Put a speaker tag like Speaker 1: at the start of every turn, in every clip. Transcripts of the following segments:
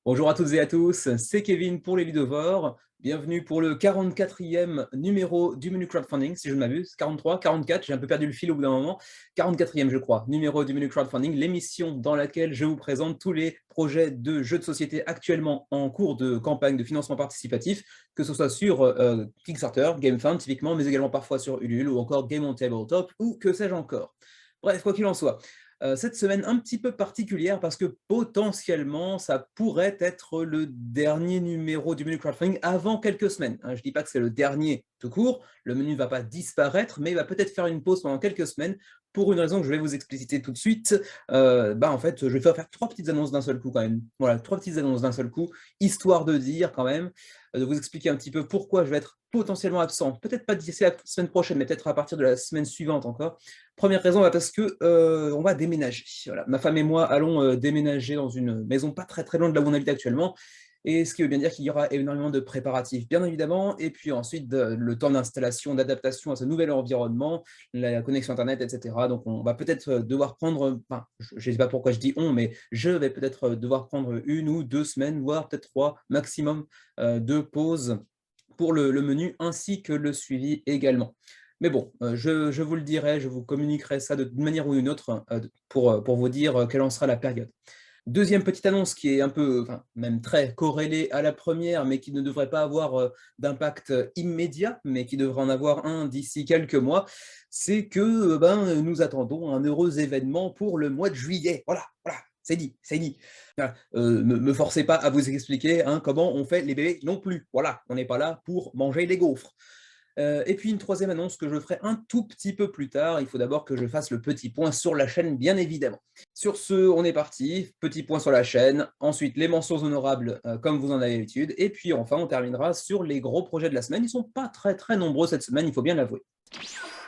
Speaker 1: Bonjour à toutes et à tous, c'est Kevin pour les Ludovores. Bienvenue pour le 44e numéro du menu crowdfunding, si je ne m'abuse. 43, 44, j'ai un peu perdu le fil au bout d'un moment. 44e, je crois, numéro du menu crowdfunding, l'émission dans laquelle je vous présente tous les projets de jeux de société actuellement en cours de campagne de financement participatif, que ce soit sur Kickstarter, GameFund typiquement, mais également parfois sur Ulule ou encore Game on Tabletop ou que sais-je encore. Bref, quoi qu'il en soit. Cette semaine un petit peu particulière parce que potentiellement, ça pourrait être le dernier numéro du menu crowdfunding avant quelques semaines, hein. Je ne dis pas que c'est le dernier tout court, le menu ne va pas disparaître, mais il va peut-être faire une pause pendant quelques semaines pour une raison que je vais vous expliciter tout de suite. En fait, je vais faire 3 petites annonces d'un seul coup quand même. Voilà, 3 petites annonces d'un seul coup, histoire de dire quand même, de vous expliquer un petit peu pourquoi je vais être potentiellement absent. Peut-être pas d'ici la semaine prochaine, mais peut-être à partir de la semaine suivante encore. Première raison, parce que on va déménager. Voilà. Ma femme et moi allons déménager dans une maison pas très très loin de là où on habite actuellement. Et ce qui veut bien dire qu'il y aura énormément de préparatifs, bien évidemment, et puis ensuite le temps d'installation, d'adaptation à ce nouvel environnement, la connexion Internet, etc. Donc on va peut-être devoir prendre, enfin, je ne sais pas pourquoi je dis on, mais je vais peut-être devoir prendre 1 ou 2 semaines, voire peut-être 3 maximum de pause pour le menu ainsi que le suivi également. Mais bon, je vous le dirai, je vous communiquerai ça d'une manière ou d'une autre pour vous dire quelle en sera la période. Deuxième petite annonce qui est un peu, enfin même très corrélée à la première, mais qui ne devrait pas avoir d'impact immédiat, mais qui devrait en avoir un d'ici quelques mois, c'est que nous attendons un heureux événement pour le mois de juillet. Voilà, voilà, c'est dit, c'est dit. Voilà. Me forcez pas à vous expliquer hein, comment on fait les bébés non plus. Voilà, on n'est pas là pour manger les gaufres. Et puis une troisième annonce que je ferai un tout petit peu plus tard. Il faut d'abord que je fasse le petit point sur la chaîne, bien évidemment. Sur ce, on est parti. Petit point sur la chaîne. Ensuite, les mentions honorables, comme vous en avez l'habitude. Et puis enfin, on terminera sur les gros projets de la semaine. Ils ne sont pas très très nombreux cette semaine, il faut bien l'avouer.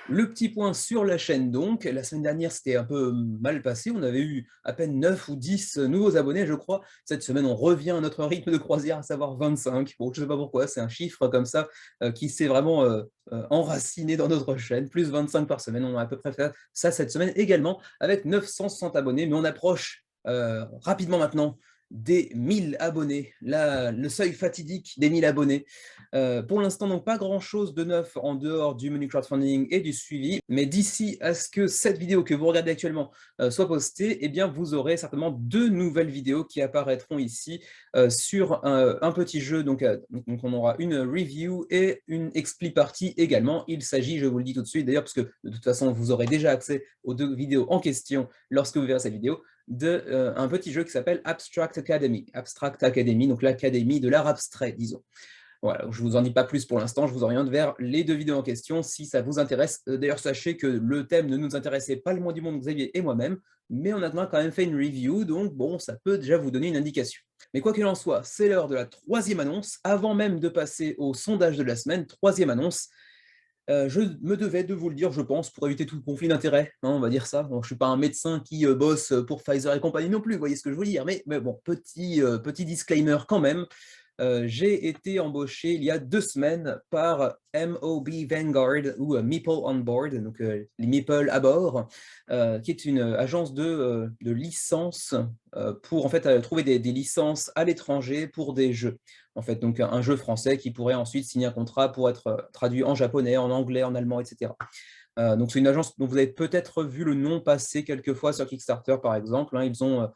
Speaker 1: Le petit point sur la chaîne donc, la semaine dernière c'était un peu mal passé, on avait eu à peine 9 ou 10 nouveaux abonnés je crois. Cette semaine on revient à notre rythme de croisière, à savoir 25. Bon, je ne sais pas pourquoi, c'est un chiffre comme ça qui s'est vraiment enraciné dans notre chaîne, plus 25 par semaine, on a à peu près fait ça cette semaine également, avec 960 abonnés, mais on approche rapidement maintenant des 1000 abonnés, le seuil fatidique des 1000 abonnés. Pour l'instant, donc pas grand-chose de neuf en dehors du menu crowdfunding et du suivi, mais d'ici à ce que cette vidéo que vous regardez actuellement soit postée, eh bien, vous aurez certainement 2 nouvelles vidéos qui apparaîtront ici sur un petit jeu. Donc, on aura une review et une expli partie également. Il s'agit, je vous le dis tout de suite d'ailleurs, parce que de toute façon, vous aurez déjà accès aux 2 vidéos en question lorsque vous verrez cette vidéo, un petit jeu qui s'appelle Abstract Academy. Abstract Academy, donc l'académie de l'art abstrait, disons. Voilà, je ne vous en dis pas plus pour l'instant, je vous oriente vers les 2 vidéos en question si ça vous intéresse. D'ailleurs, sachez que le thème ne nous intéressait pas le moins du monde, Xavier et moi-même, mais on a quand même fait une review, donc bon, ça peut déjà vous donner une indication. Mais quoi qu'il en soit, c'est l'heure de la 3e annonce. Avant même de passer au sondage de la semaine, 3e annonce, je me devais de vous le dire, je pense, pour éviter tout conflit d'intérêts, hein, on va dire ça. Bon, je ne suis pas un médecin qui bosse pour Pfizer et compagnie non plus, vous voyez ce que je veux dire, mais bon, petit disclaimer quand même. J'ai été embauché il y a 2 semaines par MOB Vanguard ou Meeple on Board, donc les Meeple à bord, qui est une agence de licence pour en fait trouver des licences à l'étranger pour des jeux. En fait, donc un jeu français qui pourrait ensuite signer un contrat pour être traduit en japonais, en anglais, en allemand, etc. Donc c'est une agence dont vous avez peut-être vu le nom passer quelques fois sur Kickstarter par exemple, hein. Ils ont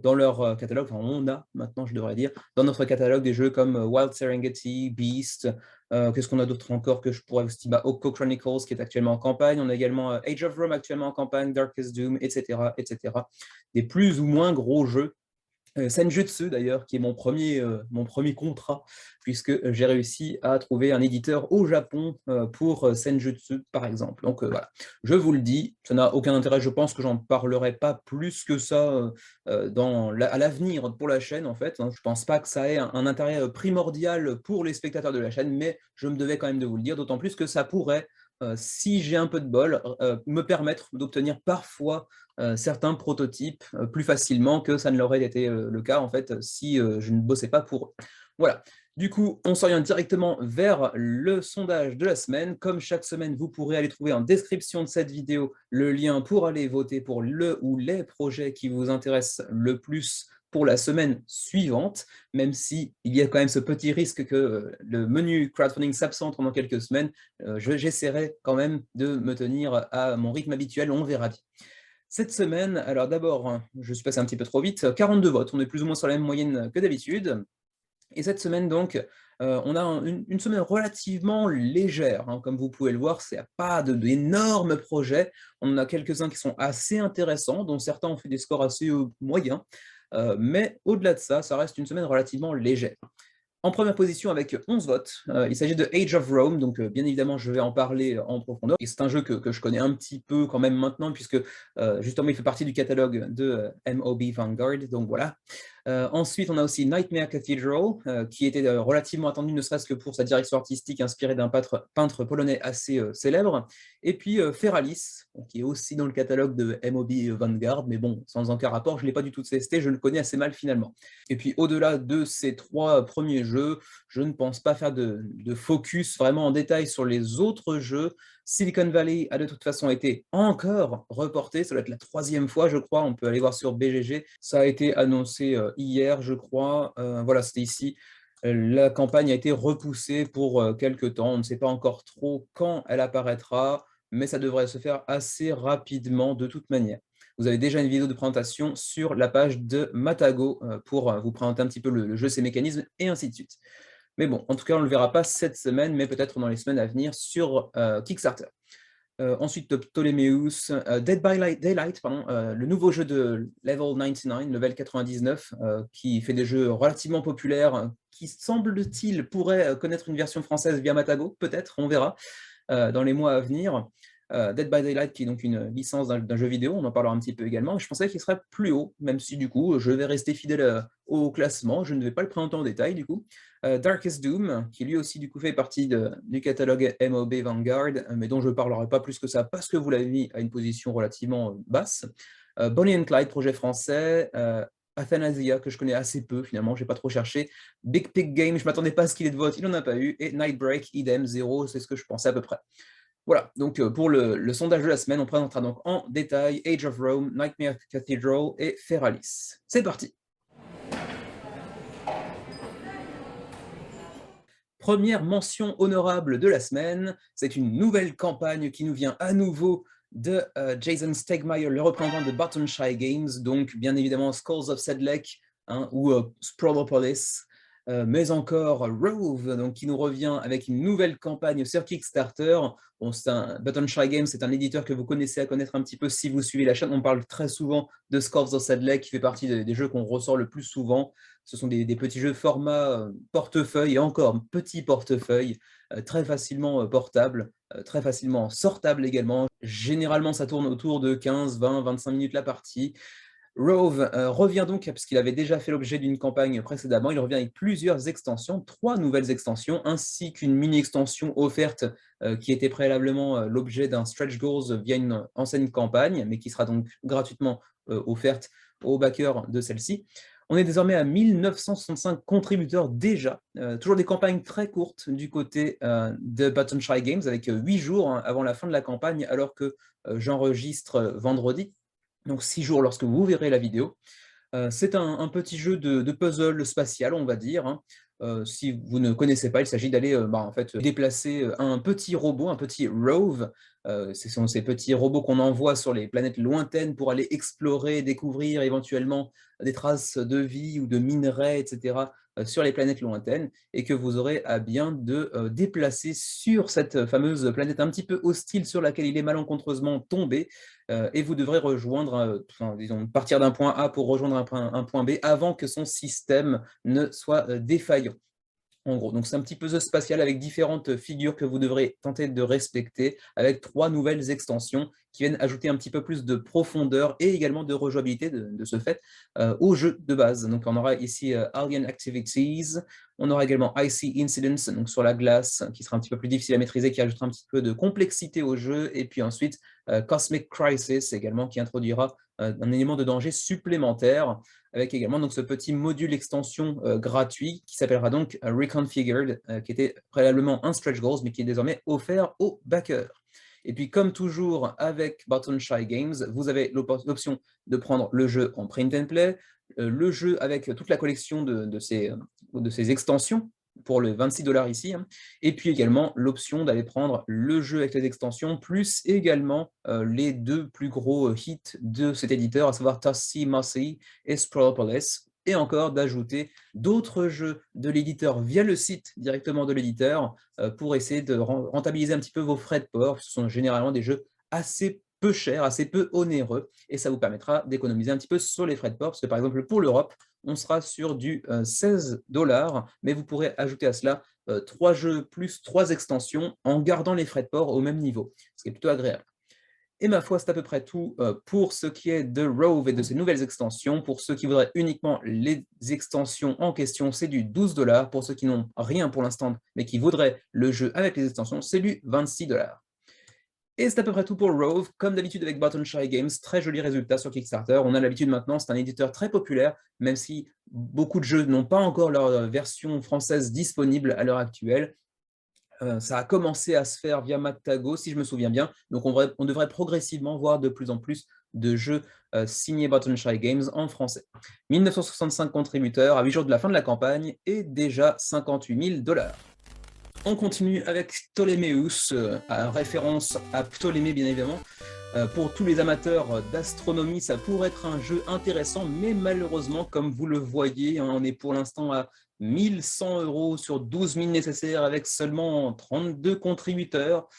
Speaker 1: dans leur catalogue, enfin on a maintenant je devrais dire, dans notre catalogue des jeux comme Wild Serengeti, Beast, qu'est-ce qu'on a d'autre encore que je pourrais vous citer, Oko Chronicles qui est actuellement en campagne, on a également Age of Rome actuellement en campagne, Darkest Doom, etc., etc. Des plus ou moins gros jeux. Senjutsu d'ailleurs, qui est mon premier contrat, puisque j'ai réussi à trouver un éditeur au Japon pour Senjutsu, par exemple. Donc voilà, je vous le dis, ça n'a aucun intérêt, je pense que j'en parlerai pas plus que ça à l'avenir pour la chaîne, en fait, hein. Je pense pas que ça ait un intérêt primordial pour les spectateurs de la chaîne, mais je me devais quand même de vous le dire, d'autant plus que ça pourrait, si j'ai un peu de bol, me permettre d'obtenir parfois certains prototypes plus facilement que ça ne l'aurait été le cas en fait si je ne bossais pas pour eux. Voilà. Du coup, on s'oriente directement vers le sondage de la semaine. Comme chaque semaine, vous pourrez aller trouver en description de cette vidéo le lien pour aller voter pour le ou les projets qui vous intéressent le plus pour la semaine suivante, même s'il y a quand même ce petit risque que le menu crowdfunding s'absente pendant quelques semaines, j'essaierai quand même de me tenir à mon rythme habituel, on verra bien. Cette semaine, alors d'abord, je suis passé un petit peu trop vite, 42 votes, on est plus ou moins sur la même moyenne que d'habitude. Et cette semaine donc, on a une semaine relativement légère, hein, comme vous pouvez le voir, c'est pas d'énormes projets. On en a quelques-uns qui sont assez intéressants, dont certains ont fait des scores assez, moyens, mais au-delà de ça, ça reste une semaine relativement légère. En première position avec 11 votes, il s'agit de Age of Rome, donc bien évidemment je vais en parler en profondeur. Et c'est un jeu que je connais un petit peu quand même maintenant, puisque justement il fait partie du catalogue de MOB Vanguard, donc voilà. Ensuite on a aussi Nightmare Cathedral, qui était relativement attendu, ne serait-ce que pour sa direction artistique inspirée d'un peintre polonais assez célèbre. Et puis Feralis, qui est aussi dans le catalogue de MOB Vanguard, mais bon, sans aucun rapport, je ne l'ai pas du tout testé, je le connais assez mal finalement. Et puis au-delà de ces 3 premiers jeux, je ne pense pas faire de focus vraiment en détail sur les autres jeux. Silicon Valley a de toute façon été encore reporté, ça doit être la 3e fois je crois, on peut aller voir sur BGG, ça a été annoncé hier je crois, voilà c'était ici. La campagne a été repoussée pour quelques temps, on ne sait pas encore trop quand elle apparaîtra, mais ça devrait se faire assez rapidement de toute manière. Vous avez déjà une vidéo de présentation sur la page de Matago pour vous présenter un petit peu le jeu, ses mécanismes et ainsi de suite. Mais bon, en tout cas, on ne le verra pas cette semaine, mais peut-être dans les semaines à venir sur Kickstarter. Ensuite, Ptolemeus, Dead by Daylight, pardon, le nouveau jeu de Level 99, qui fait des jeux relativement populaires, qui semble-t-il pourrait connaître une version française via Matago, peut-être, on verra, dans les mois à venir. Dead by Daylight, qui est donc une licence d'un jeu vidéo, on en parlera un petit peu également. Je pensais qu'il serait plus haut, même si du coup, je vais rester fidèle au classement. Je ne vais pas le présenter en détail du coup. Darkest Doom, qui lui aussi du coup fait partie du catalogue MOB Vanguard, mais dont je ne parlerai pas plus que ça parce que vous l'avez mis à une position relativement basse. Bonnie and Clyde, projet français. Athanasia, que je connais assez peu finalement, je n'ai pas trop cherché. Big Pig Game, je ne m'attendais pas à ce qu'il ait de vote, il n'en a pas eu. Et Nightbreak, idem, 0, c'est ce que je pensais à peu près. Voilà, donc pour le sondage de la semaine, on présentera donc en détail Age of Rome, Nightmare Cathedral et Feralis. C'est parti. Première mention honorable de la semaine, c'est une nouvelle campagne qui nous vient à nouveau de Jason Stegmaier, le représentant de Button Shy Games, donc bien évidemment Skulls of Sedlec hein, ou Sprawlopolis, mais encore Rove, donc, qui nous revient avec une nouvelle campagne sur Kickstarter. Bon, Button Shy Games, c'est un éditeur que vous connaissez à connaître un petit peu si vous suivez la chaîne. On parle très souvent de Skulls of Sedlec, qui fait partie des jeux qu'on ressort le plus souvent. Ce sont des petits jeux format portefeuille, et encore petit portefeuille, très facilement portable, très facilement sortable également. Généralement, ça tourne autour de 15, 20, 25 minutes la partie. Rove revient donc, parce qu'il avait déjà fait l'objet d'une campagne précédemment, il revient avec plusieurs extensions, 3 nouvelles extensions, ainsi qu'une mini-extension offerte qui était préalablement l'objet d'un stretch goals via une ancienne campagne, mais qui sera donc gratuitement offerte aux backers de celle-ci. On est désormais à 1965 contributeurs déjà, toujours des campagnes très courtes du côté de Button Shy Games, avec 8 jours hein, avant la fin de la campagne, alors que j'enregistre vendredi. Donc 6 jours lorsque vous verrez la vidéo. C'est un petit jeu de puzzle spatial, on va dire. Hein. Si vous ne connaissez pas, il s'agit d'aller en fait, déplacer un petit robot, un petit Rove. Ce sont ces petits robots qu'on envoie sur les planètes lointaines pour aller explorer, découvrir éventuellement des traces de vie ou de minerais, etc. Sur les planètes lointaines, et que vous aurez à bien de déplacer sur cette fameuse planète un petit peu hostile sur laquelle il est malencontreusement tombé, et vous devrez rejoindre, disons, partir d'un point A pour rejoindre un point B avant que son système ne soit défaillant. En gros, donc c'est un petit puzzle spatial avec différentes figures que vous devrez tenter de respecter, avec 3 nouvelles extensions qui viennent ajouter un petit peu plus de profondeur et également de rejouabilité de ce fait au jeu de base. Donc on aura ici Alien Activities, on aura également Icy Incidents, donc sur la glace, qui sera un petit peu plus difficile à maîtriser, qui ajoutera un petit peu de complexité au jeu, et puis ensuite Cosmic Crisis également, qui introduira un élément de danger supplémentaire, avec également donc, ce petit module extension gratuit qui s'appellera donc Reconfigured, qui était préalablement un stretch goals, mais qui est désormais offert aux backers. Et puis, comme toujours avec Button Shy Games, vous avez l'option de prendre le jeu en print and play, le jeu avec toute la collection de ces extensions, pour les 26 $ ici, hein, et puis également l'option d'aller prendre le jeu avec les extensions, plus également les 2 plus gros hits de cet éditeur, à savoir Tossy Mossy et Sprawlopolis, et encore d'ajouter d'autres jeux de l'éditeur via le site directement de l'éditeur pour essayer de rentabiliser un petit peu vos frais de port. Ce sont généralement des jeux assez peu chers, assez peu onéreux, et ça vous permettra d'économiser un petit peu sur les frais de port, parce que par exemple pour l'Europe, on sera sur du 16 $, mais vous pourrez ajouter à cela 3 jeux plus 3 extensions en gardant les frais de port au même niveau, ce qui est plutôt agréable. Et ma foi, c'est à peu près tout pour ce qui est de Rove et de ses nouvelles extensions. Pour ceux qui voudraient uniquement les extensions en question, c'est du 12 $. Pour ceux qui n'ont rien pour l'instant, mais qui voudraient le jeu avec les extensions, c'est du 26 $. Et c'est à peu près tout pour Rove. Comme d'habitude avec Button Shy Games, très joli résultat sur Kickstarter. On a l'habitude maintenant, c'est un éditeur très populaire, même si beaucoup de jeux n'ont pas encore leur version française disponible à l'heure actuelle. Ça a commencé à se faire via Mactago, si je me souviens bien. Donc on devrait progressivement voir de plus en plus de jeux signés Button Shy Games en français. 1965 contributeurs à 8 jours de la fin de la campagne et déjà 58 000 $. On continue avec Ptoléméus, à référence à Ptolémée bien évidemment. Pour tous les amateurs d'astronomie, ça pourrait être un jeu intéressant, mais malheureusement, comme vous le voyez, on est pour l'instant à 1100 € sur 12 000 nécessaires avec seulement 32 contributeurs.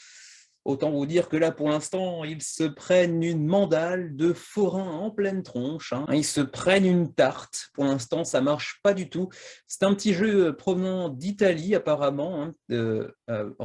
Speaker 1: Autant vous dire que là, pour l'instant, ils se prennent une mandale de forain en pleine tronche, hein. Ils se prennent une tarte. Pour l'instant, ça marche pas du tout. C'est un petit jeu provenant d'Italie, apparemment, hein, de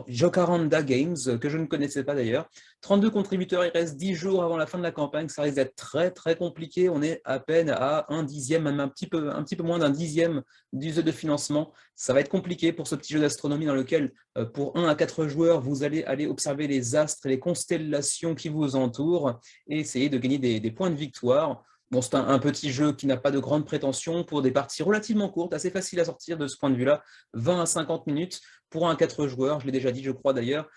Speaker 1: Jocaranda Games, que je ne connaissais pas d'ailleurs. 32 contributeurs, il reste 10 jours avant la fin de la campagne. Ça risque d'être très, très compliqué. On est à peine à un dixième, même un petit peu moins d'un dixième du jeu de financement. Ça va être compliqué pour ce petit jeu d'astronomie dans lequel, pour 1 à 4 joueurs, vous allez aller observer les astres et les constellations qui vous entourent et essayer de gagner des points de victoire. Bon, c'est un petit jeu qui n'a pas de grandes prétentions pour des parties relativement courtes, assez faciles à sortir de ce point de vue-là, 20 à 50 minutes pour 1 à 4 joueurs, je l'ai déjà dit, je crois d'ailleurs.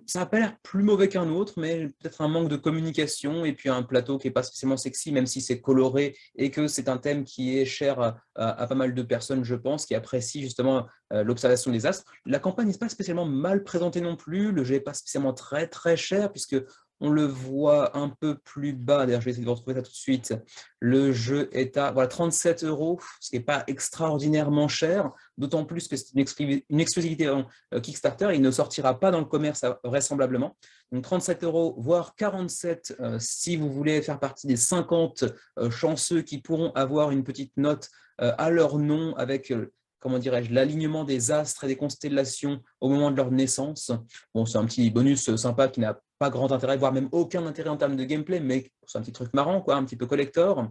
Speaker 1: Ça n'a pas l'air plus mauvais qu'un autre, mais peut-être un manque de communication et puis un plateau qui n'est pas spécialement sexy, même si c'est coloré et que c'est un thème qui est cher à pas mal de personnes, je pense, qui apprécient justement l'observation des astres. La campagne n'est pas spécialement mal présentée non plus, le jeu n'est pas spécialement très très cher, puisque on le voit un peu plus bas, d'ailleurs je vais essayer de vous retrouver ça tout de suite. Le jeu est à 37 €, ce qui n'est pas extraordinairement cher, d'autant plus que c'est une exclusivité Kickstarter, il ne sortira pas dans le commerce vraisemblablement. Donc 37 €, voire 47 si vous voulez faire partie des 50 chanceux qui pourront avoir une petite note à leur nom avec comment dirais-je, l'alignement des astres et des constellations au moment de leur naissance. Bon, c'est un petit bonus sympa qui n'a pas grand intérêt, voire même aucun intérêt en termes de gameplay, mais c'est un petit truc marrant, quoi, un petit peu collector.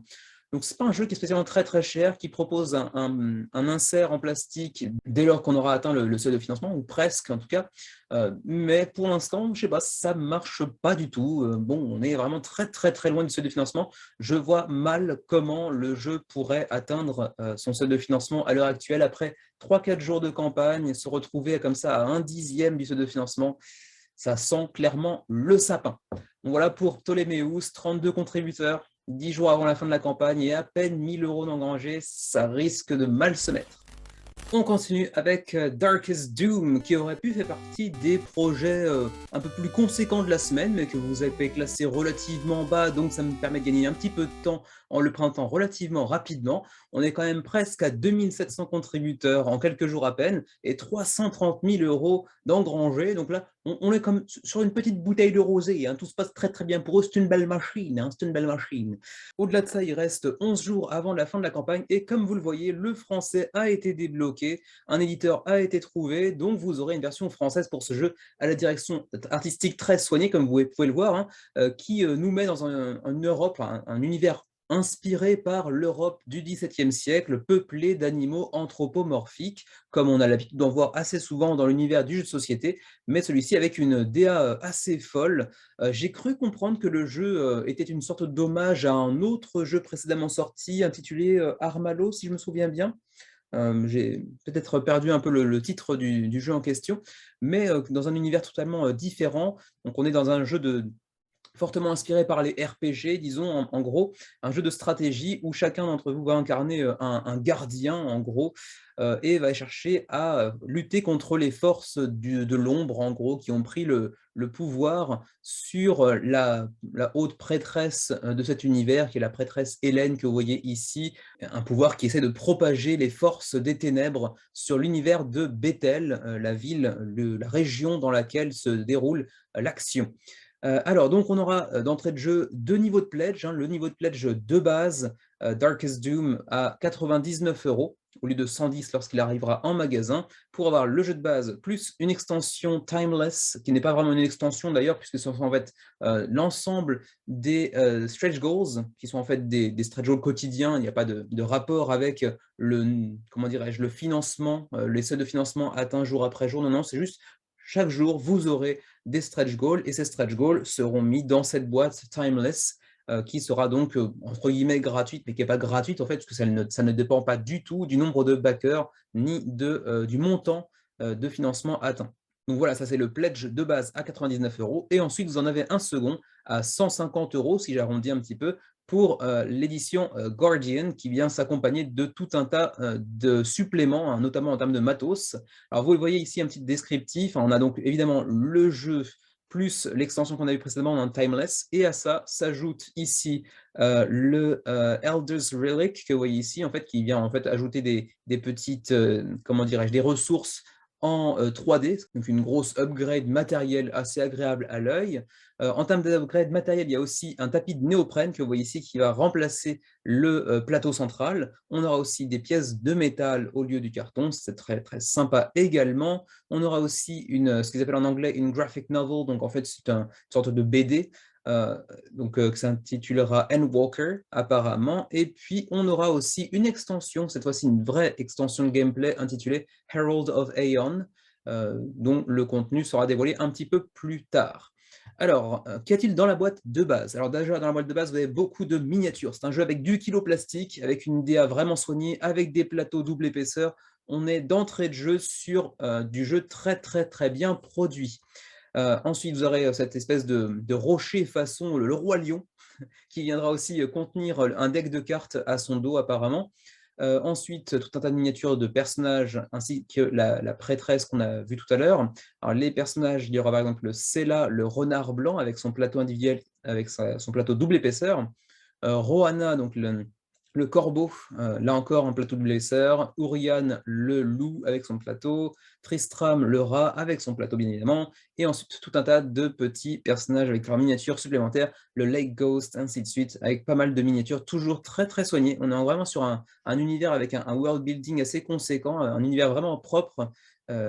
Speaker 1: Donc, ce n'est pas un jeu qui est spécialement très très cher, qui propose un insert en plastique dès lors qu'on aura atteint le seuil de financement, ou presque en tout cas. Mais pour l'instant, je ne sais pas, ça ne marche pas du tout. Bon, on est vraiment très très très loin du seuil de financement. Je vois mal comment le jeu pourrait atteindre son seuil de financement à l'heure actuelle, après 3-4 jours de campagne, se retrouver comme ça à un dixième du seuil de financement. Ça sent clairement le sapin. Donc voilà pour Ptoléméus, 32 contributeurs, 10 jours avant la fin de la campagne et à peine 1000 € d'engrangés, ça risque de mal se mettre. On continue avec Darkest Doom, qui aurait pu faire partie des projets un peu plus conséquents de la semaine, mais que vous avez classé relativement bas, donc ça me permet de gagner un petit peu de temps en le présentant relativement rapidement. On est quand même presque à 2700 contributeurs en quelques jours à peine, et 330 000 € d'engrangés. Donc là, on est comme sur une petite bouteille de rosé, hein. Tout se passe très très bien pour eux, c'est une belle machine, hein, c'est une belle machine. Au-delà de ça, il reste 11 jours avant la fin de la campagne, et comme vous le voyez, le français a été débloqué. Un éditeur a été trouvé, donc vous aurez une version française pour ce jeu à la direction artistique très soignée, comme vous pouvez le voir, hein, qui nous met dans une Europe, un univers inspiré par l'Europe du XVIIe siècle, peuplé d'animaux anthropomorphiques, comme on a l'habitude d'en voir assez souvent dans l'univers du jeu de société, mais celui-ci avec une DA assez folle. J'ai cru comprendre que le jeu était une sorte d'hommage à un autre jeu précédemment sorti, intitulé Armalo, si je me souviens bien. J'ai peut-être perdu un peu le titre du jeu en question, mais dans un univers totalement différent. Donc on est dans un jeu fortement inspiré par les RPG, disons, en gros, un jeu de stratégie où chacun d'entre vous va incarner un gardien, en gros, et va chercher à lutter contre les forces de l'ombre, en gros, qui ont pris le pouvoir sur la haute prêtresse de cet univers, qui est la prêtresse Hélène que vous voyez ici, un pouvoir qui essaie de propager les forces des ténèbres sur l'univers de Bethel, la ville, la région dans laquelle se déroule l'action. Alors, donc, on aura d'entrée de jeu 2 niveaux de pledge, hein. Le niveau de pledge de base, Darkest Doom, à 99 € au lieu de 110 lorsqu'il arrivera en magasin, pour avoir le jeu de base, plus une extension Timeless, qui n'est pas vraiment une extension d'ailleurs, puisque ce sont en fait l'ensemble des stretch goals, qui sont en fait des stretch goals quotidiens. Il n'y a pas de rapport avec comment dirais-je, le financement, les seuils de financement atteints jour après jour. Non, non, c'est juste chaque jour, vous aurez des stretch goals, et ces stretch goals seront mis dans cette boîte Timeless, qui sera donc, entre guillemets, gratuite, mais qui n'est pas gratuite, en fait, parce que ça ne dépend pas du tout du nombre de backers, ni du montant de financement atteint. Donc voilà, ça c'est le pledge de base à 99 €, et ensuite vous en avez un second à 150 €, si j'arrondis un petit peu, pour l'édition Guardian, qui vient s'accompagner de tout un tas de suppléments, hein, notamment en termes de matos. Alors vous le voyez ici, un petit descriptif, hein, on a donc évidemment le jeu, plus l'extension qu'on a vue précédemment dans Timeless, et à ça s'ajoute ici le Elder's Relic que vous voyez ici, en fait, qui vient en fait ajouter des petites, comment dirais-je, des ressources en 3D, donc une grosse upgrade matérielle assez agréable à l'œil. En termes d'upgrade matériel, il y a aussi un tapis de néoprène que vous voyez ici qui va remplacer le plateau central. On aura aussi des pièces de métal au lieu du carton, c'est très très sympa également. On aura aussi ce qu'ils appellent en anglais une graphic novel, donc en fait c'est une sorte de BD, qui s'intitulera Endwalker apparemment, et puis on aura aussi une extension, cette fois-ci une vraie extension de gameplay intitulée Herald of Aeon, dont le contenu sera dévoilé un petit peu plus tard. Alors, qu'y a-t-il dans la boîte de base? Alors déjà, dans la boîte de base, vous avez beaucoup de miniatures. C'est un jeu avec du kilo plastique, avec une DA vraiment soignée, avec des plateaux double épaisseur. On est d'entrée de jeu sur du jeu très très très bien produit. Ensuite, vous aurez cette espèce de rocher façon le roi lion, qui viendra aussi contenir un deck de cartes à son dos apparemment. Ensuite, tout un tas de miniatures de personnages, ainsi que la prêtresse qu'on a vue tout à l'heure. Alors, les personnages, il y aura par exemple le Sela, le renard blanc, avec son plateau individuel, avec son plateau double épaisseur. Rohanna, donc le corbeau, là encore un plateau de blesseur, Urian le loup avec son plateau, Tristram le rat avec son plateau bien évidemment, et ensuite tout un tas de petits personnages avec leurs miniatures supplémentaires, le Lake Ghost, ainsi de suite, avec pas mal de miniatures toujours très très soignées. On est vraiment sur un univers avec un world building assez conséquent, un univers vraiment propre,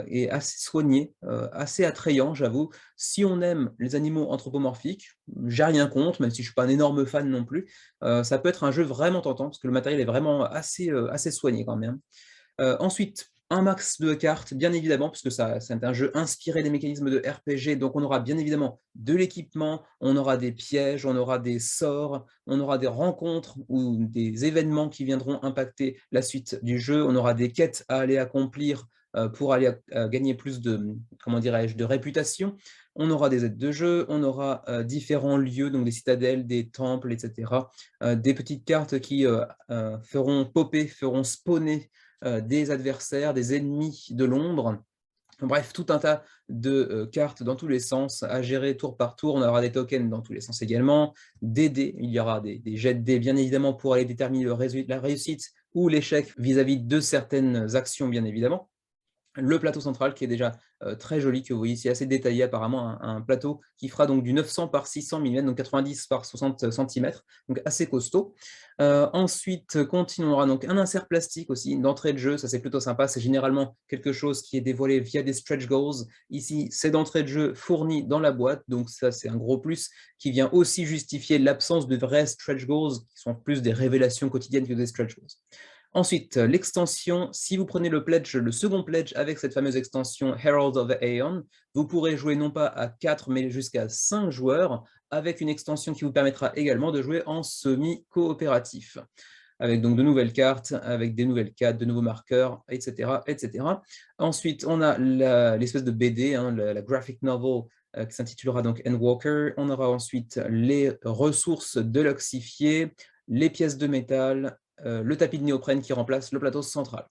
Speaker 1: et assez soigné, assez attrayant, j'avoue. Si on aime les animaux anthropomorphiques, j'ai rien contre, même si je ne suis pas un énorme fan non plus, ça peut être un jeu vraiment tentant, parce que le matériel est vraiment assez soigné quand même. Ensuite, un max de cartes, bien évidemment, puisque c'est un jeu inspiré des mécanismes de RPG, donc on aura bien évidemment de l'équipement, on aura des pièges, on aura des sorts, on aura des rencontres ou des événements qui viendront impacter la suite du jeu, on aura des quêtes à aller accomplir pour aller gagner plus de, comment dirais-je, de réputation. On aura des aides de jeu, on aura différents lieux, donc des citadelles, des temples, etc. Des petites cartes qui feront popper, feront spawner des adversaires, des ennemis de l'ombre. Bref, tout un tas de cartes dans tous les sens à gérer tour par tour. On aura des tokens dans tous les sens également, des dés, il y aura des jets de dés bien évidemment pour aller déterminer la réussite ou l'échec vis-à-vis de certaines actions bien évidemment. Le plateau central qui est déjà très joli, que vous voyez ici, assez détaillé apparemment, un plateau qui fera donc du 900 par 600 mm, donc 90 par 60 cm, donc assez costaud. Ensuite, continuera donc un insert plastique aussi d'entrée de jeu, ça c'est plutôt sympa, c'est généralement quelque chose qui est dévoilé via des stretch goals. Ici, c'est d'entrée de jeu fourni dans la boîte, donc ça c'est un gros plus qui vient aussi justifier l'absence de vrais stretch goals, qui sont plus des révélations quotidiennes que des stretch goals. Ensuite, l'extension, si vous prenez le second pledge avec cette fameuse extension Herald of Aeon, vous pourrez jouer non pas à 4 mais jusqu'à 5 joueurs, avec une extension qui vous permettra également de jouer en semi-coopératif, avec donc de nouvelles cartes, avec des nouvelles cartes, de nouveaux marqueurs, etc. etc. Ensuite, on a l'espèce de BD, hein, la graphic novel qui s'intitulera donc Endwalker. On aura ensuite les ressources de l'oxyfié, les pièces de métal, le tapis de néoprène qui remplace le plateau central.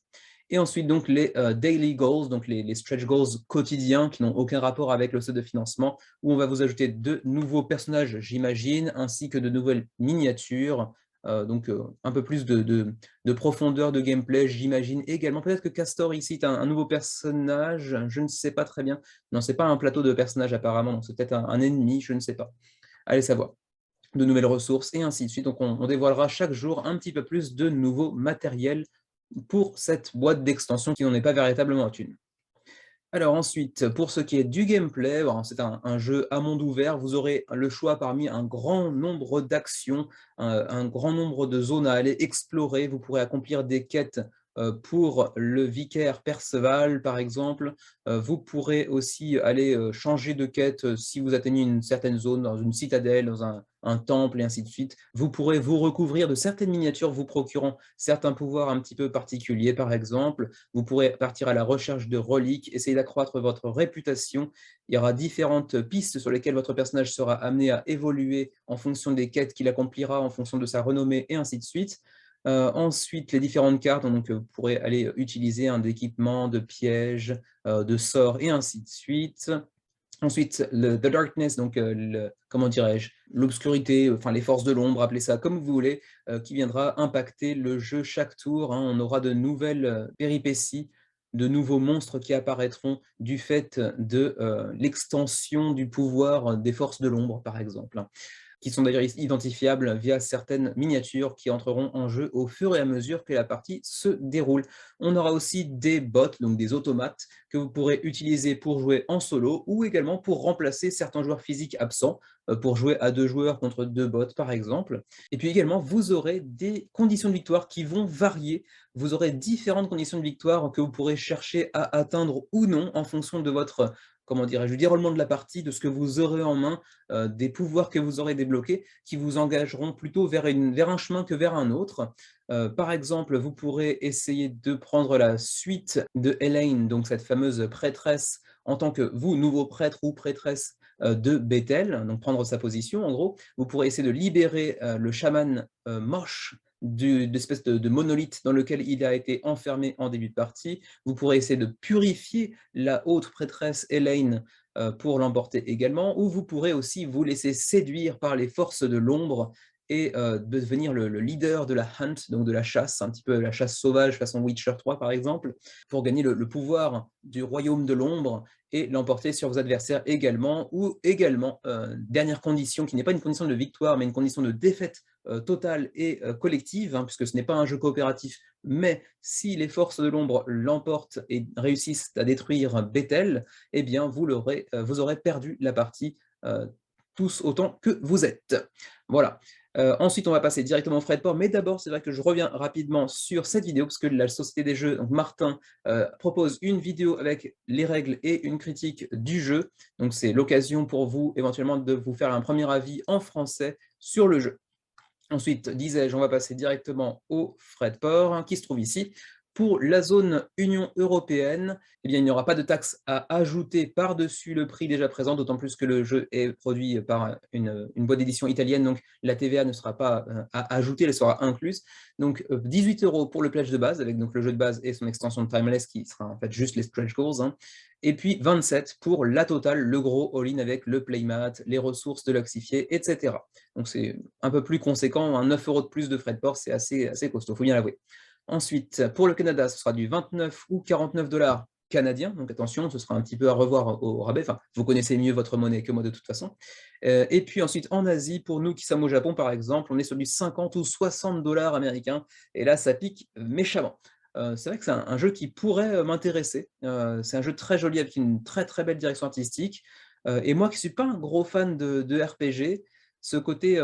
Speaker 1: Et ensuite, donc, les daily goals, donc les stretch goals quotidiens qui n'ont aucun rapport avec le set de financement, où on va vous ajouter de nouveaux personnages, j'imagine, ainsi que de nouvelles miniatures, donc un peu plus de profondeur de gameplay, j'imagine également. Peut-être que Castor ici est un nouveau personnage, je ne sais pas très bien. Non, c'est pas un plateau de personnages apparemment, donc c'est peut-être un ennemi, je ne sais pas. Allez savoir. De nouvelles ressources, et ainsi de suite. Donc on dévoilera chaque jour un petit peu plus de nouveaux matériels pour cette boîte d'extension qui n'en est pas véritablement une. Alors ensuite, pour ce qui est du gameplay, c'est un jeu à monde ouvert, vous aurez le choix parmi un grand nombre d'actions, un grand nombre de zones à aller explorer, vous pourrez accomplir des quêtes pour le vicaire Perceval par exemple, vous pourrez aussi aller changer de quête si vous atteignez une certaine zone, dans une citadelle, dans un temple et ainsi de suite. Vous pourrez vous recouvrir de certaines miniatures vous procurant certains pouvoirs un petit peu particuliers par exemple, vous pourrez partir à la recherche de reliques, essayer d'accroître votre réputation. Il y aura différentes pistes sur lesquelles votre personnage sera amené à évoluer en fonction des quêtes qu'il accomplira, en fonction de sa renommée, et ainsi de suite. Ensuite, les différentes cartes, donc vous pourrez aller utiliser d'équipements, de pièges, de sorts, et ainsi de suite. Ensuite, The Darkness, donc comment dirais-je, l'obscurité, enfin les forces de l'ombre, appelez ça comme vous voulez, qui viendra impacter le jeu chaque tour. On aura de nouvelles péripéties, de nouveaux monstres qui apparaîtront du fait de l'extension du pouvoir des forces de l'ombre, par exemple, qui sont d'ailleurs identifiables via certaines miniatures qui entreront en jeu au fur et à mesure que la partie se déroule. On aura aussi des bots, donc des automates, que vous pourrez utiliser pour jouer en solo ou également pour remplacer certains joueurs physiques absents, pour jouer à 2 joueurs contre 2 bots par exemple. Et puis également, vous aurez des conditions de victoire qui vont varier. Vous aurez différentes conditions de victoire que vous pourrez chercher à atteindre ou non en fonction de votre, comment dirais-je, du déroulement de la partie, de ce que vous aurez en main, des pouvoirs que vous aurez débloqués, qui vous engageront plutôt vers un chemin que vers un autre. Par exemple, vous pourrez essayer de prendre la suite de Elaine, donc cette fameuse prêtresse, en tant que vous, nouveau prêtre ou prêtresse de Bethel, donc prendre sa position en gros. Vous pourrez essayer de libérer le chaman moche d'espèce de monolithe dans lequel il a été enfermé en début de partie. Vous pourrez essayer de purifier la haute prêtresse Elaine pour l'emporter également, ou vous pourrez aussi vous laisser séduire par les forces de l'ombre et devenir le leader de la hunt, donc de la chasse, un petit peu la chasse sauvage façon Witcher 3 par exemple, pour gagner le pouvoir du royaume de l'ombre et l'emporter sur vos adversaires également, ou également, dernière condition, qui n'est pas une condition de victoire, mais une condition de défaite totale et collective, puisque ce n'est pas un jeu coopératif, mais si les forces de l'ombre l'emportent et réussissent à détruire Bethel, eh bien vous aurez perdu la partie tous autant que vous êtes. Voilà. Ensuite, on va passer directement au frais de port, mais d'abord, c'est vrai que je reviens rapidement sur cette vidéo, parce que la Société des Jeux, donc Martin, propose une vidéo avec les règles et une critique du jeu. Donc c'est l'occasion pour vous, éventuellement, de vous faire un premier avis en français sur le jeu. Ensuite, disais-je, on va passer directement au frais de port, qui se trouve ici. Pour la zone Union européenne, eh bien, il n'y aura pas de taxe à ajouter par-dessus le prix déjà présent, d'autant plus que le jeu est produit par une boîte d'édition italienne, donc la TVA ne sera pas à ajouter, elle sera incluse. Donc 18 € pour le pledge de base, avec donc, le jeu de base et son extension de Timeless, qui sera en fait juste les stretch goals, et puis 27 pour la totale, le gros all-in avec le playmat, les ressources de l'oxyfié, etc. Donc c'est un peu plus conséquent, 9 € de plus de frais de port, c'est assez costaud, il faut bien l'avouer. Ensuite, pour le Canada, ce sera du 29 ou 49 $ canadiens, donc attention, ce sera un petit peu à revoir au rabais, enfin, vous connaissez mieux votre monnaie que moi de toute façon. Et puis ensuite, en Asie, pour nous qui sommes au Japon par exemple, on est sur du 50 ou 60 $ américains, et là ça pique méchamment. C'est vrai que c'est un jeu qui pourrait m'intéresser, c'est un jeu très joli avec une très très belle direction artistique, et moi qui ne suis pas un gros fan de RPG, ce côté,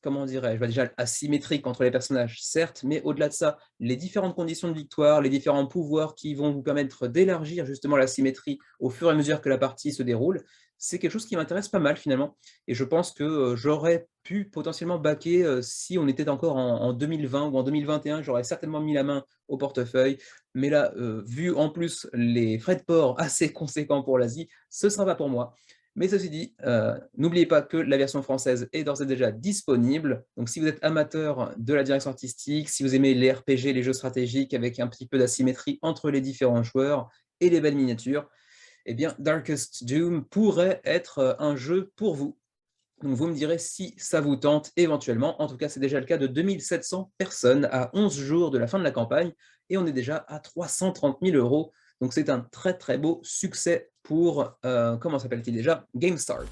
Speaker 1: comment dirais-je, déjà asymétrique entre les personnages, certes, mais au-delà de ça, les différentes conditions de victoire, les différents pouvoirs qui vont vous permettre d'élargir justement la symétrie au fur et à mesure que la partie se déroule, c'est quelque chose qui m'intéresse pas mal finalement. Et je pense que j'aurais pu potentiellement backer si on était encore en 2020 ou en 2021, j'aurais certainement mis la main au portefeuille. Mais là, vu en plus les frais de port assez conséquents pour l'Asie, ce ne sera pas pour moi. Mais ceci dit, n'oubliez pas que la version française est d'ores et déjà disponible. Donc si vous êtes amateur de la direction artistique, si vous aimez les RPG, les jeux stratégiques avec un petit peu d'asymétrie entre les différents joueurs et les belles miniatures, eh bien Darkest Doom pourrait être, un jeu pour vous. Donc vous me direz si ça vous tente éventuellement. En tout cas, c'est déjà le cas de 2700 personnes à 11 jours de la fin de la campagne et on est déjà à 330 000 €. Donc c'est un très très beau succès pour, comment s'appelle-t-il déjà? GameStart.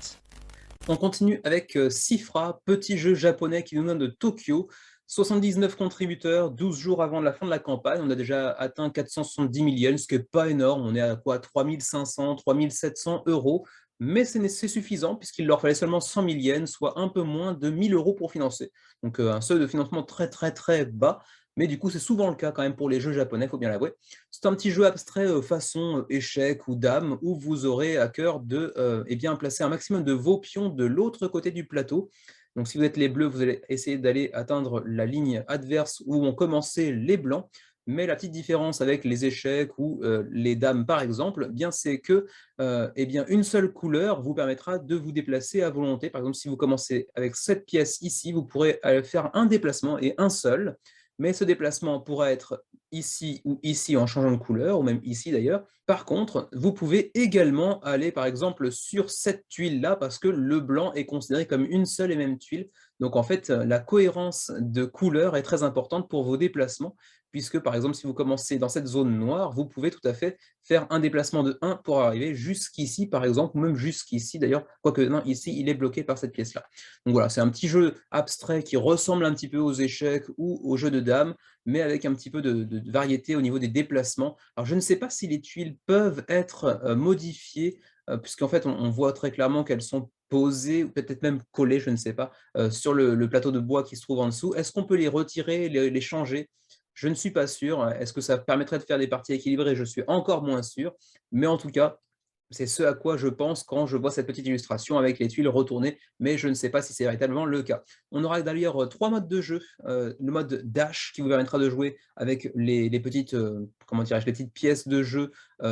Speaker 1: On continue avec Sifra, petit jeu japonais qui nous vient de Tokyo. 79 contributeurs, 12 jours avant la fin de la campagne. On a déjà atteint 470 000 yens, ce qui n'est pas énorme. On est à quoi? 3 500, 3 700 €. Mais c'est suffisant puisqu'il leur fallait seulement 100 000 yens, soit un peu moins de 1 000 € pour financer. Donc un seuil de financement très très très bas. Mais du coup, c'est souvent le cas quand même pour les jeux japonais, il faut bien l'avouer. C'est un petit jeu abstrait façon échec ou dame, où vous aurez à cœur de eh bien, placer un maximum de vos pions de l'autre côté du plateau. Donc si vous êtes les bleus, vous allez essayer d'aller atteindre la ligne adverse où ont commencé les blancs. Mais la petite différence avec les échecs ou les dames par exemple, eh bien c'est que eh bien, une seule couleur vous permettra de vous déplacer à volonté. Par exemple, si vous commencez avec cette pièce ici, vous pourrez faire un déplacement et un seul. Mais ce déplacement pourra être ici ou ici en changeant de couleur, ou même ici d'ailleurs. Par contre, vous pouvez également aller par exemple sur cette tuile-là, parce que le blanc est considéré comme une seule et même tuile. Donc en fait, la cohérence de couleurs est très importante pour vos déplacements, puisque par exemple, si vous commencez dans cette zone noire, vous pouvez tout à fait faire un déplacement de 1 pour arriver jusqu'ici par exemple, ou même jusqu'ici d'ailleurs, quoique non, ici il est bloqué par cette pièce-là. Donc voilà, c'est un petit jeu abstrait qui ressemble un petit peu aux échecs ou aux jeux de dames, mais avec un petit peu de variété au niveau des déplacements. Alors je ne sais pas si les tuiles peuvent être modifiées, puisqu'en fait on voit très clairement qu'elles sont posées, ou peut-être même collées, je ne sais pas, sur le plateau de bois qui se trouve en dessous. Est-ce qu'on peut les retirer, les changer? Je ne suis pas sûr. Est-ce que ça permettrait de faire des parties équilibrées? Je suis encore moins sûr. Mais en tout cas, c'est ce à quoi je pense quand je vois cette petite illustration avec les tuiles retournées, mais je ne sais pas si c'est véritablement le cas. On aura d'ailleurs 3 modes de jeu. Le mode dash qui vous permettra de jouer avec les petites, comment dirais-je, les petites pièces de jeu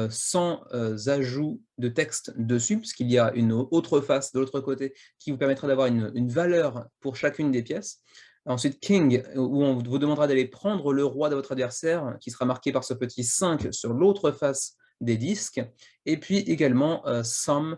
Speaker 1: sans ajout de texte dessus, puisqu'il y a une autre face de l'autre côté qui vous permettra d'avoir une valeur pour chacune des pièces. Ensuite, King, où on vous demandera d'aller prendre le roi de votre adversaire, qui sera marqué par ce petit 5 sur l'autre face des disques. Et puis également Sum,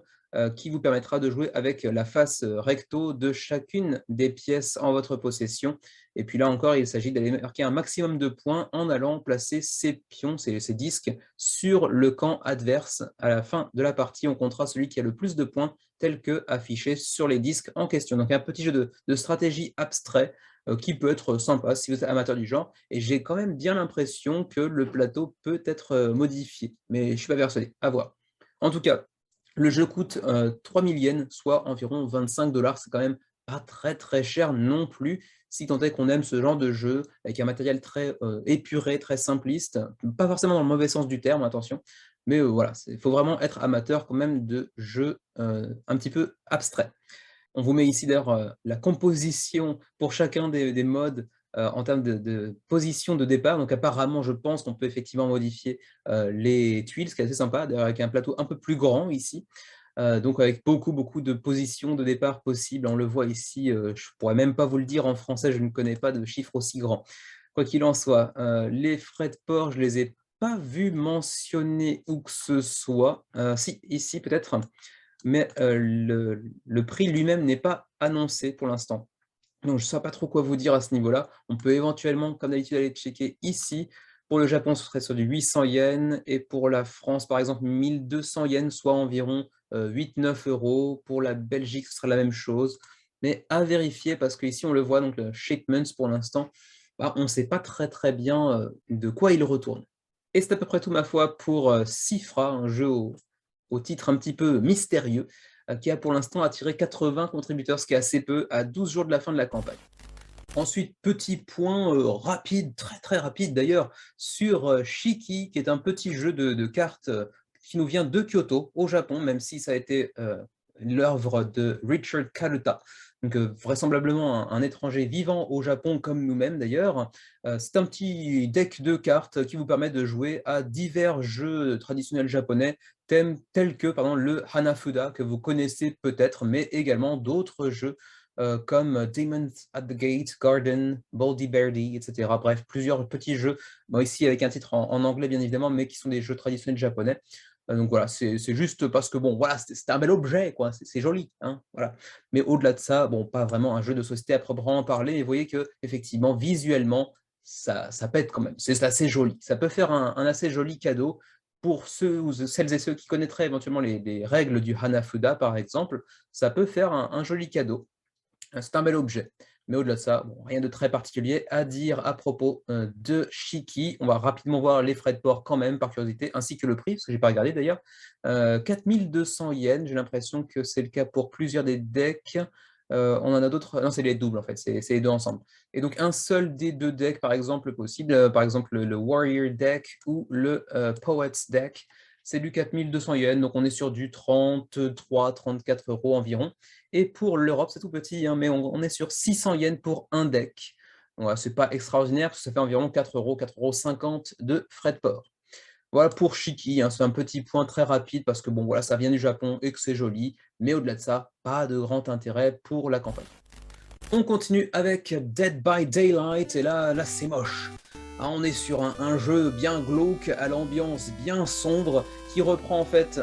Speaker 1: qui vous permettra de jouer avec la face recto de chacune des pièces en votre possession. Et puis là encore, il s'agit d'aller marquer un maximum de points en allant placer ces pions, ces disques, sur le camp adverse. À la fin de la partie, on comptera celui qui a le plus de points, tel que affiché sur les disques en question. Donc un petit jeu de stratégie abstrait qui peut être sympa si vous êtes amateur du genre. Et j'ai quand même bien l'impression que le plateau peut être modifié, mais je ne suis pas persuadé, à voir. En tout cas, le jeu coûte 3 000 yens, soit environ 25 $. C'est quand même pas très très cher non plus, si tant est qu'on aime ce genre de jeu, avec un matériel très épuré, très simpliste, pas forcément dans le mauvais sens du terme, attention, mais voilà, il faut vraiment être amateur quand même de jeux un petit peu abstraits. On vous met ici d'ailleurs la composition pour chacun des modes en termes de position de départ. Donc apparemment, je pense qu'on peut effectivement modifier les tuiles, ce qui est assez sympa, d'ailleurs avec un plateau un peu plus grand ici. Donc avec beaucoup de positions de départ possibles. On le voit ici, je ne pourrais même pas vous le dire en français, je ne connais pas de chiffre aussi grand. Quoi qu'il en soit, les frais de port, je ne les ai pas vus mentionner où que ce soit. Si, ici peut-être, mais le prix lui-même n'est pas annoncé pour l'instant. Donc je ne sais pas trop quoi vous dire à ce niveau-là. On peut éventuellement, comme d'habitude, aller checker ici. Pour le Japon, ce serait sur du 800 yens et pour la France, par exemple, 1200 yens, soit environ 8-9 €. Pour la Belgique, ce serait la même chose. Mais à vérifier parce qu'ici, on le voit, donc le shipments pour l'instant, bah, on ne sait pas très bien de quoi il retourne. Et c'est à peu près tout, ma foi, pour Sifra, un jeu au titre un petit peu mystérieux, qui a pour l'instant attiré 80 contributeurs, ce qui est assez peu, à 12 jours de la fin de la campagne. Ensuite, petit point rapide, très rapide d'ailleurs, sur Shiki, qui est un petit jeu de cartes qui nous vient de Kyoto, au Japon, même si ça a été l'œuvre de Richard Karuta, donc vraisemblablement un étranger vivant au Japon comme nous-mêmes d'ailleurs. C'est un petit deck de cartes qui vous permet de jouer à divers jeux traditionnels japonais, tels que pardon, le Hanafuda que vous connaissez peut-être, mais également d'autres jeux comme Demons at the Gate, Garden, Baldi Birdie, etc. Bref, plusieurs petits jeux, bon, ici avec un titre en anglais bien évidemment, mais qui sont des jeux traditionnels japonais. Donc voilà, c'est juste parce que bon, voilà, c'est un bel objet, quoi, c'est joli, hein, voilà. Mais au-delà de ça, bon, pas vraiment un jeu de société à proprement parler. Et vous voyez que effectivement, visuellement, ça pète quand même. C'est assez joli. Ça peut faire un assez joli cadeau pour ceux ou celles et ceux qui connaîtraient éventuellement les règles du Hanafuda, par exemple. Ça peut faire un joli cadeau. C'est un bel objet. Mais au-delà de ça, bon, rien de très particulier à dire à propos de Shiki. On va rapidement voir les frais de port quand même, par curiosité, ainsi que le prix, parce que je n'ai pas regardé d'ailleurs. 4200 yens, j'ai l'impression que c'est le cas pour plusieurs des decks. On en a d'autres, non, c'est les doubles en fait, c'est les deux ensemble. Et donc un seul des deux decks, par exemple, possible, par exemple le Warrior deck ou le Poets deck, c'est du 4200 yens, donc on est sur du 33-34 € environ. Et pour l'Europe, c'est tout petit, hein, mais on est sur 600 yens pour un deck. Voilà, c'est pas extraordinaire, parce que ça fait environ 4 €, 4,50 € de frais de port. Voilà pour Shiki, hein, c'est un petit point très rapide, parce que bon, voilà, ça vient du Japon et que c'est joli, mais au-delà de ça, pas de grand intérêt pour la campagne. On continue avec Dead by Daylight, et là c'est moche. Ah, on est sur un jeu bien glauque, à l'ambiance bien sombre, qui reprend en fait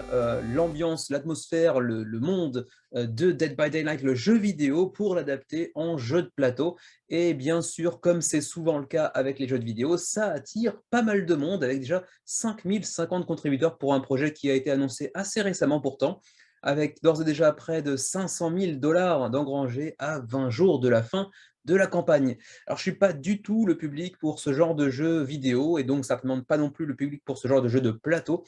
Speaker 1: l'ambiance, l'atmosphère, le monde de Dead by Daylight, le jeu vidéo, pour l'adapter en jeu de plateau. Et bien sûr, comme c'est souvent le cas avec les jeux de vidéo, ça attire pas mal de monde, avec déjà 5050 contributeurs pour un projet qui a été annoncé assez récemment pourtant, avec d'ores et déjà près de 500 000 $ d'engrangés à 20 jours de la fin de la campagne. Alors, je ne suis pas du tout le public pour ce genre de jeu vidéo, et donc certainement pas non plus le public pour ce genre de jeu de plateau,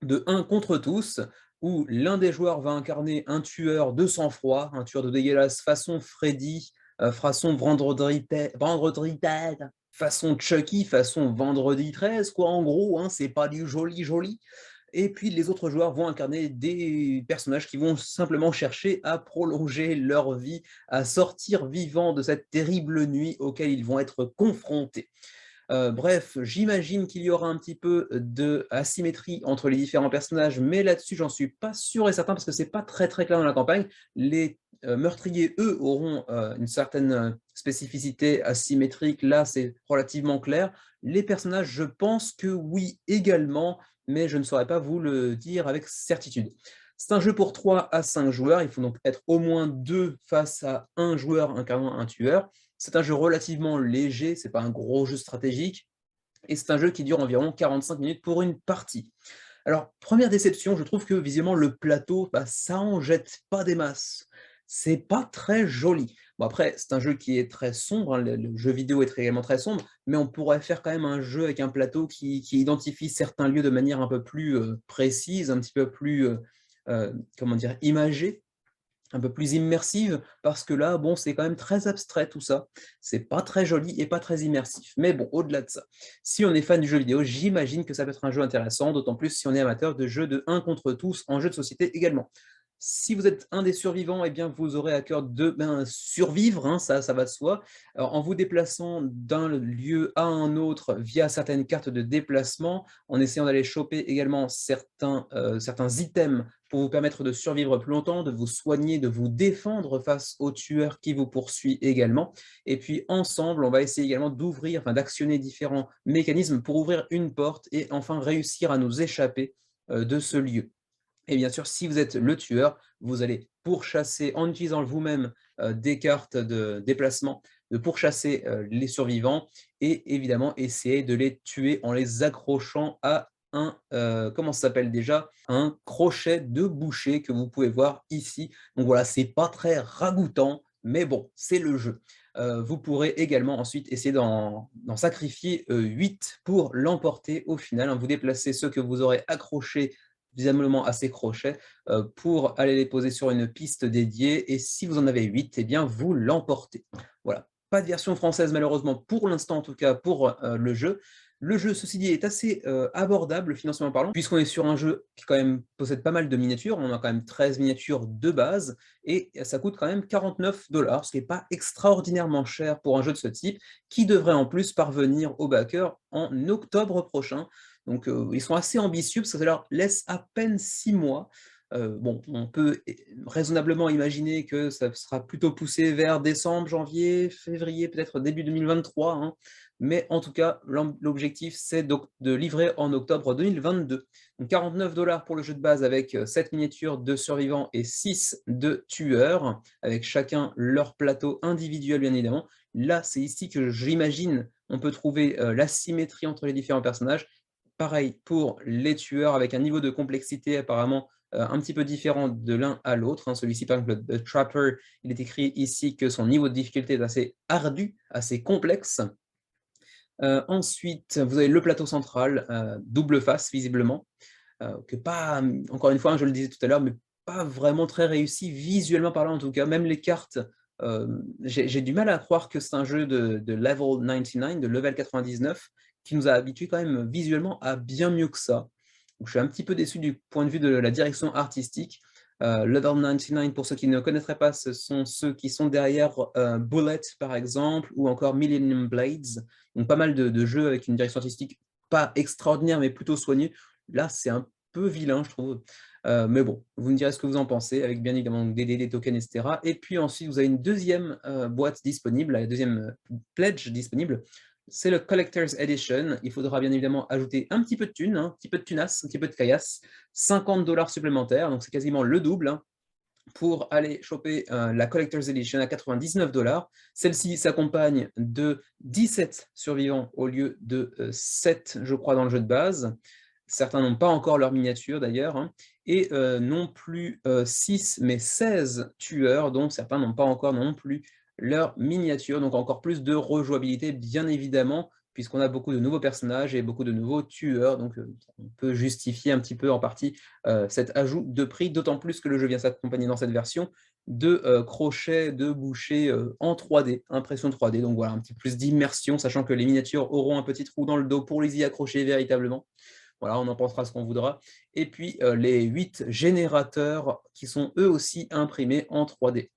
Speaker 1: de 1 contre tous, où l'un des joueurs va incarner un tueur de sang-froid, un tueur de dégueulasse façon Freddy, façon Vendredi, façon Chucky, façon Vendredi 13, quoi, en gros, hein, c'est pas du joli joli. Et puis les autres joueurs vont incarner des personnages qui vont simplement chercher à prolonger leur vie, à sortir vivants de cette terrible nuit auquel ils vont être confrontés. Bref, j'imagine qu'il y aura un petit peu de asymétrie entre les différents personnages, mais là-dessus, j'en suis pas sûr et certain parce que c'est pas très, très clair dans la campagne. Les meurtriers, eux, auront une certaine spécificité asymétrique. Là, c'est relativement clair. Les personnages, je pense que oui également, mais je ne saurais pas vous le dire avec certitude. C'est un jeu pour 3 à 5 joueurs. Il faut donc être au moins 2 face à un joueur incarnant un tueur. C'est un jeu relativement léger, c'est pas un gros jeu stratégique, et c'est un jeu qui dure environ 45 minutes pour une partie. Alors, première déception, je trouve que visiblement le plateau, bah, ça en jette pas des masses. C'est pas très joli. Bon après, c'est un jeu qui est très sombre, hein, le jeu vidéo est également très sombre, mais on pourrait faire quand même un jeu avec un plateau qui identifie certains lieux de manière un peu plus précise, un petit peu plus, comment dire, imagée, un peu plus immersive, parce que là, bon, c'est quand même très abstrait tout ça. C'est pas très joli et pas très immersif. Mais bon, au-delà de ça, si on est fan du jeu vidéo, j'imagine que ça peut être un jeu intéressant, d'autant plus si on est amateur de jeux de 1 contre tous en jeu de société également. Si vous êtes un des survivants, eh bien, vous aurez à cœur de survivre, hein, ça va de soi, en vous déplaçant d'un lieu à un autre via certaines cartes de déplacement, en essayant d'aller choper également certains items pour vous permettre de survivre plus longtemps, de vous soigner, de vous défendre face au tueur qui vous poursuit également. Et puis ensemble, on va essayer également d'ouvrir, enfin d'actionner différents mécanismes pour ouvrir une porte et enfin réussir à nous échapper de ce lieu. Et bien sûr, si vous êtes le tueur, vous allez pourchasser en utilisant vous-même des cartes de déplacement, de pourchasser les survivants et évidemment essayer de les tuer en les accrochant à comment ça s'appelle déjà? Un crochet de boucher que vous pouvez voir ici. Donc voilà, c'est pas très ragoûtant, mais bon, c'est le jeu. Vous pourrez également ensuite essayer d'en sacrifier 8 pour l'emporter au final, hein. Vous déplacez ceux que vous aurez accrochés visiblement à ces crochets pour aller les poser sur une piste dédiée, et si vous en avez 8, eh bien vous l'emportez. Voilà, pas de version française malheureusement pour l'instant, en tout cas pour le jeu. Le jeu, ceci dit, est assez abordable financièrement parlant, puisqu'on est sur un jeu qui quand même possède pas mal de miniatures. On a quand même 13 miniatures de base, et ça coûte quand même 49 $, ce qui n'est pas extraordinairement cher pour un jeu de ce type, qui devrait en plus parvenir au backer en octobre prochain. Donc ils sont assez ambitieux parce que ça leur laisse à peine 6 mois. Bon, on peut raisonnablement imaginer que ça sera plutôt poussé vers décembre, janvier, février, peut-être début 2023, hein. Mais en tout cas, l'objectif, c'est de livrer en octobre 2022. Donc 49 $ pour le jeu de base avec 7 miniatures de survivants et 6 de tueurs, avec chacun leur plateau individuel bien évidemment. Là, c'est ici que j'imagine on peut trouver la symétrie entre les différents personnages. Pareil pour les tueurs avec un niveau de complexité apparemment un petit peu différent de l'un à l'autre, hein. Celui-ci, par exemple, le Trapper, il est écrit ici que son niveau de difficulté est assez ardu, assez complexe. Ensuite, vous avez le plateau central, double face visiblement, que pas, encore une fois, hein, je le disais tout à l'heure, mais pas vraiment très réussi visuellement parlant en tout cas. Même les cartes, j'ai du mal à croire que c'est un jeu de level 99, de level 99, qui nous a habitués quand même visuellement à bien mieux que ça. Donc je suis un petit peu déçu du point de vue de la direction artistique. Level 99, pour ceux qui ne connaîtraient pas, ce sont ceux qui sont derrière Bullet par exemple, ou encore Millennium Blades. Donc pas mal de jeux avec une direction artistique pas extraordinaire, mais plutôt soignée. Là, c'est un peu vilain, je trouve. Mais bon, vous me direz ce que vous en pensez, avec bien évidemment des tokens, etc. Et puis ensuite, vous avez une deuxième boîte disponible, la deuxième pledge disponible. C'est le Collector's Edition. Il faudra bien évidemment ajouter un petit peu de thunes, hein, un petit peu de tunas, un petit peu de caillasse, 50 $ supplémentaires, donc c'est quasiment le double, hein, pour aller choper la Collector's Edition à 99 $. Celle-ci s'accompagne de 17 survivants au lieu de 7, je crois, dans le jeu de base. Certains n'ont pas encore leur miniature d'ailleurs, hein, et non plus 6, mais 16 tueurs, dont certains n'ont pas encore non plus leur miniature, donc encore plus de rejouabilité, bien évidemment, puisqu'on a beaucoup de nouveaux personnages et beaucoup de nouveaux tueurs, donc on peut justifier un petit peu en partie cet ajout de prix, d'autant plus que le jeu vient s'accompagner dans cette version de crochets, de bouchées en 3D, impression 3D, donc voilà, un petit peu plus d'immersion, sachant que les miniatures auront un petit trou dans le dos pour les y accrocher véritablement. Voilà, on en pensera ce qu'on voudra. Et puis les 8 générateurs qui sont eux aussi imprimés en 3D.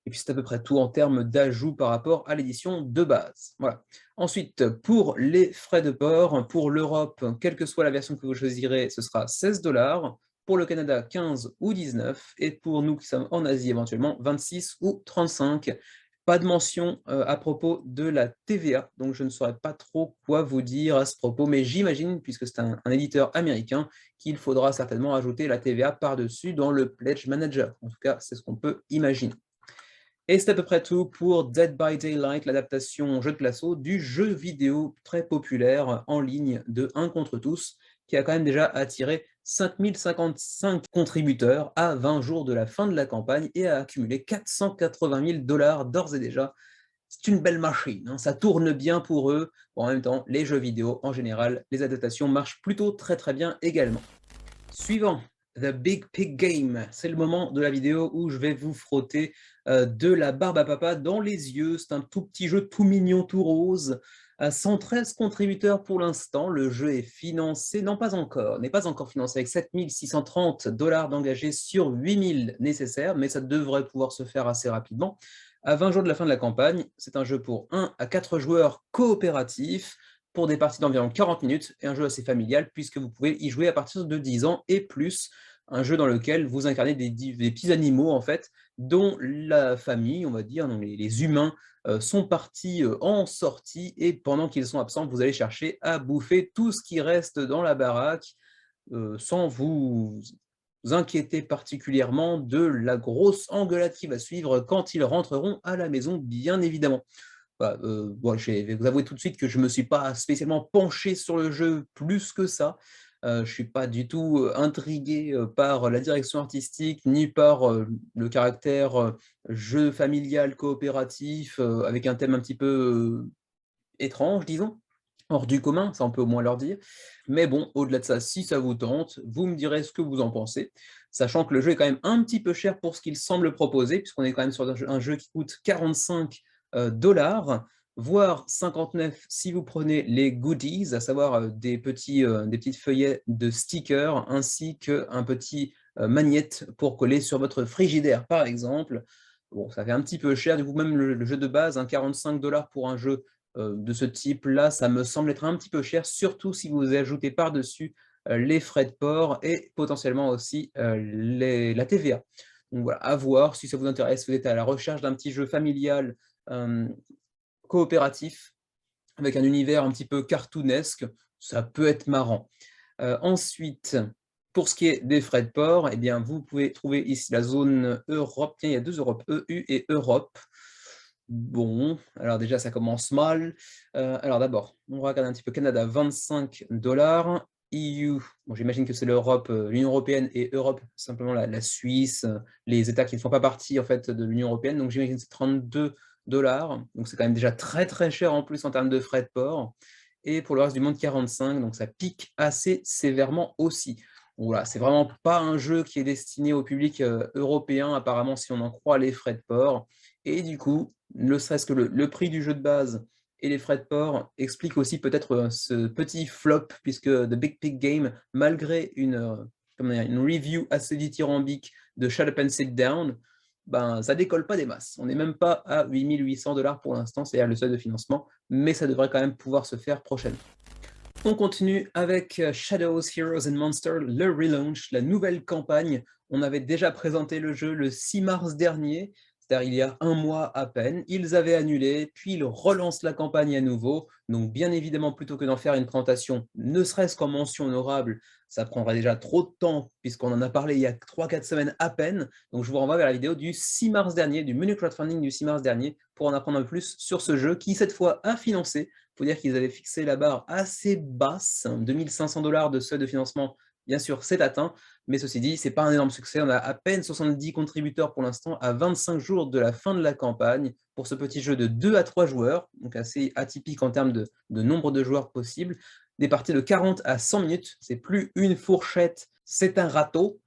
Speaker 1: Et puis c'est à peu près tout en termes d'ajouts par rapport à l'édition de base. Voilà. Ensuite, pour les frais de port, pour l'Europe, quelle que soit la version que vous choisirez, ce sera 16 $. Pour le Canada, 15 ou 19. Et pour nous qui sommes en Asie, éventuellement, 26 ou 35. Pas de mention à propos de la TVA, donc je ne saurais pas trop quoi vous dire à ce propos, mais j'imagine, puisque c'est un éditeur américain, qu'il faudra certainement ajouter la TVA par-dessus dans le Pledge Manager. En tout cas, c'est ce qu'on peut imaginer. Et c'est à peu près tout pour Dead by Daylight, l'adaptation jeu de placeau du jeu vidéo très populaire en ligne de 1 contre tous, qui a quand même déjà attiré 5055 contributeurs à 20 jours de la fin de la campagne et a accumulé 480 000 $ d'ores et déjà. C'est une belle machine, hein, ça tourne bien pour eux. Bon, en même temps, les jeux vidéo, en général, les adaptations marchent plutôt très bien également. Suivant, The Big Pig Game. C'est le moment de la vidéo où je vais vous frotter de la barbe à papa dans les yeux. C'est un tout petit jeu tout mignon, tout rose. 113 contributeurs pour l'instant. Le jeu est financé, non pas encore, n'est pas encore financé avec 7 630 $ d'engagés sur 8 000 nécessaires, mais ça devrait pouvoir se faire assez rapidement. À 20 jours de la fin de la campagne, c'est un jeu pour 1 à 4 joueurs coopératifs, pour des parties d'environ 40 minutes, et un jeu assez familial, puisque vous pouvez y jouer à partir de 10 ans et plus. Un jeu dans lequel vous incarnez des petits animaux, en fait, dont la famille, on va dire, dont les humains sont partis en sortie, et pendant qu'ils sont absents, vous allez chercher à bouffer tout ce qui reste dans la baraque, sans vous inquiéter particulièrement de la grosse engueulade qui va suivre quand ils rentreront à la maison, bien évidemment. Bah, bon, je vais vous avouer tout de suite que je ne me suis pas spécialement penché sur le jeu plus que ça. Je ne suis pas du tout intrigué par la direction artistique, ni par le caractère jeu familial coopératif, avec un thème un petit peu étrange, disons, hors du commun, ça on peut au moins leur dire. Mais bon, au-delà de ça, si ça vous tente, vous me direz ce que vous en pensez, sachant que le jeu est quand même un petit peu cher pour ce qu'il semble proposer, puisqu'on est quand même sur un jeu qui coûte 45 $, voire 59 si vous prenez les goodies, à savoir des petites feuillets de stickers, ainsi qu'un petit magnette pour coller sur votre frigidaire, par exemple. Bon, ça fait un petit peu cher, du coup même le jeu de base, 45 $ pour un jeu de ce type-là, ça me semble être un petit peu cher, surtout si vous ajoutez par-dessus les frais de port et potentiellement aussi la TVA. Donc voilà, à voir si ça vous intéresse, si vous êtes à la recherche d'un petit jeu familial coopératif avec un univers un petit peu cartoonesque, ça peut être marrant. Ensuite, pour ce qui est des frais de port, eh bien, vous pouvez trouver ici la zone Europe. Tiens, il y a 2 Europes, EU et Europe. Bon, alors déjà ça commence mal. Alors d'abord, on regarde un petit peu Canada, 25 $. EU, bon, j'imagine que c'est l'Europe, l'Union européenne, et Europe, simplement la Suisse, les États qui ne font pas partie en fait de l'Union européenne, donc j'imagine que c'est 32 $. Donc c'est quand même déjà très très cher en plus en termes de frais de port. Et pour le reste du monde, 45, donc ça pique assez sévèrement aussi. Donc voilà, c'est vraiment pas un jeu qui est destiné au public européen, apparemment, si on en croit les frais de port. Et du coup, ne serait-ce que le prix du jeu de base et les frais de port expliquent aussi peut-être ce petit flop, puisque The Big Pig Game, malgré une review assez dithyrambique de Shut Up and Sit Down, ben, ça décolle pas des masses. On n'est même pas à 8800 $ pour l'instant, c'est-à-dire le seuil de financement, mais ça devrait quand même pouvoir se faire prochainement. On continue avec Shadows, Heroes and Monsters, le relaunch, la nouvelle campagne. On avait déjà présenté le jeu le 6 mars dernier, c'est-à-dire il y a un mois à peine. Ils avaient annulé, puis ils relancent la campagne à nouveau. Donc bien évidemment, plutôt que d'en faire une présentation, ne serait-ce qu'en mention honorable, ça prendrait déjà trop de temps, puisqu'on en a parlé il y a 3-4 semaines à peine. Donc je vous renvoie vers la vidéo du 6 mars dernier, du menu crowdfunding du 6 mars dernier, pour en apprendre un peu plus sur ce jeu qui, cette fois, a financé. Il faut dire qu'ils avaient fixé la barre assez basse, 2500 $ de seuil de financement, bien sûr, c'est atteint, mais ceci dit, ce n'est pas un énorme succès. On a à peine 70 contributeurs pour l'instant, à 25 jours de la fin de la campagne, pour ce petit jeu de 2 à 3 joueurs, donc assez atypique en termes de nombre de joueurs possibles. Des parties de 40 à 100 minutes, c'est plus une fourchette, c'est un râteau.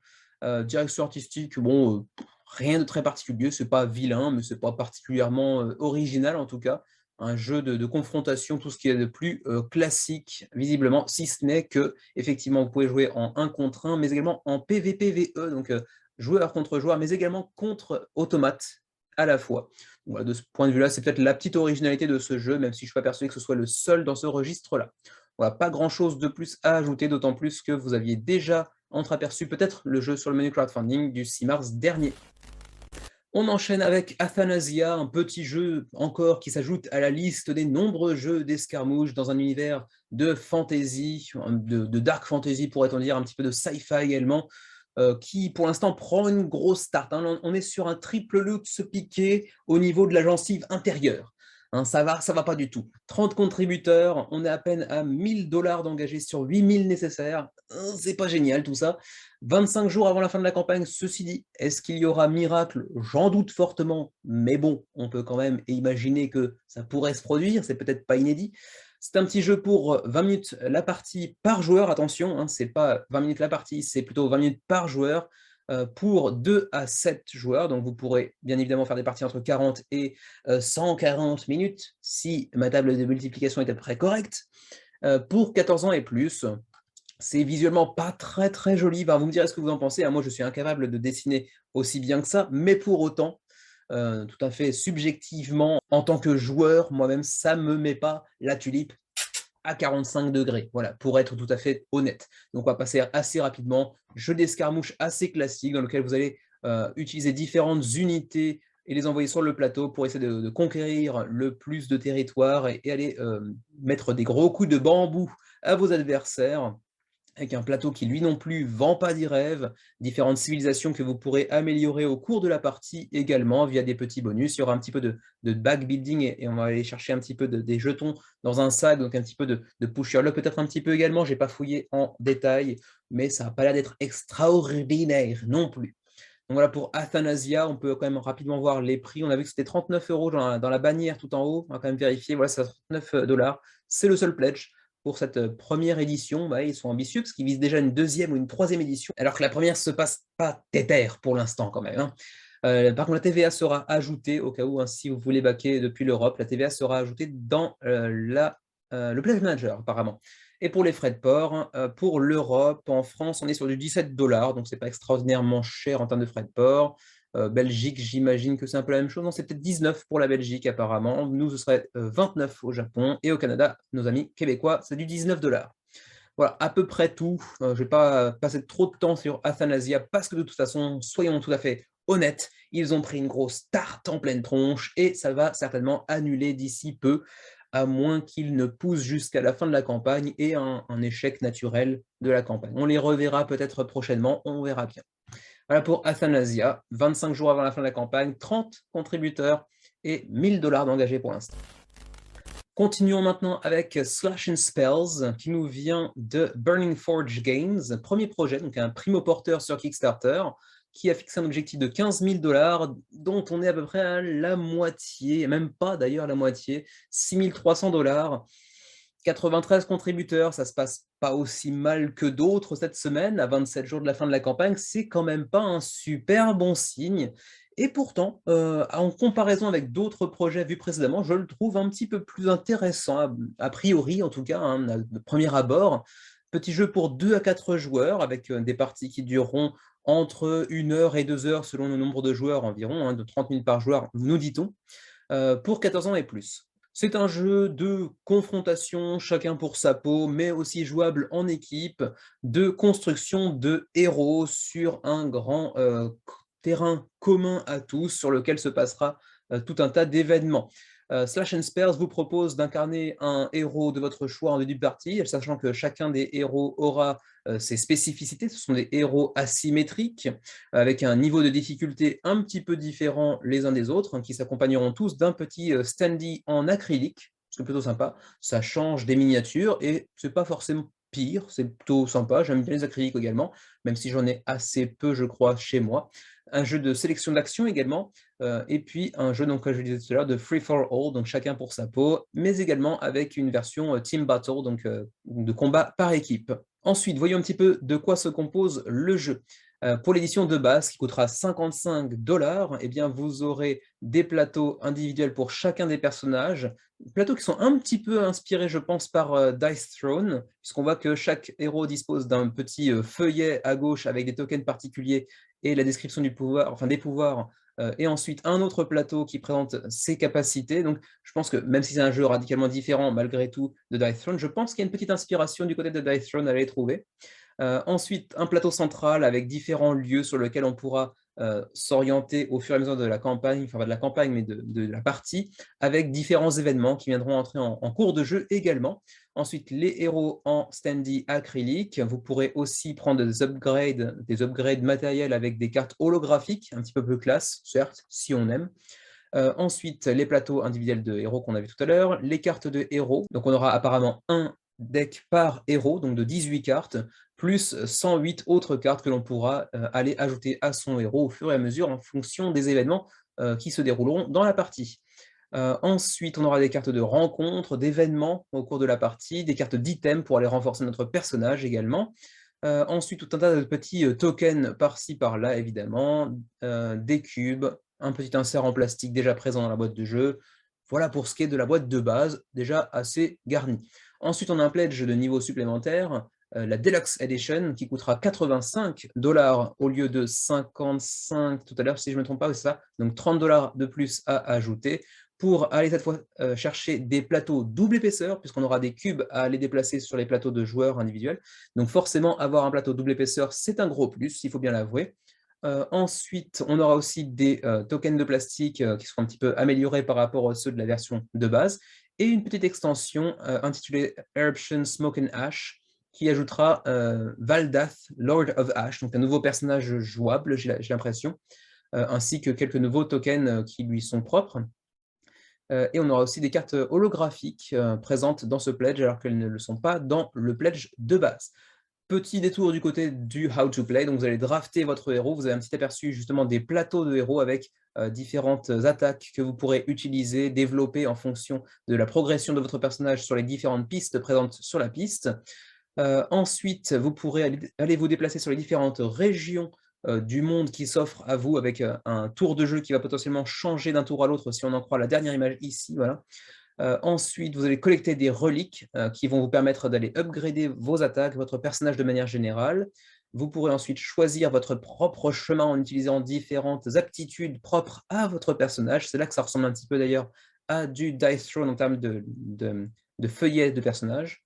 Speaker 1: Direction artistique, bon, rien de très particulier, c'est pas vilain, mais c'est pas particulièrement original en tout cas. Un jeu de confrontation, tout ce qui est de plus classique, visiblement, si ce n'est que, effectivement, vous pouvez jouer en 1 contre 1, mais également en PvPvE, donc joueur contre joueur, mais également contre automates à la fois. Voilà, de ce point de vue-là, c'est peut-être la petite originalité de ce jeu, même si je ne suis pas persuadé que ce soit le seul dans ce registre-là. Voilà, pas grand-chose de plus à ajouter, d'autant plus que vous aviez déjà entreaperçu peut-être le jeu sur le menu crowdfunding du 6 mars dernier. On enchaîne avec Athanasia, un petit jeu encore qui s'ajoute à la liste des nombreux jeux d'escarmouche dans un univers de fantasy, de dark fantasy pourrait-on dire, un petit peu de sci-fi également, qui pour l'instant prend une grosse start. Hein. On est sur un triple loot se piquer au niveau de la gencive intérieure. Hein, ça va pas du tout. 30 contributeurs, on est à peine à 1000 $ d'engagés sur 8000 nécessaires. C'est pas génial tout ça. 25 jours avant la fin de la campagne, ceci dit, est-ce qu'il y aura miracle? J'en doute fortement, mais bon, on peut quand même imaginer que ça pourrait se produire, c'est peut-être pas inédit. C'est un petit jeu pour 20 minutes la partie par joueur, attention, hein, c'est pas 20 minutes la partie, c'est plutôt 20 minutes par joueur, pour 2 à 7 joueurs, donc vous pourrez bien évidemment faire des parties entre 40 et 140 minutes, si ma table de multiplication est à peu près correcte, pour 14 ans et plus. C'est visuellement pas très très joli, ben, vous me direz ce que vous en pensez, hein. Moi je suis incapable de dessiner aussi bien que ça, mais pour autant, tout à fait subjectivement, en tant que joueur, moi-même, ça me met pas la tulipe à 45 degrés, voilà, pour être tout à fait honnête. Donc on va passer assez rapidement, jeu d'escarmouche assez classique, dans lequel vous allez utiliser différentes unités et les envoyer sur le plateau pour essayer de conquérir le plus de territoire et aller mettre des gros coups de bambou à vos adversaires, avec un plateau qui, lui non plus, vend pas des rêves, différentes civilisations que vous pourrez améliorer au cours de la partie également via des petits bonus. Il y aura un petit peu de backbuilding et on va aller chercher un petit peu des jetons dans un sac, donc un petit peu de push your luck, peut-être un petit peu également. Je n'ai pas fouillé en détail, mais ça n'a pas l'air d'être extraordinaire non plus. Donc voilà pour Athanasia, on peut quand même rapidement voir les prix. On a vu que c'était 39 € dans la bannière tout en haut. On va quand même vérifier. Voilà, c'est 39 $. C'est le seul pledge pour cette première édition. Bah, ils sont ambitieux parce qu'ils visent déjà une deuxième ou une troisième édition, alors que la première se passe pas tétère pour l'instant quand même. Hein. Par contre, la TVA sera ajoutée au cas où, hein, si vous voulez backer depuis l'Europe, la TVA sera ajoutée dans le Pledge Manager apparemment. Et pour les frais de port, pour l'Europe, en France, on est sur du 17 $, donc c'est pas extraordinairement cher en termes de frais de port. Belgique, j'imagine que c'est un peu la même chose. Non, c'est peut-être 19 pour la Belgique apparemment. Nous, ce serait 29 au Japon. Et au Canada, nos amis québécois, c'est du 19 $. Voilà, à peu près tout. Je ne vais pas passer trop de temps sur Athanasia parce que de toute façon, soyons tout à fait honnêtes, ils ont pris une grosse tarte en pleine tronche et ça va certainement annuler d'ici peu, à moins qu'ils ne poussent jusqu'à la fin de la campagne et un échec naturel de la campagne. On les reverra peut-être prochainement, on verra bien. Voilà pour Athanasia, 25 jours avant la fin de la campagne, 30 contributeurs et 1000 $ d'engagés pour l'instant. Continuons maintenant avec Slash and Spells, qui nous vient de Burning Forge Games, premier projet, donc un primo-porteur sur Kickstarter, qui a fixé un objectif de 15 000 $, dont on est à peu près à la moitié, même pas d'ailleurs la moitié, 6 300 $. 93 contributeurs, ça se passe pas aussi mal que d'autres cette semaine, à 27 jours de la fin de la campagne, c'est quand même pas un super bon signe. Et pourtant, en comparaison avec d'autres projets vus précédemment, je le trouve un petit peu plus intéressant, a priori en tout cas, hein, de premier abord. Petit jeu pour 2 à 4 joueurs, avec des parties qui dureront entre 1 heure et 2 heures selon le nombre de joueurs environ, hein, de 30 000 par joueur, nous dit-on, pour 14 ans et plus. C'est un jeu de confrontation, chacun pour sa peau, mais aussi jouable en équipe, de construction de héros sur un grand terrain commun à tous, sur lequel se passera tout un tas d'événements. Slash and Spells vous propose d'incarner un héros de votre choix en début de partie, sachant que chacun des héros aura ses spécificités. Ce sont des héros asymétriques, avec un niveau de difficulté un petit peu différent les uns des autres, hein, qui s'accompagneront tous d'un petit standee en acrylique, c'est plutôt sympa. Ça change des miniatures et c'est pas forcément pire, c'est plutôt sympa. J'aime bien les acryliques également, même si j'en ai assez peu, je crois, chez moi. Un jeu de sélection d'action également, et puis un jeu, donc, comme je disais tout à l'heure, de free for all, donc chacun pour sa peau, mais également avec une version team battle, donc de combat par équipe. Ensuite, voyons un petit peu de quoi se compose le jeu. Pour l'édition de base, qui coûtera 55 $, eh bien, vous aurez des plateaux individuels pour chacun des personnages, plateaux qui sont un petit peu inspirés, je pense, par Dice Throne, puisqu'on voit que chaque héros dispose d'un petit feuillet à gauche avec des tokens particuliers et la description du pouvoir, enfin des pouvoirs, et ensuite un autre plateau qui présente ses capacités. Donc je pense que même si c'est un jeu radicalement différent malgré tout de Dice Throne, je pense qu'il y a une petite inspiration du côté de Dice Throne à aller trouver. Ensuite, un plateau central avec différents lieux sur lesquels on pourra s'orienter au fur et à mesure de la campagne, enfin pas de la campagne, mais de la partie, avec différents événements qui viendront entrer en cours de jeu également. Ensuite, les héros en standee acrylique. Vous pourrez aussi prendre des upgrades matériels avec des cartes holographiques, un petit peu plus classe, certes, si on aime. Ensuite, les plateaux individuels de héros qu'on a vu tout à l'heure, les cartes de héros. Donc on aura apparemment un deck par héros, donc de 18 cartes, plus 108 autres cartes que l'on pourra aller ajouter à son héros au fur et à mesure en fonction des événements qui se dérouleront dans la partie. Ensuite, on aura des cartes de rencontres, d'événements au cours de la partie, des cartes d'items pour aller renforcer notre personnage également. Ensuite, tout un tas de petits tokens par-ci, par-là, évidemment, des cubes, un petit insert en plastique déjà présent dans la boîte de jeu. Voilà pour ce qui est de la boîte de base, déjà assez garnie. Ensuite, on a un pledge de niveau supplémentaire, la Deluxe Edition, qui coûtera 85 $ au lieu de 55 tout à l'heure, si je ne me trompe pas, c'est ça. Donc 30 $ de plus à ajouter pour aller cette fois chercher des plateaux double épaisseur, puisqu'on aura des cubes à aller déplacer sur les plateaux de joueurs individuels. Donc forcément, avoir un plateau double épaisseur, c'est un gros plus, il faut bien l'avouer. Ensuite, on aura aussi des tokens de plastique qui seront un petit peu améliorés par rapport à ceux de la version de base, et une petite extension intitulée Eruption Smoke and Ash, qui ajoutera Valdath, Lord of Ash, donc un nouveau personnage jouable, j'ai l'impression, ainsi que quelques nouveaux tokens qui lui sont propres. Et on aura aussi des cartes holographiques présentes dans ce pledge, alors qu'elles ne le sont pas dans le pledge de base. Petit détour du côté du How to Play, donc vous allez drafter votre héros, vous avez un petit aperçu justement des plateaux de héros avec différentes attaques que vous pourrez utiliser, développer en fonction de la progression de votre personnage sur les différentes pistes présentes sur la piste. Ensuite, vous pourrez aller vous déplacer sur les différentes régions du monde qui s'offre à vous avec un tour de jeu qui va potentiellement changer d'un tour à l'autre si on en croit la dernière image ici. Voilà. Ensuite, vous allez collecter des reliques qui vont vous permettre d'aller upgrader vos attaques, votre personnage de manière générale. Vous pourrez ensuite choisir votre propre chemin en utilisant différentes aptitudes propres à votre personnage. C'est là que ça ressemble un petit peu d'ailleurs à du Dice Throne en termes de feuillet de personnages.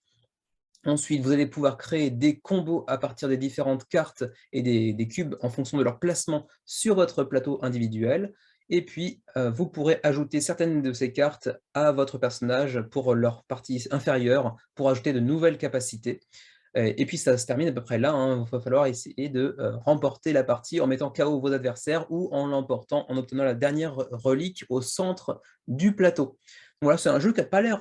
Speaker 1: Ensuite, vous allez pouvoir créer des combos à partir des différentes cartes et des cubes en fonction de leur placement sur votre plateau individuel. Et puis, vous pourrez ajouter certaines de ces cartes à votre personnage pour leur partie inférieure, pour ajouter de nouvelles capacités. Et puis ça se termine à peu près là, hein. Il va falloir essayer de remporter la partie en mettant KO vos adversaires ou en l'emportant en obtenant la dernière relique au centre du plateau. Voilà, c'est un jeu qui n'a pas l'air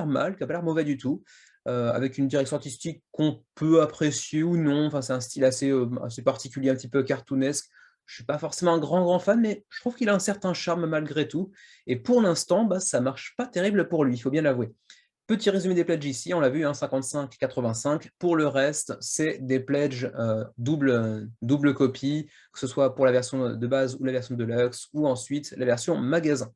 Speaker 1: mal, qui n'a pas l'air mauvais du tout, avec une direction artistique qu'on peut apprécier ou non. Enfin, c'est un style assez particulier, un petit peu cartoonesque. Je ne suis pas forcément un grand fan, mais je trouve qu'il a un certain charme malgré tout. Et pour l'instant, bah, ça ne marche pas terrible pour lui, il faut bien l'avouer. Petit résumé des pledges ici, on l'a vu, hein, 55,85. Pour le reste, c'est des pledges double copie, que ce soit pour la version de base ou la version Deluxe, ou ensuite la version magasin.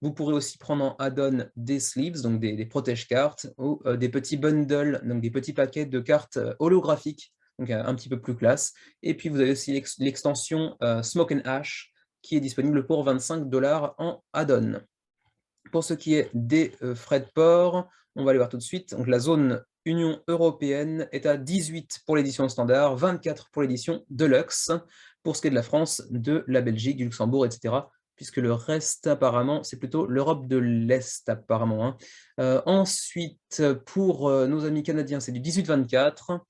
Speaker 1: Vous pourrez aussi prendre en add-on des sleeves, donc des protège-cartes, ou des petits bundles, donc des petits paquets de cartes holographiques, donc un petit peu plus classe. Et puis vous avez aussi l'extension Smoke and Ash, qui est disponible pour 25 $ en add-on. Pour ce qui est des frais de port, on va aller voir tout de suite. Donc, la zone Union européenne est à 18 pour l'édition standard, 24 pour l'édition Deluxe, pour ce qui est de la France, de la Belgique, du Luxembourg, etc. Puisque le reste, apparemment, c'est plutôt l'Europe de l'Est, apparemment, hein. Ensuite, pour nos amis canadiens, c'est du 18-24.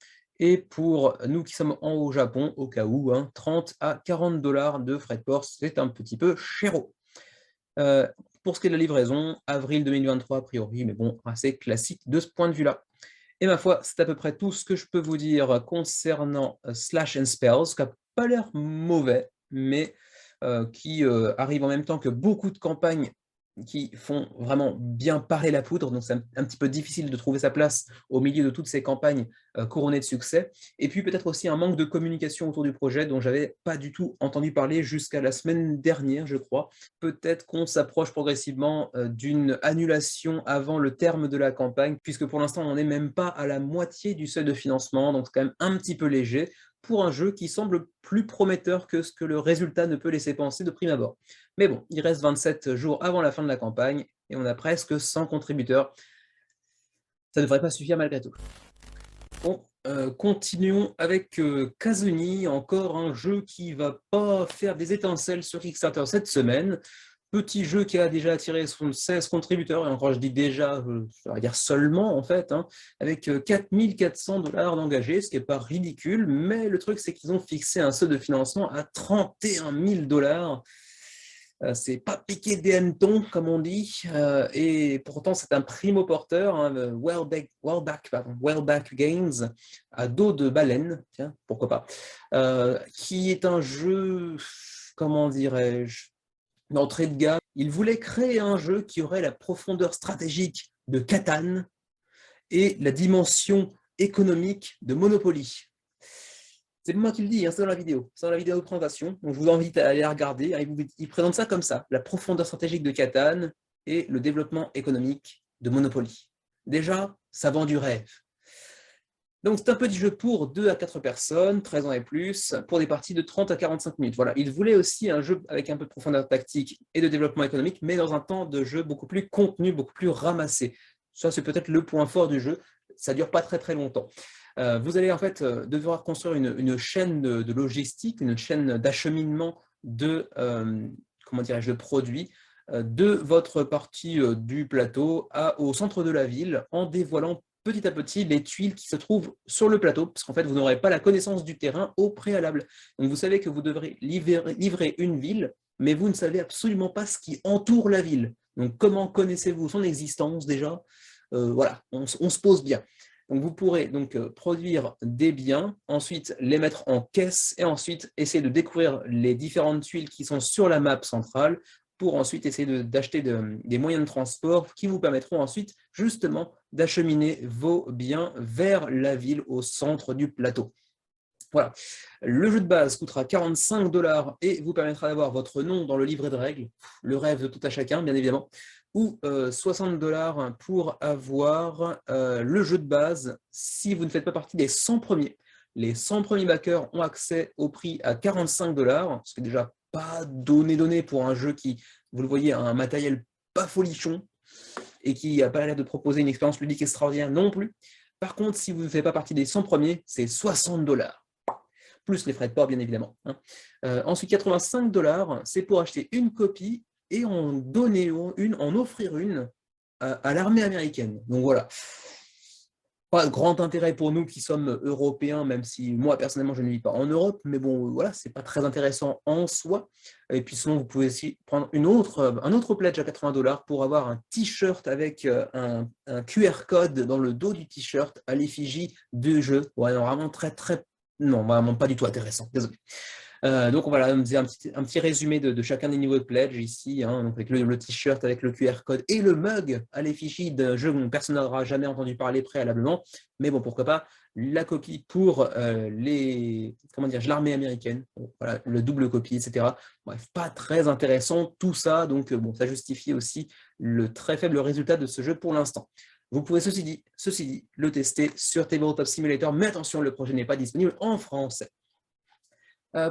Speaker 1: Et pour nous qui sommes au Japon, au cas où, hein, 30 à 40 $ de frais de port, c'est un petit peu chéro. Pour ce qui est de la livraison, avril 2023 a priori, mais bon, assez classique de ce point de vue-là. Et ma foi, c'est à peu près tout ce que je peux vous dire concernant Slash and Spells, qui n'a pas l'air mauvais, mais qui arrive en même temps que beaucoup de campagnes qui font vraiment bien parer la poudre, donc c'est un petit peu difficile de trouver sa place au milieu de toutes ces campagnes couronnées de succès, et puis peut-être aussi un manque de communication autour du projet dont j'avais pas du tout entendu parler jusqu'à la semaine dernière, je crois. Peut-être qu'on s'approche progressivement d'une annulation avant le terme de la campagne, puisque pour l'instant on n'est même pas à la moitié du seuil de financement, donc c'est quand même un petit peu léger pour un jeu qui semble plus prometteur que ce que le résultat ne peut laisser penser de prime abord. Mais bon, il reste 27 jours avant la fin de la campagne et on a presque 100 contributeurs. Ça ne devrait pas suffire malgré tout. Bon, continuons avec Kazuni, encore un jeu qui va pas faire des étincelles sur Kickstarter cette semaine. Petit jeu qui a déjà attiré 16 contributeurs, et encore je dis déjà, ça va dire seulement en fait, hein, avec 4400 $ d'engagés, ce qui n'est pas ridicule, mais le truc c'est qu'ils ont fixé un seuil de financement à 31 000 $. C'est pas piqué des hannetons, comme on dit, et pourtant c'est un primo-porteur, hein, Wellback Games, à dos de baleine, tiens, pourquoi pas, qui est un jeu, comment dirais-je, d'entrée de gamme. Il voulait créer un jeu qui aurait la profondeur stratégique de Catan et la dimension économique de Monopoly. C'est moi qui le dis, hein, c'est dans la vidéo. C'est dans la vidéo de présentation. Donc je vous invite à aller la regarder. Il présente ça comme ça, la profondeur stratégique de Catan et le développement économique de Monopoly. Déjà, ça vend du rêve. Donc c'est un petit jeu pour 2 à 4 personnes, 13 ans et plus, pour des parties de 30 à 45 minutes. Voilà. Il voulait aussi un jeu avec un peu de profondeur tactique et de développement économique, mais dans un temps de jeu beaucoup plus contenu, beaucoup plus ramassé. Ça, c'est peut-être le point fort du jeu. Ça ne dure pas très longtemps. Vous allez en fait devoir construire une chaîne de logistique, une chaîne d'acheminement de, comment dirais-je, de produits de votre partie du plateau au centre de la ville, en dévoilant petit à petit les tuiles qui se trouvent sur le plateau, parce qu'en fait, vous n'aurez pas la connaissance du terrain au préalable. Donc, vous savez que vous devrez livrer une ville, mais vous ne savez absolument pas ce qui entoure la ville. Donc, comment connaissez-vous son existence déjà? Voilà, on se pose bien. Donc, vous pourrez donc produire des biens, ensuite les mettre en caisse et ensuite essayer de découvrir les différentes tuiles qui sont sur la map centrale pour ensuite essayer d'acheter des moyens de transport qui vous permettront ensuite justement d'acheminer vos biens vers la ville au centre du plateau. Voilà. Le jeu de base coûtera 45 $ et vous permettra d'avoir votre nom dans le livret de règles, le rêve de tout à chacun, bien évidemment, ou 60 $ pour avoir le jeu de base si vous ne faites pas partie des 100 premiers. Les 100 premiers backers ont accès au prix à 45 $, ce qui est déjà pas donné pour un jeu qui, vous le voyez, a un matériel pas folichon et qui n'a pas l'air de proposer une expérience ludique extraordinaire non plus. Par contre, si vous ne faites pas partie des 100 premiers, c'est 60 $, plus les frais de port, bien évidemment. Ensuite, 85 $, c'est pour acheter une copie et en donner une, en offrir une à l'armée américaine. Donc voilà, pas de grand intérêt pour nous qui sommes européens, même si moi, personnellement, je ne vis pas en Europe, mais bon, voilà, c'est pas très intéressant en soi. Et puis sinon, vous pouvez aussi prendre un autre pledge à 80 $ pour avoir un t-shirt avec un QR code dans le dos du t-shirt à l'effigie de jeu. Ouais, non, vraiment non, vraiment pas du tout intéressant, désolé. Donc voilà, on faisait un petit résumé de chacun des niveaux de pledge ici, hein, donc avec le t-shirt, avec le QR code et le mug à l'effigie d'un jeu dont personne n'aura jamais entendu parler préalablement. Mais bon, pourquoi pas, la copie pour l'armée américaine, voilà, le double copie, etc. Bref, pas très intéressant tout ça, donc bon, ça justifie aussi le très faible résultat de ce jeu pour l'instant. Vous pouvez ceci dit, le tester sur Tabletop Simulator, mais attention, le projet n'est pas disponible en français.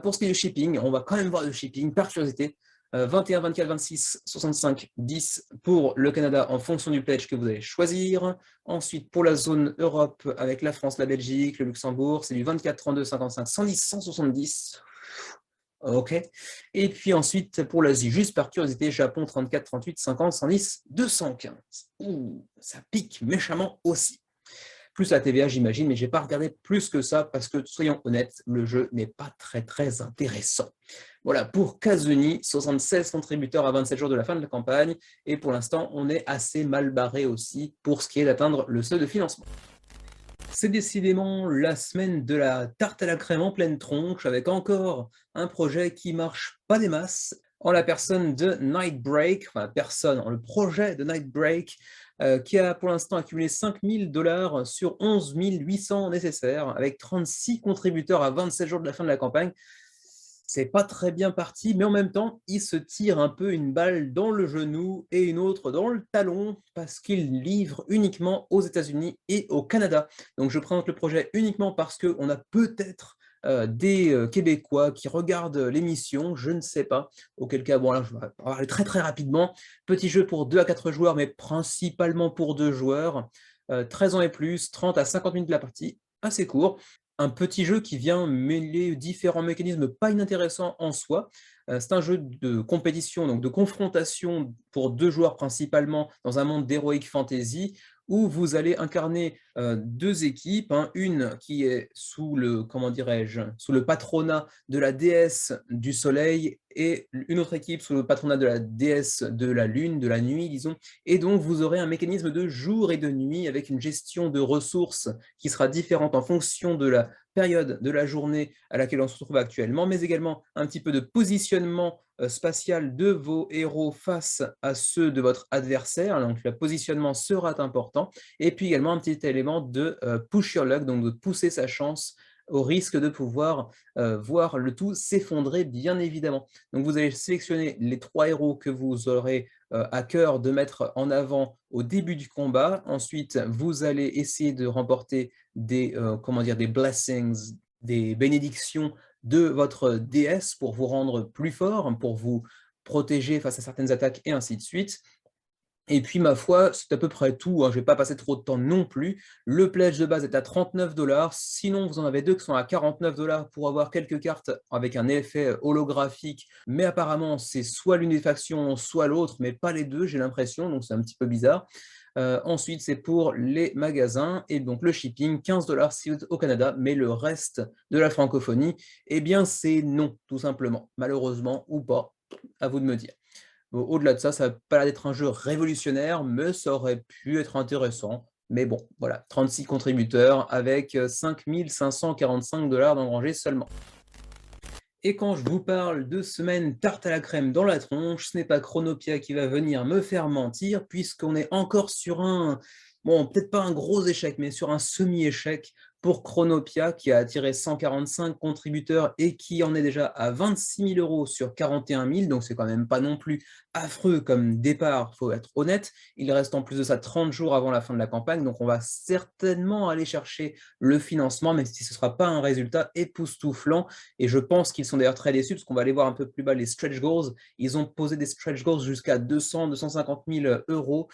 Speaker 1: Pour ce qui est du shipping, on va quand même voir le shipping par curiosité. 21, 24, 26, 65, 10 pour le Canada en fonction du pledge que vous allez choisir. Ensuite, pour la zone Europe avec la France, la Belgique, le Luxembourg, c'est du 24, 32, 55, 110, 170. OK. Et puis ensuite, pour l'Asie, juste par curiosité, Japon, 34, 38, 50, 110, 215. Ouh, ça pique méchamment aussi. Plus la TVA, j'imagine, mais je n'ai pas regardé plus que ça parce que, soyons honnêtes, le jeu n'est pas très intéressant. Voilà, pour Kazuni, 76 contributeurs à 27 jours de la fin de la campagne, et pour l'instant, on est assez mal barré aussi pour ce qui est d'atteindre le seuil de financement. C'est décidément la semaine de la tarte à la crème en pleine tronche, avec encore un projet qui marche pas des masses, en la personne de Nightbreak, le projet de Nightbreak, qui a pour l'instant accumulé 5 000 $ sur 11 800 nécessaires, avec 36 contributeurs à 27 jours de la fin de la campagne. C'est pas très bien parti, mais en même temps, il se tire un peu une balle dans le genou et une autre dans le talon, parce qu'il livre uniquement aux États-Unis et au Canada. Donc je présente le projet uniquement parce qu'on a peut-être des Québécois qui regardent l'émission, je ne sais pas, auquel cas, bon là, je vais parler très rapidement. Petit jeu pour 2 à 4 joueurs, mais principalement pour 2 joueurs, 13 ans et plus, 30 à 50 minutes de la partie, assez court. Un petit jeu qui vient mêler différents mécanismes pas inintéressants en soi. C'est un jeu de compétition, donc de confrontation pour 2 joueurs principalement dans un monde d'heroic fantasy, où vous allez incarner 2 équipes, hein, une qui est sous le patronat de la déesse du soleil et une autre équipe sous le patronat de la déesse de la lune, de la nuit, disons. Et donc vous aurez un mécanisme de jour et de nuit avec une gestion de ressources qui sera différente en fonction de la période de la journée à laquelle on se trouve actuellement, mais également un petit peu de positionnement spatial de vos héros face à ceux de votre adversaire. Donc le positionnement sera important. Et puis également un petit élément de push your luck, donc de pousser sa chance au risque de pouvoir voir le tout s'effondrer, bien évidemment. Donc vous allez sélectionner les 3 héros que vous aurez à cœur de mettre en avant au début du combat. Ensuite, vous allez essayer de remporter des blessings, des bénédictions de votre déesse pour vous rendre plus fort, pour vous protéger face à certaines attaques et ainsi de suite. Et puis, ma foi, c'est à peu près tout, hein. Je ne vais pas passer trop de temps non plus. Le pledge de base est à 39 $. Sinon, vous en avez 2 qui sont à 49 $ pour avoir quelques cartes avec un effet holographique. Mais apparemment, c'est soit l'une des factions, soit l'autre, mais pas les deux, j'ai l'impression. Donc, c'est un petit peu bizarre. Ensuite, c'est pour les magasins. Et donc, le shipping, 15 $ si vous êtes au Canada. Mais le reste de la francophonie, eh bien, c'est non, tout simplement. Malheureusement ou pas, à vous de me dire. Au-delà de ça, ça n'a pas l'air d'être un jeu révolutionnaire, mais ça aurait pu être intéressant. Mais bon, voilà, 36 contributeurs avec 5 545 $ d'engrangés seulement. Et quand je vous parle de semaine tarte à la crème dans la tronche, ce n'est pas Chronopia qui va venir me faire mentir, puisqu'on est encore sur un, bon, peut-être pas un gros échec, mais sur un semi-échec Pour Chronopia, qui a attiré 145 contributeurs et qui en est déjà à 26 000 € sur 41 000, donc c'est quand même pas non plus affreux comme départ, il faut être honnête. Il reste en plus de ça 30 jours avant la fin de la campagne, donc on va certainement aller chercher le financement, même si ce ne sera pas un résultat époustouflant. Et je pense qu'ils sont d'ailleurs très déçus, parce qu'on va aller voir un peu plus bas les stretch goals. Ils ont posé des stretch goals jusqu'à 200-250 000 €.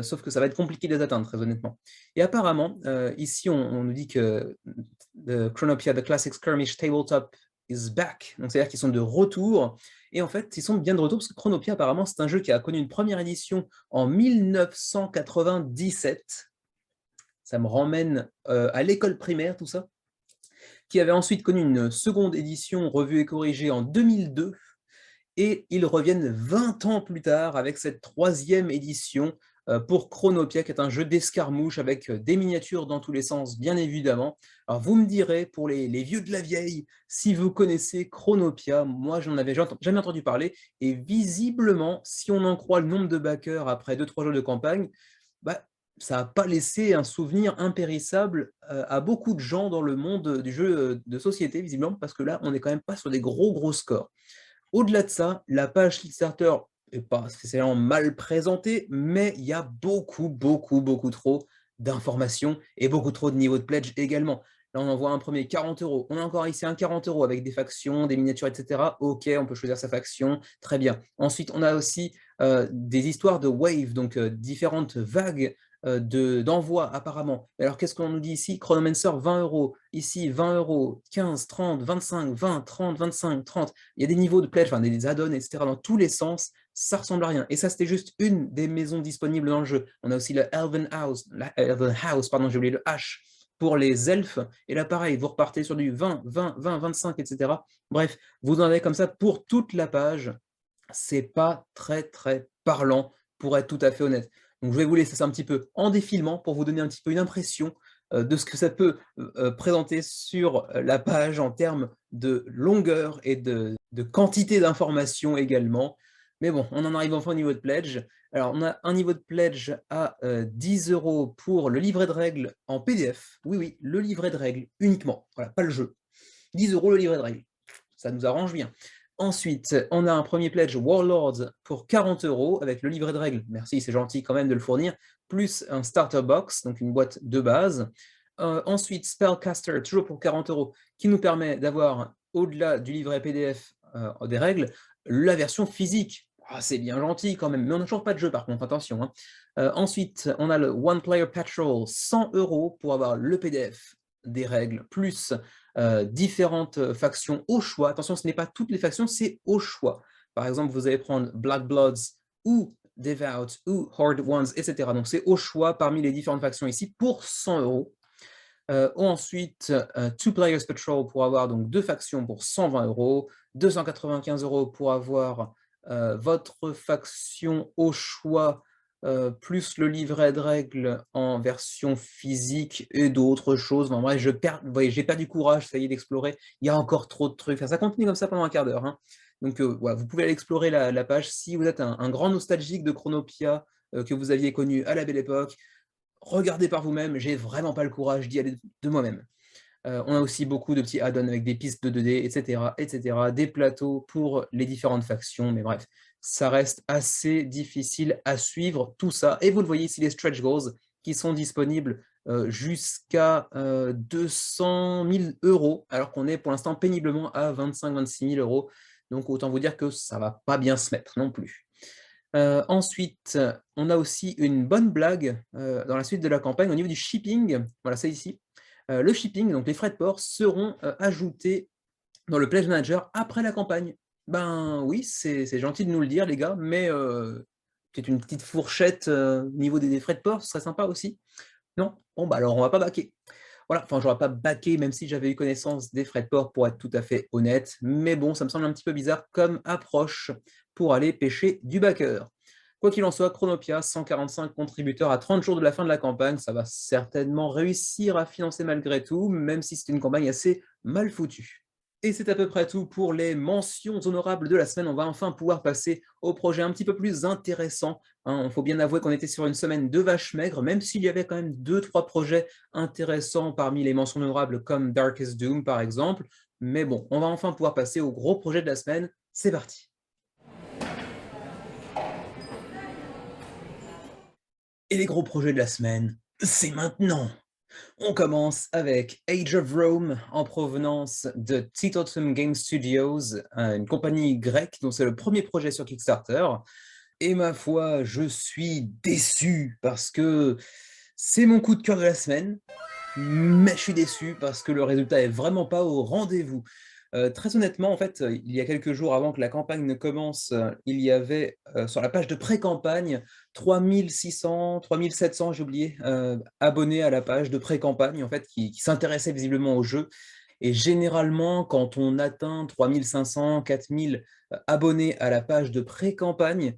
Speaker 1: Sauf que ça va être compliqué de les atteindre, très honnêtement. Et apparemment, ici, on nous dit que Chronopia, The Classic Skirmish Tabletop is back. Donc, c'est-à-dire qu'ils sont de retour. Et en fait, ils sont bien de retour parce que Chronopia, apparemment, c'est un jeu qui a connu une première édition en 1997. Ça me ramène à l'école primaire, tout ça. Qui avait ensuite connu une seconde édition revue et corrigée en 2002. Et ils reviennent 20 ans plus tard avec cette troisième édition pour Chronopia, qui est un jeu d'escarmouche avec des miniatures dans tous les sens, bien évidemment. Alors vous me direz, pour les vieux de la vieille, si vous connaissez Chronopia, moi j'en avais jamais entendu parler, et visiblement, si on en croit le nombre de backers après 2-3 jours de campagne, bah, ça n'a pas laissé un souvenir impérissable à beaucoup de gens dans le monde du jeu de société, visiblement, parce que là, on n'est quand même pas sur des gros scores. Au-delà de ça, la page Kickstarter n'est pas spécialement mal présentée, mais il y a beaucoup trop d'informations et beaucoup trop de niveaux de pledge également. Là, on en voit un premier 40 €. On a encore ici un 40 € avec des factions, des miniatures, etc. Ok, on peut choisir sa faction, très bien. Ensuite, on a aussi des histoires de wave, donc différentes vagues d'envoi apparemment. Alors qu'est-ce qu'on nous dit ici? Chronomancer 20 €, ici 20 €, 15, 30, 25, 20, 30, 25, 30. Il y a des niveaux de pledge, enfin des add-ons, etc. dans tous les sens, ça ressemble à rien. Et ça, c'était juste une des maisons disponibles dans le jeu. On a aussi le Elven House, pardon, j'ai oublié le H, pour les elfes. Et là, pareil, vous repartez sur du 20, 20, 20, 25, etc. Bref, vous en avez comme ça pour toute la page. C'est pas très parlant, pour être tout à fait honnête. Donc je vais vous laisser ça un petit peu en défilement pour vous donner un petit peu une impression de ce que ça peut présenter sur la page en termes de longueur et de quantité d'informations également. Mais bon, on en arrive enfin au niveau de pledge. Alors on a un niveau de pledge à 10 € pour le livret de règles en PDF. Oui, le livret de règles uniquement, voilà, pas le jeu. 10 € le livret de règles, ça nous arrange bien. Ensuite, on a un premier pledge Warlords pour 40 € avec le livret de règles. Merci, c'est gentil quand même de le fournir. Plus un starter box, donc une boîte de base. Ensuite, Spellcaster, toujours pour 40 €, qui nous permet d'avoir, au-delà du livret PDF des règles, la version physique. Ah, c'est bien gentil quand même, mais on n'a toujours pas de jeu par contre, attention. Hein. Ensuite, on a le One Player Patrol, 100 € pour avoir le PDF des règles, plus différentes factions au choix. Attention, ce n'est pas toutes les factions, c'est au choix. Par exemple, vous allez prendre Black Bloods ou Devout ou Horde Ones, etc. Donc c'est au choix parmi les différentes factions ici pour 100 €. Ensuite, Two Players Patrol pour avoir donc 2 factions pour 120 €, 295 € pour avoir votre faction au choix, plus le livret de règles en version physique et d'autres choses. Enfin, bref, vous voyez, j'ai perdu courage, ça y est, d'explorer. Il y a encore trop de trucs. Enfin, ça continue comme ça pendant un quart d'heure. Hein. Donc voilà, vous pouvez aller explorer la page. Si vous êtes un grand nostalgique de Chronopia que vous aviez connu à la belle époque, regardez par vous-même, j'ai vraiment pas le courage d'y aller de moi-même. On a aussi beaucoup de petits add-ons avec des pistes de 2D, etc., des plateaux pour les différentes factions, mais bref, ça reste assez difficile à suivre tout ça. Et vous le voyez ici, les stretch goals qui sont disponibles jusqu'à 200 000 €, alors qu'on est pour l'instant péniblement à 25-26 000 €. Donc autant vous dire que ça va pas bien se mettre non plus. Ensuite, on a aussi une bonne blague dans la suite de la campagne au niveau du shipping. Voilà, c'est ici. Le shipping, donc les frais de port, seront ajoutés dans le Pledge Manager après la campagne. Ben oui, c'est gentil de nous le dire, les gars, mais peut-être une petite fourchette au niveau des frais de port, ce serait sympa aussi. Non? Bon, bah alors on va pas baquer. Voilà, enfin, j'aurais pas baqué, même si j'avais eu connaissance des frais de port, pour être tout à fait honnête. Mais bon, ça me semble un petit peu bizarre comme approche pour aller pêcher du backer. Quoi qu'il en soit, Chronopia, 145 contributeurs à 30 jours de la fin de la campagne, ça va certainement réussir à financer malgré tout, même si c'est une campagne assez mal foutue. Et c'est à peu près tout pour les mentions honorables de la semaine. On va enfin pouvoir passer au projet un petit peu plus intéressant, hein. Il faut bien avouer qu'on était sur une semaine de vaches maigres, même s'il y avait quand même deux, trois projets intéressants parmi les mentions honorables comme Darkest Doom par exemple. Mais bon, on va enfin pouvoir passer au gros projet de la semaine. C'est parti. Et les gros projets de la semaine, c'est maintenant. On commence avec Age of Rome en provenance de Titotum Game Studios, une compagnie grecque dont c'est le premier projet sur Kickstarter. Et ma foi, je suis déçu parce que c'est mon coup de cœur de la semaine, mais je suis déçu parce que le résultat est vraiment pas au rendez-vous. Très honnêtement, en fait, il y a quelques jours avant que la campagne ne commence, il y avait, sur la page de pré-campagne 3600, 3700, j'ai oublié, abonnés à la page de pré-campagne, en fait, qui s'intéressaient visiblement au jeu. Et généralement, quand on atteint 3500, 4000, abonnés à la page de pré-campagne,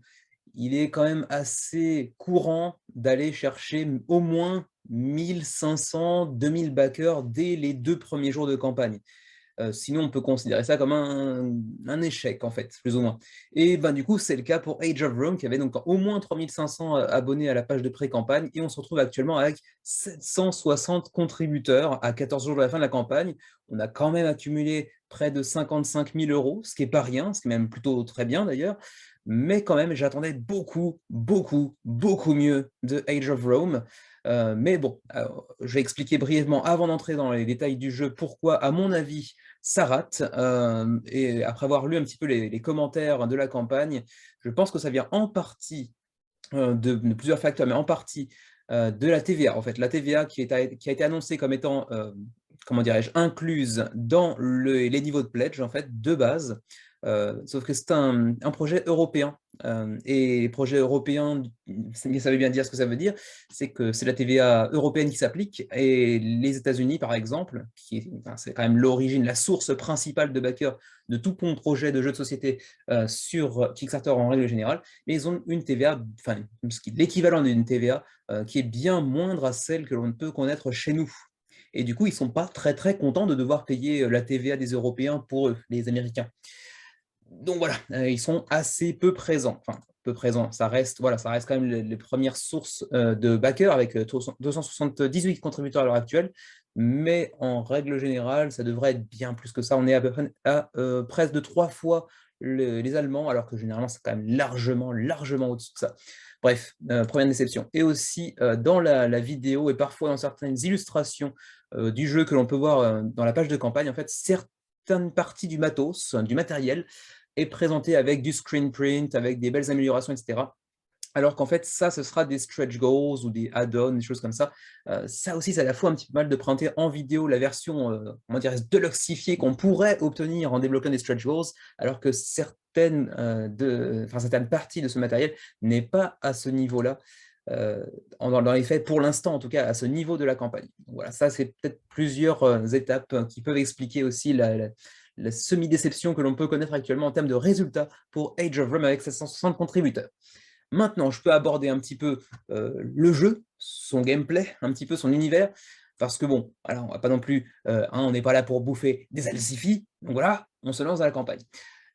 Speaker 1: il est quand même assez courant d'aller chercher au moins 1 500-2 000 backers dès les 2 premiers jours de campagne. Sinon, on peut considérer ça comme un échec, en fait, plus ou moins. Et ben, du coup, c'est le cas pour Age of Rome, qui avait donc au moins 3500 abonnés à la page de pré-campagne, et on se retrouve actuellement avec 760 contributeurs à 14 jours de la fin de la campagne. On a quand même accumulé près de 55 000 euros, ce qui n'est pas rien, ce qui est même plutôt très bien d'ailleurs, mais quand même, j'attendais beaucoup, beaucoup, beaucoup mieux de Age of Rome. Mais bon, je vais expliquer brièvement, avant d'entrer dans les détails du jeu, pourquoi, à mon avis, ça rate. Et après avoir lu un petit peu les commentaires de la campagne, je pense que ça vient en partie de plusieurs facteurs, mais en partie de la TVA. En fait, la TVA qui a été annoncée comme étant, comment dirais-je, incluse dans les niveaux de pledge, en fait, de base. Sauf que c'est un projet européen. Et les projets européens, ça veut bien dire ce que ça veut dire, c'est que c'est la TVA européenne qui s'applique, et les États-Unis, par exemple, enfin, c'est quand même l'origine, la source principale de backers de tout bon projet de jeu de société sur Kickstarter en règle générale, mais ils ont une TVA, enfin l'équivalent d'une TVA, qui est bien moindre à celle que l'on peut connaître chez nous. Et du coup, ils ne sont pas très très contents de devoir payer la TVA des Européens pour eux, les Américains. Donc voilà, ils sont assez peu présents. Enfin, peu présents, ça reste, voilà, ça reste quand même les premières sources de backers avec 278 contributeurs à l'heure actuelle. Mais en règle générale, ça devrait être bien plus que ça. On est à peu près à presque de 3 fois les Allemands, alors que généralement, c'est quand même largement, largement au-dessus de ça. Bref, première déception. Et aussi, dans la vidéo et parfois dans certaines illustrations du jeu que l'on peut voir dans la page de campagne, en fait, certaines parties du matos, du matériel, est présenté avec du screen print, avec des belles améliorations, etc. Alors qu'en fait, ça, ce sera des stretch goals ou des add-ons, des choses comme ça. Ça aussi, ça a la fois un petit peu mal de présenter en vidéo la version, comment dire, deluxifiée qu'on pourrait obtenir en débloquant des stretch goals, alors que certaines parties de ce matériel n'est pas à ce niveau-là. Dans les faits, pour l'instant, en tout cas, à ce niveau de la campagne. Donc voilà, ça, c'est peut-être plusieurs étapes qui peuvent expliquer aussi la semi-déception que l'on peut connaître actuellement en termes de résultats pour Age of Rome avec 760 contributeurs. Maintenant, je peux aborder un petit peu le jeu, son gameplay, un petit peu son univers, parce que bon, voilà, on va pas non plus, on n'est pas là pour bouffer des salsifis, donc voilà, on se lance dans la campagne.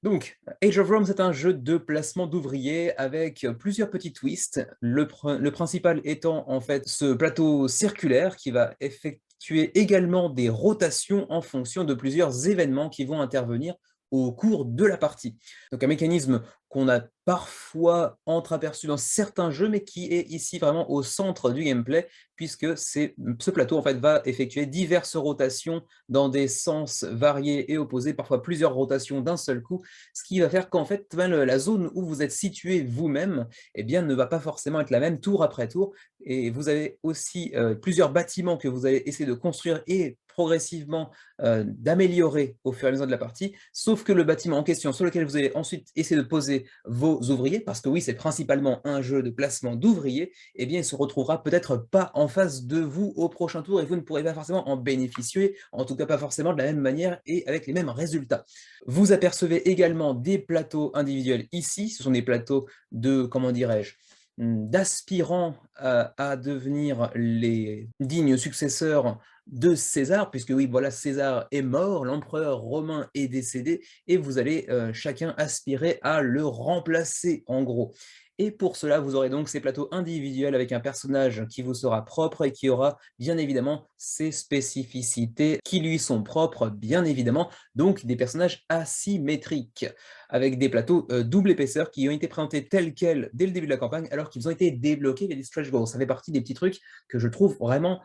Speaker 1: Donc, Age of Rome, c'est un jeu de placement d'ouvriers avec plusieurs petits twists. Le principal étant en fait ce plateau circulaire qui va effectuer également des rotations en fonction de plusieurs événements qui vont intervenir au cours de la partie. Donc un mécanisme qu'on a parfois entreaperçu dans certains jeux, mais qui est ici vraiment au centre du gameplay, puisque ce plateau en fait va effectuer diverses rotations dans des sens variés et opposés, parfois plusieurs rotations d'un seul coup, ce qui va faire qu'en fait la zone où vous êtes situé vous-même, eh bien, ne va pas forcément être la même tour après tour, et vous avez aussi plusieurs bâtiments que vous allez essayer de construire et progressivement d'améliorer au fur et à mesure de la partie, sauf que le bâtiment en question sur lequel vous allez ensuite essayer de poser vos ouvriers, parce que oui, c'est principalement un jeu de placement d'ouvriers, eh bien, il se retrouvera peut-être pas en face de vous au prochain tour et vous ne pourrez pas forcément en bénéficier, en tout cas pas forcément de la même manière et avec les mêmes résultats. Vous apercevez également des plateaux individuels ici, ce sont des plateaux de, comment dirais-je, d'aspirants à devenir les dignes successeurs de César, puisque oui, voilà, César est mort, l'empereur romain est décédé, et vous allez chacun aspirer à le remplacer, en gros. Et pour cela, vous aurez donc ces plateaux individuels avec un personnage qui vous sera propre et qui aura bien évidemment ses spécificités qui lui sont propres, bien évidemment, donc des personnages asymétriques, avec des plateaux double épaisseur qui ont été présentés tels quels dès le début de la campagne, alors qu'ils ont été débloqués via des stretch goals. Ça fait partie des petits trucs que je trouve vraiment,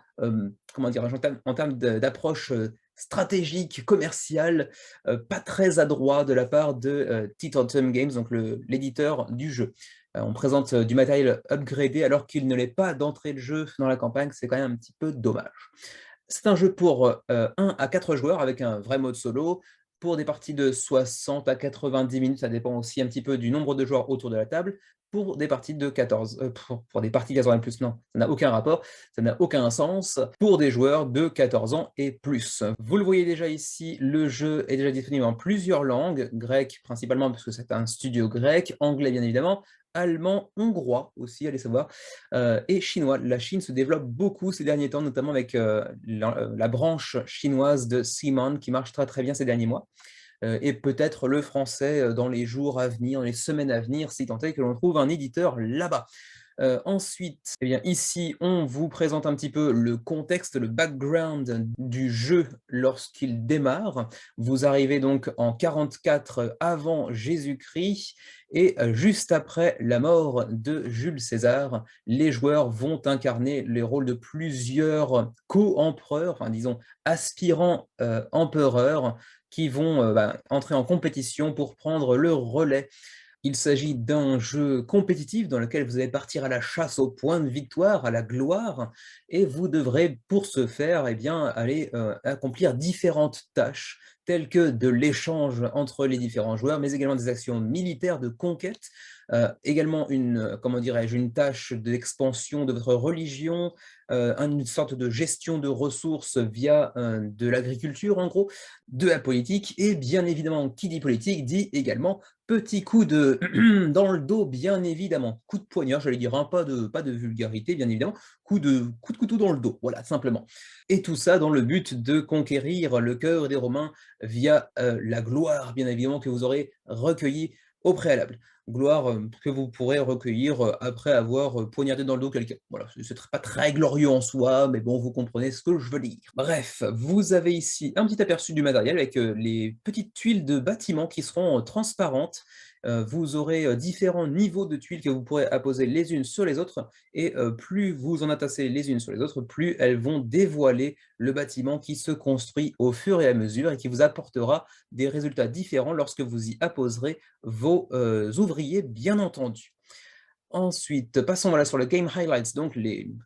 Speaker 1: comment dire, en termes d'approche stratégique, commerciale, pas très adroit de la part de Teetotum Games, donc l'éditeur du jeu. On présente du matériel upgradé alors qu'il ne l'est pas d'entrée de jeu dans la campagne, c'est quand même un petit peu dommage. C'est un jeu pour 1 à 4 joueurs avec un vrai mode solo, pour des parties de 60 à 90 minutes, ça dépend aussi un petit peu du nombre de joueurs autour de la table, pour des parties de 14, pour des parties 14 ans et plus, non, ça n'a aucun rapport, ça n'a aucun sens, pour des joueurs de 14 ans et plus. Vous le voyez déjà ici, le jeu est déjà disponible en plusieurs langues, grec principalement parce que c'est un studio grec, anglais bien évidemment, allemand, hongrois aussi, allez savoir, et chinois. La Chine se développe beaucoup ces derniers temps, notamment avec la branche chinoise de Simon qui marche très très bien ces derniers mois. Et peut-être le français dans les jours à venir, dans les semaines à venir, si tant est que l'on trouve un éditeur là-bas. Ensuite, eh bien, ici, on vous présente un petit peu le contexte, le background du jeu lorsqu'il démarre. Vous arrivez donc en 44 avant Jésus-Christ et juste après la mort de Jules César, les joueurs vont incarner les rôles de plusieurs co-empereurs, enfin disons aspirants empereurs, qui vont entrer en compétition pour prendre le relais. Il s'agit d'un jeu compétitif dans lequel vous allez partir à la chasse au point de victoire, à la gloire, et vous devrez pour ce faire eh bien, aller accomplir différentes tâches, telles que de l'échange entre les différents joueurs, mais également des actions militaires de conquête, également comment dirais-je, une tâche d'expansion de votre religion, une sorte de gestion de ressources via de l'agriculture en gros, de la politique, et bien évidemment, qui dit politique dit également petit coup de dans le dos, bien évidemment. Coup de poignard, j'allais dire, hein, pas de vulgarité, bien évidemment. Coup de couteau dans le dos, voilà, simplement. Et tout ça dans le but de conquérir le cœur des Romains via la gloire, bien évidemment, que vous aurez recueillie au préalable. Gloire que vous pourrez recueillir après avoir poignardé dans le dos quelqu'un. Voilà, c'est pas très glorieux en soi, mais bon, vous comprenez ce que je veux dire. Bref, vous avez ici un petit aperçu du matériel avec les petites tuiles de bâtiment qui seront transparentes. Vous aurez différents niveaux de tuiles que vous pourrez apposer les unes sur les autres, et plus vous en attassez les unes sur les autres, plus elles vont dévoiler le bâtiment qui se construit au fur et à mesure et qui vous apportera des résultats différents lorsque vous y apposerez vos ouvriers, bien entendu. Ensuite, passons voilà, sur le game highlights, donc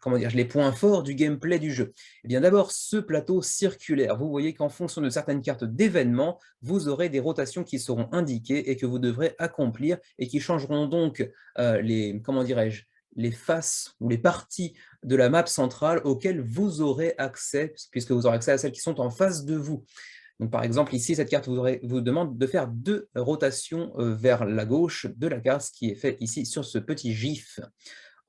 Speaker 1: comment dire, les points forts du gameplay du jeu. Eh bien d'abord, ce plateau circulaire. Vous voyez qu'en fonction de certaines cartes d'événements, vous aurez des rotations qui seront indiquées et que vous devrez accomplir et qui changeront donc comment dirais-je, les faces ou les parties de la map centrale auxquelles vous aurez accès, puisque vous aurez accès à celles qui sont en face de vous. Donc, par exemple, ici, cette carte vous demande de faire 2 rotations vers la gauche de la carte, ce qui est fait ici sur ce petit GIF.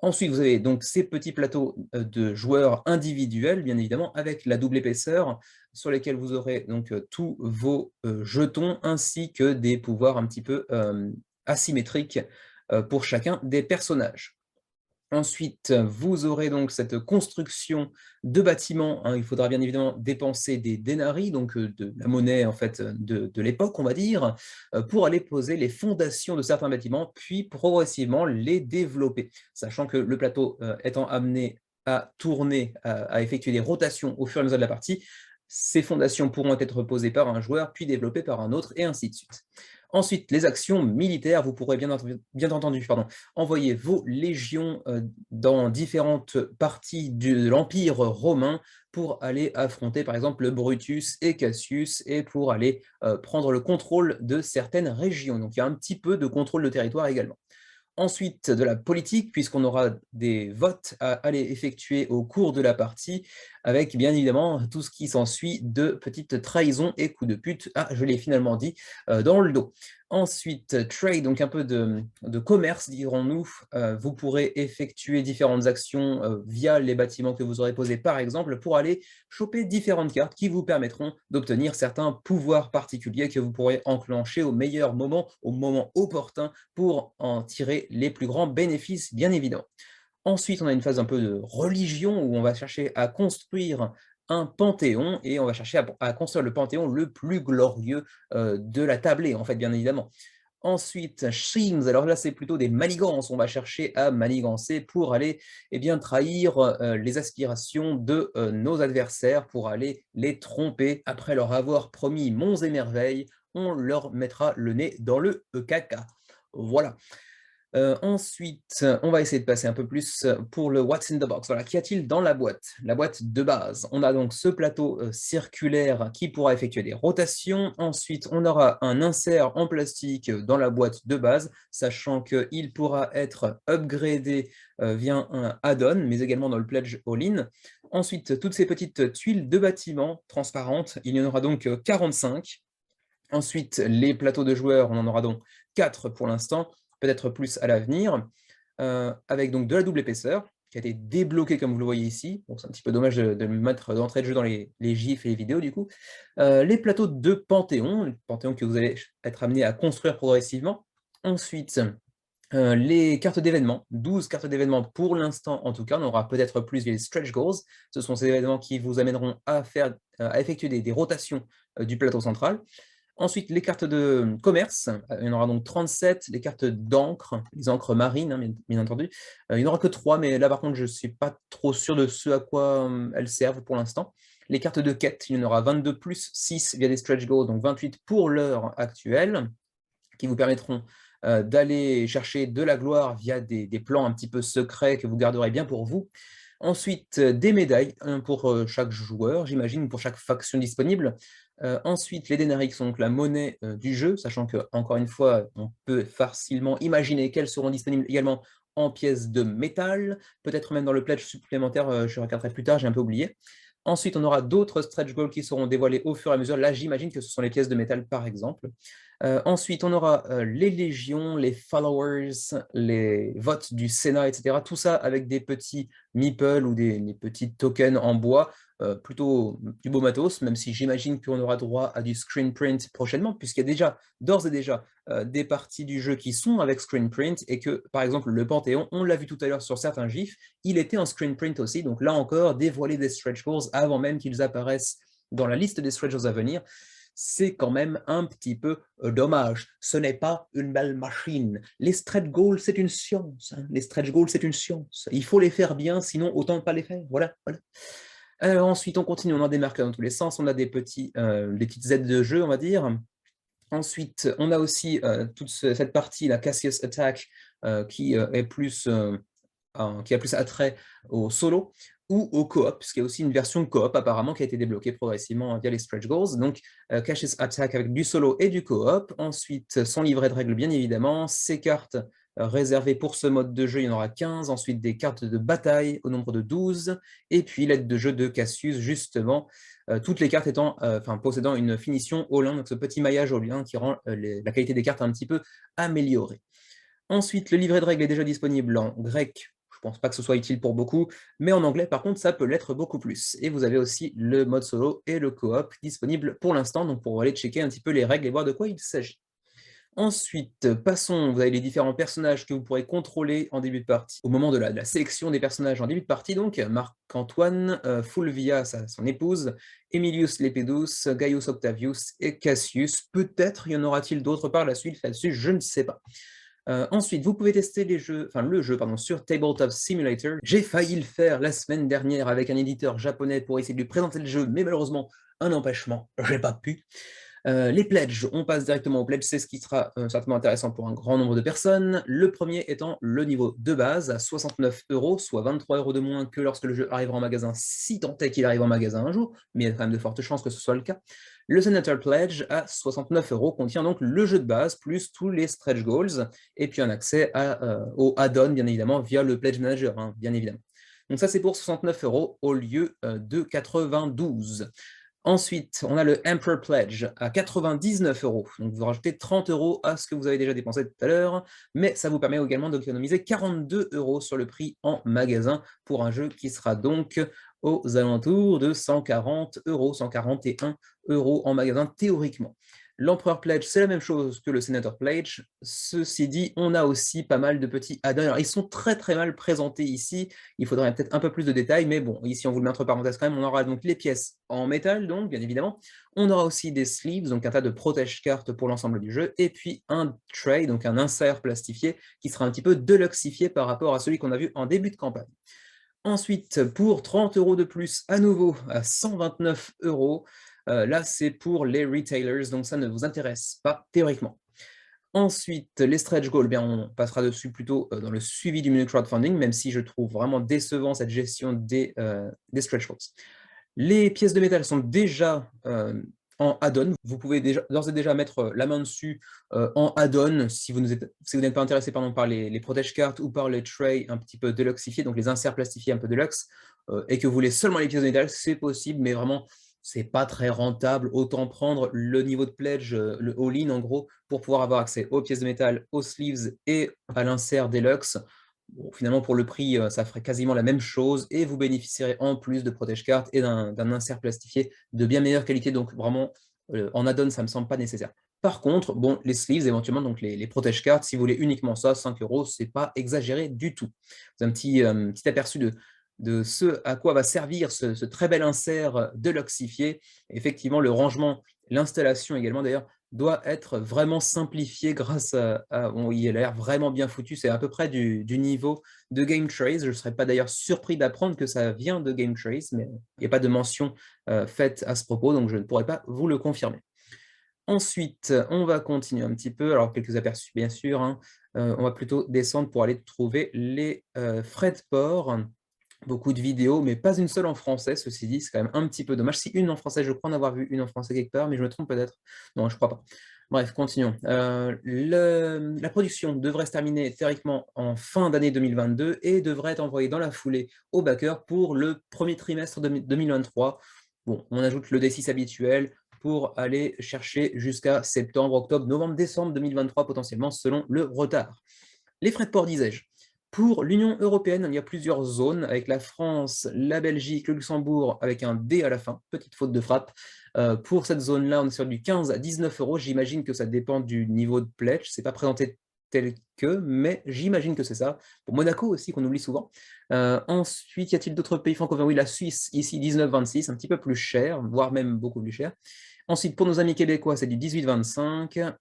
Speaker 1: Ensuite, vous avez donc ces petits plateaux de joueurs individuels, bien évidemment, avec la double épaisseur, sur lesquels vous aurez donc tous vos jetons, ainsi que des pouvoirs un petit peu asymétriques pour chacun des personnages. Ensuite, vous aurez donc cette construction de bâtiments, hein. Il faudra bien évidemment dépenser des denarii, donc de la monnaie en fait de l'époque, on va dire, pour aller poser les fondations de certains bâtiments, puis progressivement les développer. Sachant que le plateau étant amené à tourner, à effectuer des rotations au fur et à mesure de la partie, ces fondations pourront être posées par un joueur, puis développées par un autre, et ainsi de suite. Ensuite, les actions militaires, vous pourrez bien entendu envoyer vos légions dans différentes parties de l'Empire romain pour aller affronter par exemple Brutus et Cassius et pour aller prendre le contrôle de certaines régions. Donc il y a un petit peu de contrôle de territoire également. Ensuite, de la politique, puisqu'on aura des votes à aller effectuer au cours de la partie, avec bien évidemment tout ce qui s'ensuit de petites trahisons et coups de pute, ah je l'ai finalement dit, dans le dos. Ensuite, trade, donc un peu de commerce, dirons-nous. Vous pourrez effectuer différentes actions via les bâtiments que vous aurez posés, par exemple, pour aller choper différentes cartes qui vous permettront d'obtenir certains pouvoirs particuliers que vous pourrez enclencher au meilleur moment, au moment opportun, pour en tirer les plus grands bénéfices, bien évidemment. Ensuite, on a une phase un peu de religion où on va chercher à construire un panthéon et on va chercher à construire le panthéon le plus glorieux de la tablée, en fait, bien évidemment. Ensuite, Shims, alors là, c'est plutôt des manigances. On va chercher à manigancer pour aller trahir les aspirations de nos adversaires, pour aller les tromper. Après leur avoir promis monts et merveilles, on leur mettra le nez dans le caca. Voilà. Ensuite, on va essayer de passer un peu plus pour le What's in the box. Voilà, qu'y a-t-il dans la boîte? La boîte de base. On a donc ce plateau circulaire qui pourra effectuer des rotations. Ensuite, on aura un insert en plastique dans la boîte de base, sachant qu'il pourra être upgradé via un add-on, mais également dans le Pledge All-in. Ensuite, toutes ces petites tuiles de bâtiment transparentes, il y en aura donc 45. Ensuite, les plateaux de joueurs, on en aura donc 4 pour l'instant, peut-être plus à l'avenir, avec donc de la double épaisseur, qui a été débloquée comme vous le voyez ici. Donc c'est un petit peu dommage de me mettre d'entrée de jeu dans les gifs et les vidéos du coup. Les plateaux de Panthéon que vous allez être amené à construire progressivement. Ensuite, les cartes d'événements, 12 cartes d'événements pour l'instant en tout cas, on aura peut-être plus via les stretch goals. Ce sont ces événements qui vous amèneront à effectuer des rotations du plateau central. Ensuite, les cartes de commerce, il y en aura donc 37, les cartes d'encre, les encres marines, hein, bien entendu. Il n'y en aura que 3, mais là par contre, je ne suis pas trop sûr de ce à quoi elles servent pour l'instant. Les cartes de quête, il y en aura 22 plus 6 via des stretch goals, donc 28 pour l'heure actuelle, qui vous permettront d'aller chercher de la gloire via des plans un petit peu secrets que vous garderez bien pour vous. Ensuite, des médailles, un pour chaque joueur, j'imagine, pour chaque faction disponible. Ensuite, les denarii sont donc la monnaie du jeu, sachant que, encore une fois, on peut facilement imaginer qu'elles seront disponibles également en pièces de métal, peut-être même dans le pledge supplémentaire, je regarderai plus tard, j'ai un peu oublié. Ensuite, on aura d'autres stretch goals qui seront dévoilés au fur et à mesure. Là, j'imagine que ce sont les pièces de métal, par exemple. Ensuite, on aura les légions, les followers, les votes du Sénat, etc. Tout ça avec des petits meeples ou des petits tokens en bois, plutôt du beau matos, même si j'imagine qu'on aura droit à du screen print prochainement, puisqu'il y a déjà, d'ores et déjà, des parties du jeu qui sont avec screen print, et que, par exemple, le Panthéon, on l'a vu tout à l'heure sur certains gifs, il était en screen print aussi, donc là encore, dévoiler des stretch goals avant même qu'ils apparaissent dans la liste des stretch goals à venir, c'est quand même un petit peu dommage. Ce n'est pas une belle machine. Les stretch goals, c'est une science. Hein. Les stretch goals, c'est une science. Il faut les faire bien, sinon autant ne pas les faire. Voilà, voilà. Alors ensuite, on continue, on en démarque dans tous les sens. On a des petites aides de jeu, on va dire. Ensuite, on a aussi toute cette partie, la Cassius Attack, qui a plus attrait au solo ou au coop, puisqu'il y a aussi une version coop apparemment qui a été débloquée progressivement via les stretch goals. Donc, Cassius Attack avec du solo et du coop. Ensuite, son livret de règles, bien évidemment. Ses cartes réservées pour ce mode de jeu, il y en aura 15. Ensuite, des cartes de bataille au nombre de 12. Et puis, l'aide de jeu de Cassius, justement. Toutes les cartes possédant une finition au lin, donc ce petit maillage au lin qui rend la qualité des cartes un petit peu améliorée. Ensuite, le livret de règles est déjà disponible en grec. Je ne pense pas que ce soit utile pour beaucoup, mais en anglais, par contre, ça peut l'être beaucoup plus. Et vous avez aussi le mode solo et le coop disponibles pour l'instant, donc pour aller checker un petit peu les règles et voir de quoi il s'agit. Ensuite, passons, vous avez les différents personnages que vous pourrez contrôler en début de partie. Au moment de la sélection des personnages en début de partie, donc, Marc-Antoine, Fulvia, son épouse, Emilius Lepidus, Gaius Octavius et Cassius. Peut-être y en aura-t-il d'autres par la suite, là-dessus, je ne sais pas. Ensuite, vous pouvez tester le jeu sur Tabletop Simulator. J'ai failli le faire la semaine dernière avec un éditeur japonais pour essayer de lui présenter le jeu, mais malheureusement, un empêchement, je n'ai pas pu. Les pledges, on passe directement aux pledges, c'est ce qui sera certainement intéressant pour un grand nombre de personnes. Le premier étant le niveau de base à 69 €, soit 23 € de moins que lorsque le jeu arrivera en magasin, si tant est qu'il arrive en magasin un jour, mais il y a quand même de fortes chances que ce soit le cas. Le Senator Pledge à 69 € contient donc le jeu de base, plus tous les stretch goals, et puis un accès au add-on, bien évidemment, via le Pledge Manager, hein, bien évidemment. Donc ça, c'est pour 69 € au lieu de 92. Ensuite, on a le Emperor Pledge à 99 €. Donc, vous rajoutez 30 € à ce que vous avez déjà dépensé tout à l'heure, mais ça vous permet également d'économiser 42 € sur le prix en magasin pour un jeu qui sera donc aux alentours de 140 €, 141 € en magasin théoriquement. L'Emperor Pledge, c'est la même chose que le Senator Pledge. Ceci dit, on a aussi pas mal de petits add-ons. Alors, ils sont très très mal présentés ici. Il faudrait peut-être un peu plus de détails, mais bon, ici on vous le met entre parenthèses quand même. On aura donc les pièces en métal, donc bien évidemment. On aura aussi des sleeves, donc un tas de protège-cartes pour l'ensemble du jeu, et puis un tray, donc un insert plastifié, qui sera un petit peu deluxifié par rapport à celui qu'on a vu en début de campagne. Ensuite, pour 30 € de plus, à nouveau, à 129 €, là, c'est pour les retailers, donc ça ne vous intéresse pas théoriquement. Ensuite, les stretch goals, bien, on passera dessus plutôt dans le suivi du menu crowdfunding, même si je trouve vraiment décevant cette gestion des stretch goals. Les pièces de métal sont déjà en add-on. Vous pouvez d'ores et déjà mettre la main dessus en add-on si vous n'êtes pas intéressé par les protège-cartes ou par les trays un petit peu deluxifiés, donc les inserts plastifiés un peu deluxe, et que vous voulez seulement les pièces de métal, c'est possible, mais vraiment, c'est pas très rentable. Autant prendre le niveau de pledge, le all-in en gros, pour pouvoir avoir accès aux pièces de métal, aux sleeves et à l'insert deluxe. Bon, finalement, pour le prix, ça ferait quasiment la même chose et vous bénéficierez en plus de protège-cartes et d'un insert plastifié de bien meilleure qualité. Donc vraiment, en add-on, ça ne me semble pas nécessaire. Par contre, bon, les sleeves, éventuellement, donc les protège-cartes, si vous voulez uniquement ça, 5 €, c'est pas exagéré du tout. C'est un petit aperçu de ce à quoi va servir ce très bel insert deluxifié. Effectivement, le rangement, l'installation également d'ailleurs, doit être vraiment simplifié grâce bon, il a l'air vraiment bien foutu, c'est à peu près du niveau de Game Trace. Je ne serais pas d'ailleurs surpris d'apprendre que ça vient de Game Trace, mais il n'y a pas de mention faite à ce propos, donc je ne pourrais pas vous le confirmer. Ensuite, on va continuer un petit peu, alors quelques aperçus bien sûr, hein. On va plutôt descendre pour aller trouver les frais de port. Beaucoup de vidéos, mais pas une seule en français, ceci dit, c'est quand même un petit peu dommage. Si une en français, je crois en avoir vu une en français quelque part, mais je me trompe peut-être. Non, je crois pas. Bref, continuons. La production devrait se terminer théoriquement en fin d'année 2022 et devrait être envoyée dans la foulée au backer pour le premier trimestre 2023. Bon, on ajoute le D6 habituel pour aller chercher jusqu'à septembre, octobre, novembre, décembre 2023 potentiellement, selon le retard. Les frais de port, disais-je. Pour l'Union européenne, il y a plusieurs zones, avec la France, la Belgique, le Luxembourg, avec un D à la fin, petite faute de frappe. Pour cette zone-là, on est sur du 15 à 19 €. J'imagine que ça dépend du niveau de pledge. Ce n'est pas présenté tel que, mais j'imagine que c'est ça. Pour Monaco aussi, qu'on oublie souvent. Ensuite, y a-t-il d'autres pays francophones? Oui, la Suisse, ici, 19,26, un petit peu plus cher, voire même beaucoup plus cher. Ensuite, pour nos amis québécois, c'est du 18,25.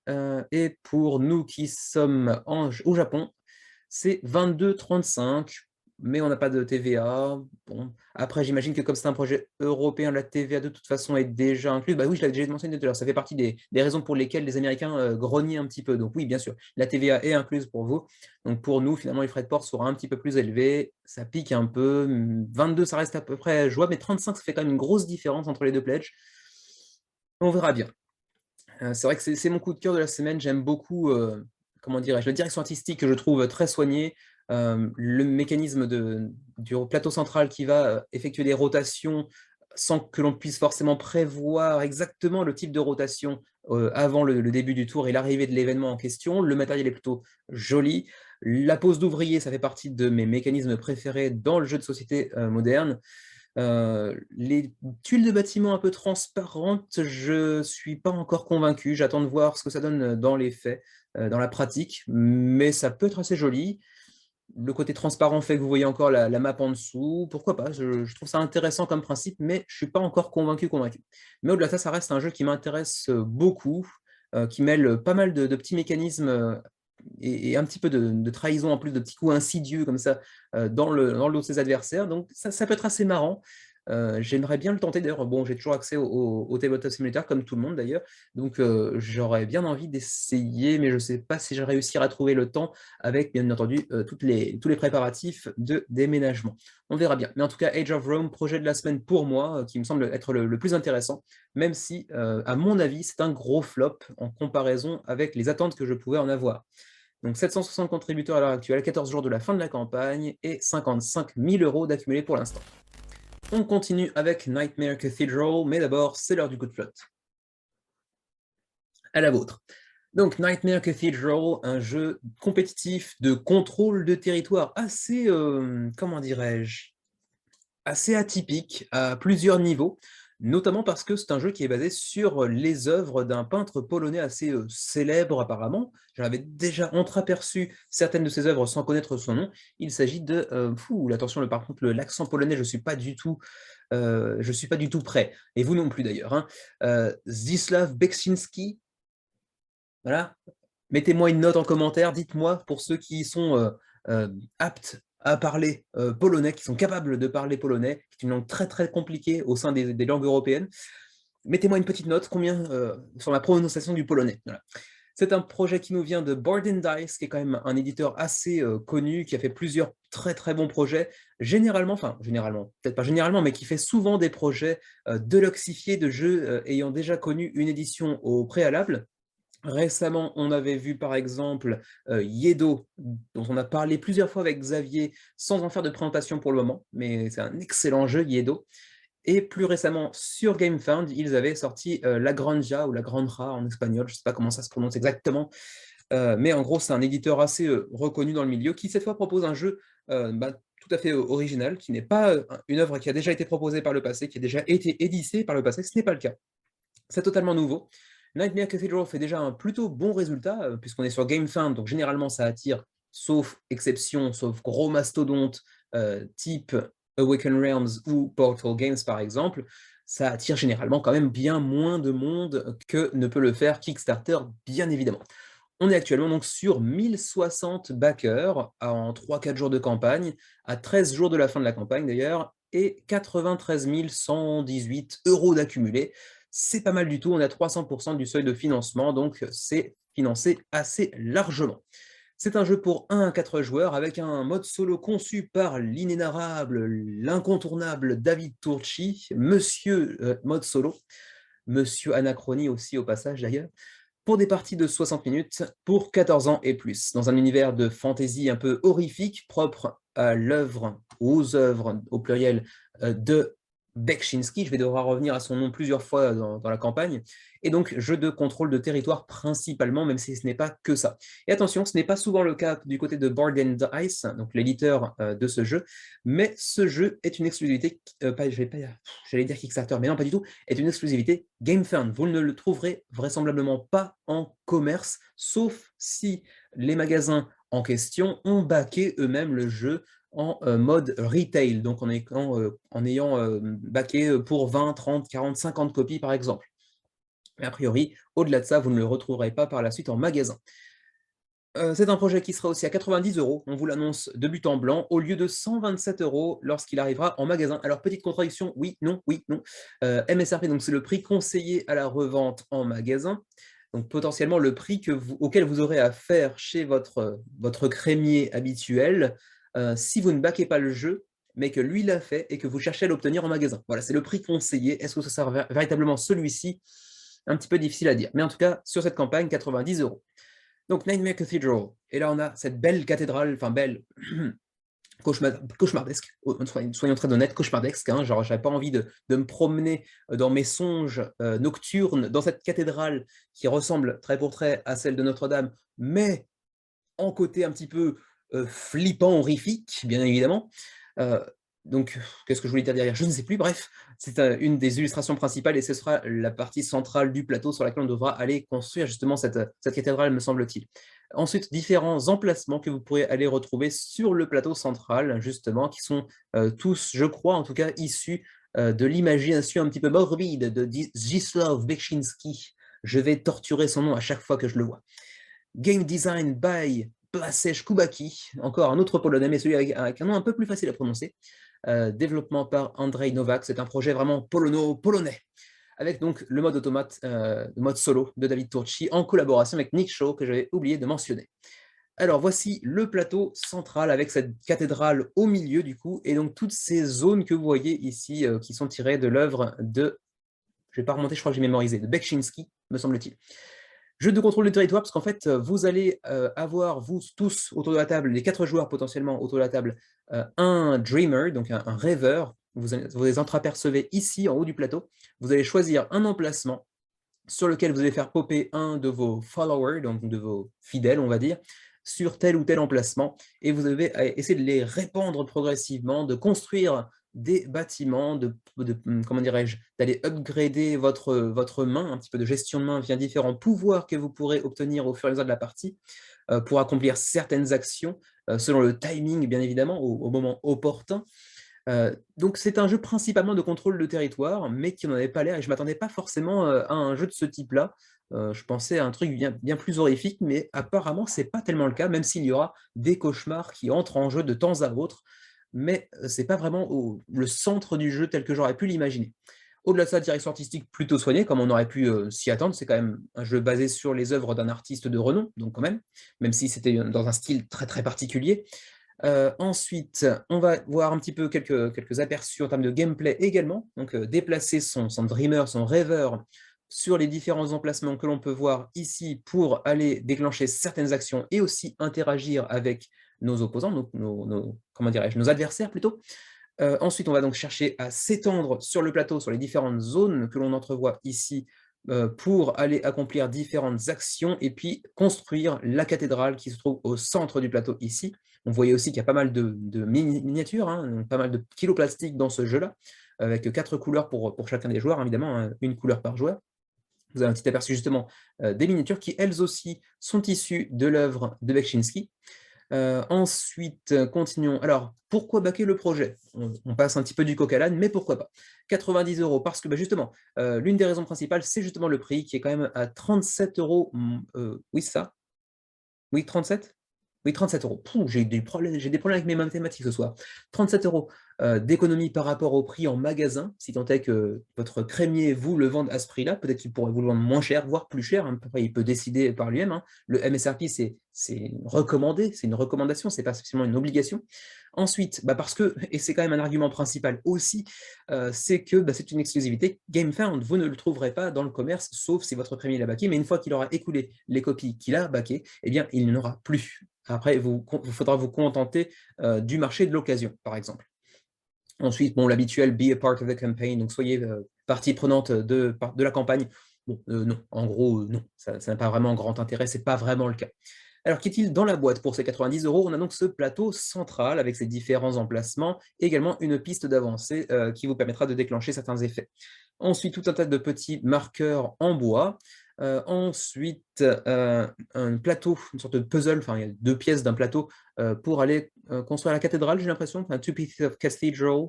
Speaker 1: Et pour nous qui sommes au Japon, c'est 22,35, mais on n'a pas de TVA. Bon. Après, j'imagine que comme c'est un projet européen, la TVA de toute façon est déjà incluse. Bah oui, je l'avais déjà mentionné tout à l'heure, ça fait partie des raisons pour lesquelles les Américains grognent un petit peu. Donc oui, bien sûr, la TVA est incluse pour vous. Donc pour nous, finalement, les frais de port seront un petit peu plus élevés. Ça pique un peu. 22, ça reste à peu près jouable, mais 35, ça fait quand même une grosse différence entre les deux pledges. On verra bien. C'est vrai que c'est mon coup de cœur de la semaine. J'aime beaucoup, comment dirais-je, la direction artistique que je trouve très soignée, le mécanisme du plateau central qui va effectuer des rotations sans que l'on puisse forcément prévoir exactement le type de rotation avant le début du tour et l'arrivée de l'événement en question. Le matériel est plutôt joli. La pose d'ouvrier, ça fait partie de mes mécanismes préférés dans le jeu de société moderne. Les tuiles de bâtiment un peu transparentes, je suis pas encore convaincu. J'attends de voir ce que ça donne dans les faits, dans la pratique, mais ça peut être assez joli. Le côté transparent fait que vous voyez encore la map en dessous. Pourquoi pas? Je trouve ça intéressant comme principe, mais je suis pas encore convaincu. Mais au-delà de ça, ça reste un jeu qui m'intéresse beaucoup, qui mêle pas mal de petits mécanismes et un petit peu de trahison en plus, de petits coups insidieux comme ça dans le dos de ses adversaires. Donc ça peut être assez marrant. J'aimerais bien le tenter d'ailleurs. Bon, j'ai toujours accès au Tabletop Simulator, comme tout le monde d'ailleurs. Donc j'aurais bien envie d'essayer, mais je ne sais pas si je réussirai à trouver le temps avec, bien entendu, tous les préparatifs de déménagement. On verra bien. Mais en tout cas, Age of Rome, projet de la semaine pour moi, qui me semble être le plus intéressant, même si, à mon avis, c'est un gros flop en comparaison avec les attentes que je pouvais en avoir. Donc 760 contributeurs à l'heure actuelle, 14 jours de la fin de la campagne et 55 000 € d'accumulés pour l'instant. On continue avec Nightmare Cathedral, mais d'abord, c'est l'heure du coup de flotte. À la vôtre. Donc, Nightmare Cathedral, un jeu compétitif de contrôle de territoire assez, comment dirais-je, assez atypique à plusieurs niveaux, notamment parce que c'est un jeu qui est basé sur les œuvres d'un peintre polonais assez célèbre apparemment. J'avais déjà entreaperçu certaines de ses œuvres sans connaître son nom. Il s'agit de... attention, par contre, l'accent polonais, je ne suis pas du tout... je suis pas du tout prêt, et vous non plus d'ailleurs. Hein. Zdzisław Beksiński, voilà. Mettez-moi une note en commentaire, dites-moi pour ceux qui sont aptes à parler polonais, qui sont capables de parler polonais, qui est une langue très très compliquée au sein des langues européennes. Mettez-moi une petite note, combien sur la prononciation du polonais. Voilà. C'est un projet qui nous vient de Board and Dice, qui est quand même un éditeur assez connu, qui a fait plusieurs très très bons projets, généralement, peut-être pas généralement, mais qui fait souvent des projets deluxifiés de jeux ayant déjà connu une édition au préalable. Récemment, on avait vu par exemple Yedo, dont on a parlé plusieurs fois avec Xavier, sans en faire de présentation pour le moment, mais c'est un excellent jeu, Yedo. Et plus récemment, sur GameFound, ils avaient sorti La Granja, ou La Granja en espagnol, je ne sais pas comment ça se prononce exactement, mais en gros, c'est un éditeur assez reconnu dans le milieu, qui cette fois propose un jeu tout à fait original, qui n'est pas une œuvre qui a déjà été proposée par le passé, qui a déjà été éditée par le passé, ce n'est pas le cas. C'est totalement nouveau. Nightmare Cathedral fait déjà un plutôt bon résultat, puisqu'on est sur GameFound, donc généralement ça attire, sauf exception, sauf gros mastodontes, type Awaken Realms ou Portal Games par exemple, ça attire généralement quand même bien moins de monde que ne peut le faire Kickstarter, bien évidemment. On est actuellement donc sur 1060 backers en 3-4 jours de campagne, à 13 jours de la fin de la campagne d'ailleurs, et 93 118 € d'accumulé. C'est pas mal du tout, on est à 300% du seuil de financement, donc c'est financé assez largement. C'est un jeu pour 1 à 4 joueurs avec un mode solo conçu par l'inénarrable, l'incontournable David Turchi, monsieur mode solo, monsieur Anachronie aussi au passage d'ailleurs, pour des parties de 60 minutes pour 14 ans et plus, dans un univers de fantasy un peu horrifique, propre à l'œuvre, aux œuvres au pluriel de Beksinski. Je vais devoir revenir à son nom plusieurs fois dans la campagne, et donc jeu de contrôle de territoire principalement, même si ce n'est pas que ça. Et attention, ce n'est pas souvent le cas du côté de Board and Dice, donc l'éditeur de ce jeu, mais ce jeu est une exclusivité, j'allais dire Kickstarter, mais non, pas du tout, est une exclusivité GameFound. Vous ne le trouverez vraisemblablement pas en commerce, sauf si les magasins en question ont backé eux-mêmes le jeu en mode retail, donc en ayant backé pour 20, 30, 40, 50 copies par exemple. Mais a priori, au-delà de ça, vous ne le retrouverez pas par la suite en magasin. C'est un projet qui sera aussi à 90 €, on vous l'annonce de but en blanc, au lieu de 127 € lorsqu'il arrivera en magasin. Alors, petite contradiction, oui, non, oui, non. MSRP, donc c'est le prix conseillé à la revente en magasin, donc potentiellement le prix auquel vous aurez à faire chez votre crémier habituel, si vous ne backez pas le jeu, mais que lui l'a fait et que vous cherchez à l'obtenir en magasin. Voilà, c'est le prix conseillé. Est-ce que ce sera véritablement celui-ci? Un petit peu difficile à dire. Mais en tout cas, sur cette campagne, 90 €. Donc, Nightmare Cathedral. Et là, on a cette belle cathédrale, enfin belle, cauchemardesque, soyons très honnêtes, cauchemardesque, hein, genre j'avais pas envie de me promener dans mes songes nocturnes dans cette cathédrale qui ressemble trait pour trait à celle de Notre-Dame, mais en côté un petit peu flippant, horrifique, bien évidemment. Donc, qu'est-ce que je voulais dire derrière? Je ne sais plus, bref, c'est une des illustrations principales et ce sera la partie centrale du plateau sur laquelle on devra aller construire justement cette cathédrale, me semble-t-il. Ensuite, différents emplacements que vous pourrez aller retrouver sur le plateau central, justement, qui sont tous, je crois, en tout cas, issus de l'imagination un petit peu morbide de Zdzisław Beksiński. Je vais torturer son nom à chaque fois que je le vois. Game design by Blaszej Kubacki, encore un autre polonais, mais celui avec un nom un peu plus facile à prononcer. Développement par Andrzej Nowak, c'est un projet vraiment polonais, avec donc le mode automate, le mode solo de David Turchi, en collaboration avec Nick Shaw, que j'avais oublié de mentionner. Alors voici le plateau central avec cette cathédrale au milieu du coup, et donc toutes ces zones que vous voyez ici, qui sont tirées de l'œuvre de, je ne vais pas remonter, je crois que j'ai mémorisé, de Beksinski, me semble-t-il. Jeu de contrôle de territoire, parce qu'en fait, vous allez avoir, vous tous, autour de la table, les 4 joueurs potentiellement autour de la table, un dreamer, donc un rêveur, vous les entreapercevez ici, en haut du plateau. Vous allez choisir un emplacement sur lequel vous allez faire popper un de vos followers, donc de vos fidèles, on va dire, sur tel ou tel emplacement, et vous devez essayer de les répandre progressivement, de construire des bâtiments, comment dirais-je, d'aller upgrader votre main, un petit peu de gestion de main via différents pouvoirs que vous pourrez obtenir au fur et à mesure de la partie, pour accomplir certaines actions, selon le timing, bien évidemment, au moment opportun. Donc c'est un jeu principalement de contrôle de territoire, mais qui n'en avait pas l'air, et je ne m'attendais pas forcément à un jeu de ce type-là. Je pensais à un truc bien plus horrifique, mais apparemment c'est pas tellement le cas, même s'il y aura des cauchemars qui entrent en jeu de temps à autre, mais c'est pas vraiment le centre du jeu tel que j'aurais pu l'imaginer. Au-delà de ça, direction artistique plutôt soignée, comme on aurait pu s'y attendre, c'est quand même un jeu basé sur les œuvres d'un artiste de renom, donc quand même si c'était dans un style très très particulier. Ensuite, on va voir un petit peu quelques aperçus en termes de gameplay également. Donc, déplacer son dreamer, son rêveur sur les différents emplacements que l'on peut voir ici pour aller déclencher certaines actions et aussi interagir avec nos opposants, comment dirais-je, nos adversaires plutôt. Ensuite, on va donc chercher à s'étendre sur le plateau, sur les différentes zones que l'on entrevoit ici, pour aller accomplir différentes actions et puis construire la cathédrale qui se trouve au centre du plateau ici. On voyait aussi qu'il y a pas mal de miniatures, hein, donc pas mal de kilos plastiques dans ce jeu-là, avec 4 couleurs pour chacun des joueurs, évidemment, hein, une couleur par joueur. Vous avez un petit aperçu justement des miniatures qui, elles aussi, sont issues de l'œuvre de Beksinski. Ensuite, continuons. Alors, pourquoi backer le projet? On passe un petit peu du coq à l'âne, mais pourquoi pas? 90 € parce que, justement, l'une des raisons principales, c'est justement le prix qui est quand même à 37 €. Oui, ça? Oui, 37? Oui, 37 €. Pouh, j'ai des problèmes avec mes mathématiques ce soir. 37 € d'économie par rapport au prix en magasin, si tant est que votre crémier vous le vende à ce prix-là. Peut-être qu'il pourrait vous le vendre moins cher, voire plus cher, hein. Après, il peut décider par lui-même, hein. Le MSRP, c'est recommandé, c'est une recommandation, c'est pas spécialement une obligation. Ensuite, parce que, et c'est quand même un argument principal aussi, c'est que c'est une exclusivité GameFound. Vous ne le trouverez pas dans le commerce, sauf si votre crémier l'a backé, mais une fois qu'il aura écoulé les copies qu'il a backées, eh bien, il n'en aura plus. Après, il faudra vous contenter du marché de l'occasion, par exemple. Ensuite, bon, l'habituel be a part of the campaign, donc soyez partie prenante de la campagne. Bon, non, en gros, non, ça n'a pas vraiment grand intérêt, c'est pas vraiment le cas. Alors, qu'est-il dans la boîte pour ces 90 €? On a donc ce plateau central avec ses différents emplacements, et également une piste d'avancée qui vous permettra de déclencher certains effets. Ensuite, tout un tas de petits marqueurs en bois. Ensuite, un plateau, une sorte de puzzle, enfin, il y a 2 pièces d'un plateau pour aller construire la cathédrale, j'ai l'impression, enfin, 2 pieces of cathedral,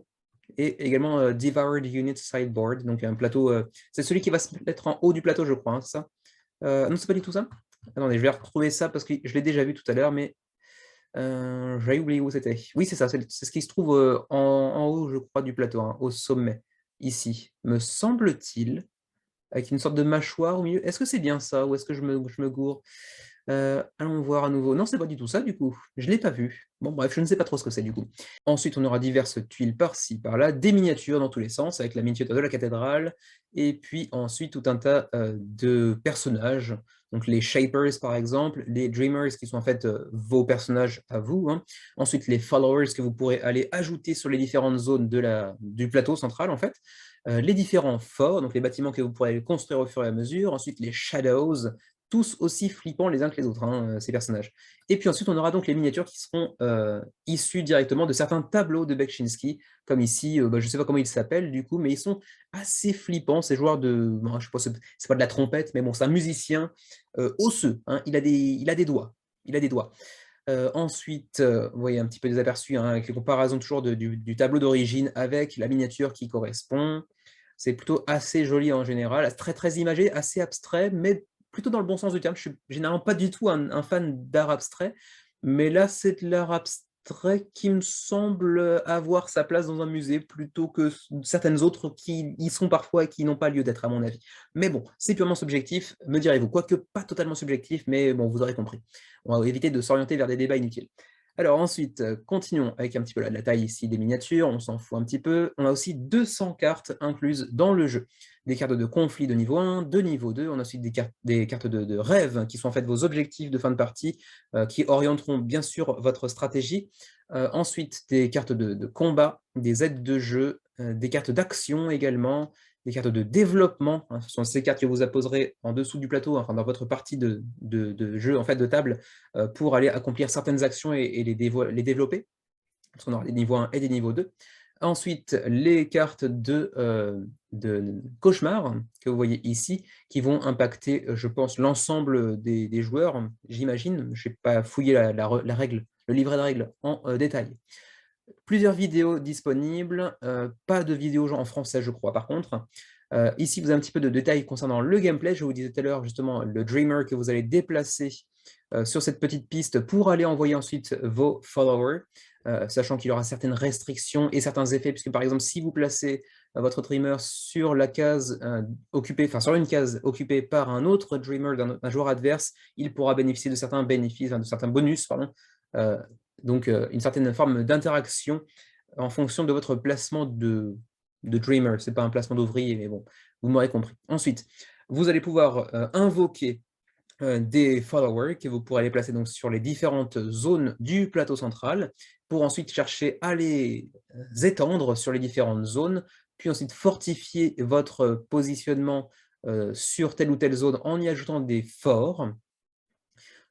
Speaker 1: et également Devoured Unit Sideboard, donc un plateau, c'est celui qui va se mettre en haut du plateau, je crois, hein, c'est ça? Non, c'est pas du tout ça? Attendez, je vais retrouver ça parce que je l'ai déjà vu tout à l'heure, mais j'avais oublié où c'était. Oui, c'est ça, c'est ce qui se trouve en haut, je crois, du plateau, hein, au sommet, ici, me semble-t-il, avec une sorte de mâchoire au milieu. Est-ce que c'est bien ça ou est-ce que je me gourre? Allons voir à nouveau. Non, c'est pas du tout ça du coup, je l'ai pas vu. Bon bref, je ne sais pas trop ce que c'est du coup. Ensuite, on aura diverses tuiles par-ci, par-là, des miniatures dans tous les sens, avec la miniature de la cathédrale, et puis ensuite tout un tas de personnages, donc les Shapers par exemple, les Dreamers qui sont en fait vos personnages à vous, hein. Ensuite les Followers que vous pourrez aller ajouter sur les différentes zones du plateau central en fait, les différents forts, donc les bâtiments que vous pourrez construire au fur et à mesure, ensuite les Shadows, tous aussi flippants les uns que les autres, hein, ces personnages. Et puis ensuite, on aura donc les miniatures qui seront issues directement de certains tableaux de Beksinski, comme ici, je ne sais pas comment ils s'appellent du coup, mais ils sont assez flippants, ces joueurs de, bon, je sais pas, c'est pas de la trompette, mais bon, c'est un musicien osseux, hein, il a des doigts, il a des doigts. Ensuite, vous voyez un petit peu des aperçus, hein, avec les comparaisons toujours du tableau d'origine avec la miniature qui correspond. C'est plutôt assez joli en général, très très imagé, assez abstrait, mais plutôt dans le bon sens du terme. Je suis généralement pas du tout un fan d'art abstrait, mais là c'est de l'art abstrait qui me semble avoir sa place dans un musée plutôt que certaines autres qui y sont parfois et qui n'ont pas lieu d'être à mon avis. Mais bon, c'est purement subjectif, me direz-vous, quoique pas totalement subjectif, mais bon, vous aurez compris. On va éviter de s'orienter vers des débats inutiles. Alors ensuite, continuons avec un petit peu la taille ici des miniatures, on s'en fout un petit peu. On a aussi 200 cartes incluses dans le jeu. Des cartes de conflit de niveau 1, de niveau 2, on a aussi des cartes de rêve qui sont en fait vos objectifs de fin de partie, qui orienteront bien sûr votre stratégie. Ensuite, des cartes de combat, des aides de jeu, des cartes d'action également, des cartes de développement, hein. Ce sont ces cartes que vous apposerez en dessous du plateau, enfin dans votre partie de jeu en fait de table, pour aller accomplir certaines actions et les développer, parce qu'on aura des niveaux 1 et des niveaux 2. Ensuite, les cartes de cauchemar que vous voyez ici, qui vont impacter, je pense, l'ensemble des joueurs, j'imagine. Je n'ai pas fouillé la règle, le livret de règles en détail. Plusieurs vidéos disponibles, pas de vidéos en français, je crois, par contre. Ici, vous avez un petit peu de détails concernant le gameplay. Je vous disais tout à l'heure, justement, le Dreamer que vous allez déplacer sur cette petite piste pour aller envoyer ensuite vos followers, sachant qu'il y aura certaines restrictions et certains effets, puisque par exemple, si vous placez votre Dreamer sur la case occupée, enfin sur une case occupée par un autre Dreamer d'un joueur adverse, il pourra bénéficier de certains bénéfices, de certains bonus, pardon, donc une certaine forme d'interaction en fonction de votre placement de Dreamer. Ce n'est pas un placement d'ouvrier, mais bon, vous m'aurez compris. Ensuite, vous allez pouvoir invoquer des followers que vous pourrez les placer donc sur les différentes zones du plateau central, pour ensuite chercher à les étendre sur les différentes zones, puis ensuite fortifier votre positionnement sur telle ou telle zone en y ajoutant des forts.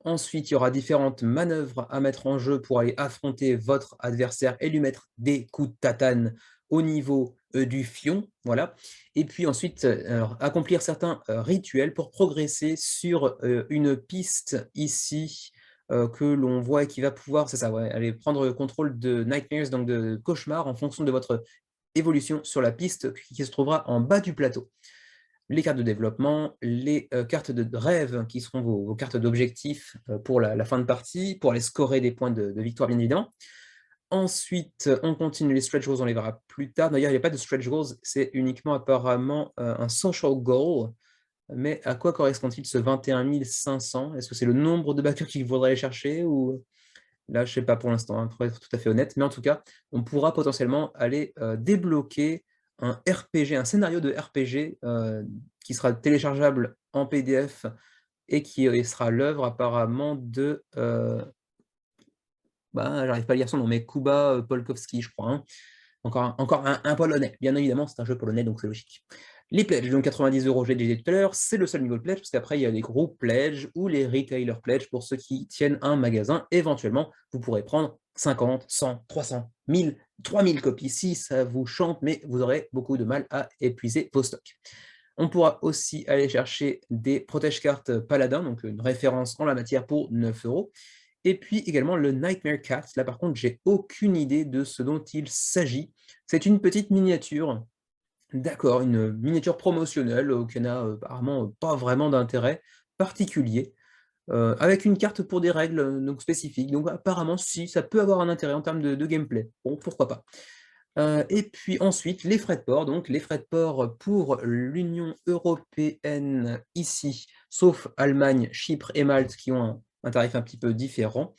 Speaker 1: Ensuite, il y aura différentes manœuvres à mettre en jeu pour aller affronter votre adversaire et lui mettre des coups de tatane au niveau du fion, voilà. Et puis ensuite, accomplir certains rituels pour progresser sur une piste ici que l'on voit et qui va pouvoir, c'est ça, ouais, aller prendre le contrôle de Nightmares, donc de cauchemar, en fonction de votre évolution sur la piste qui se trouvera en bas du plateau. Les cartes de développement, les cartes de rêve qui seront vos cartes d'objectifs pour la fin de partie, pour aller scorer des points de victoire bien évidemment. Ensuite, on continue les stretch goals, on les verra plus tard. D'ailleurs, il n'y a pas de stretch goals, c'est uniquement apparemment un social goal. Mais à quoi correspond-il ce 21 500? Est-ce que c'est le nombre de backers qu'il faudrait aller chercher ou... Là, je ne sais pas pour l'instant, hein, pour être tout à fait honnête. Mais en tout cas, on pourra potentiellement aller débloquer un RPG, un scénario de RPG qui sera téléchargeable en PDF et qui sera l'œuvre apparemment de... j'arrive pas à lire son nom, mais Kuba Polkowski, je crois, hein. Encore un Polonais. Bien évidemment, c'est un jeu polonais, donc c'est logique. Les pledges, donc 90 €, j'ai dit tout à l'heure, c'est le seul niveau de pledge, parce qu'après, il y a les groupes pledge ou les retailer pledge pour ceux qui tiennent un magasin. Éventuellement, vous pourrez prendre 50, 100, 300, 1000, 3000 copies si ça vous chante, mais vous aurez beaucoup de mal à épuiser vos stocks. On pourra aussi aller chercher des protège-cartes Paladin, donc une référence en la matière pour 9 €. Et puis également le Nightmare Cat. Là, par contre, j'ai aucune idée de ce dont il s'agit. C'est une petite miniature. D'accord, une miniature promotionnelle qui n'a apparemment pas vraiment d'intérêt particulier, avec une carte pour des règles donc spécifiques. Donc apparemment, si, ça peut avoir un intérêt en termes de gameplay. Bon, pourquoi pas. Et puis ensuite, les frais de port. Donc les frais de port pour l'Union européenne ici, sauf Allemagne, Chypre et Malte qui ont un tarif un petit peu différent.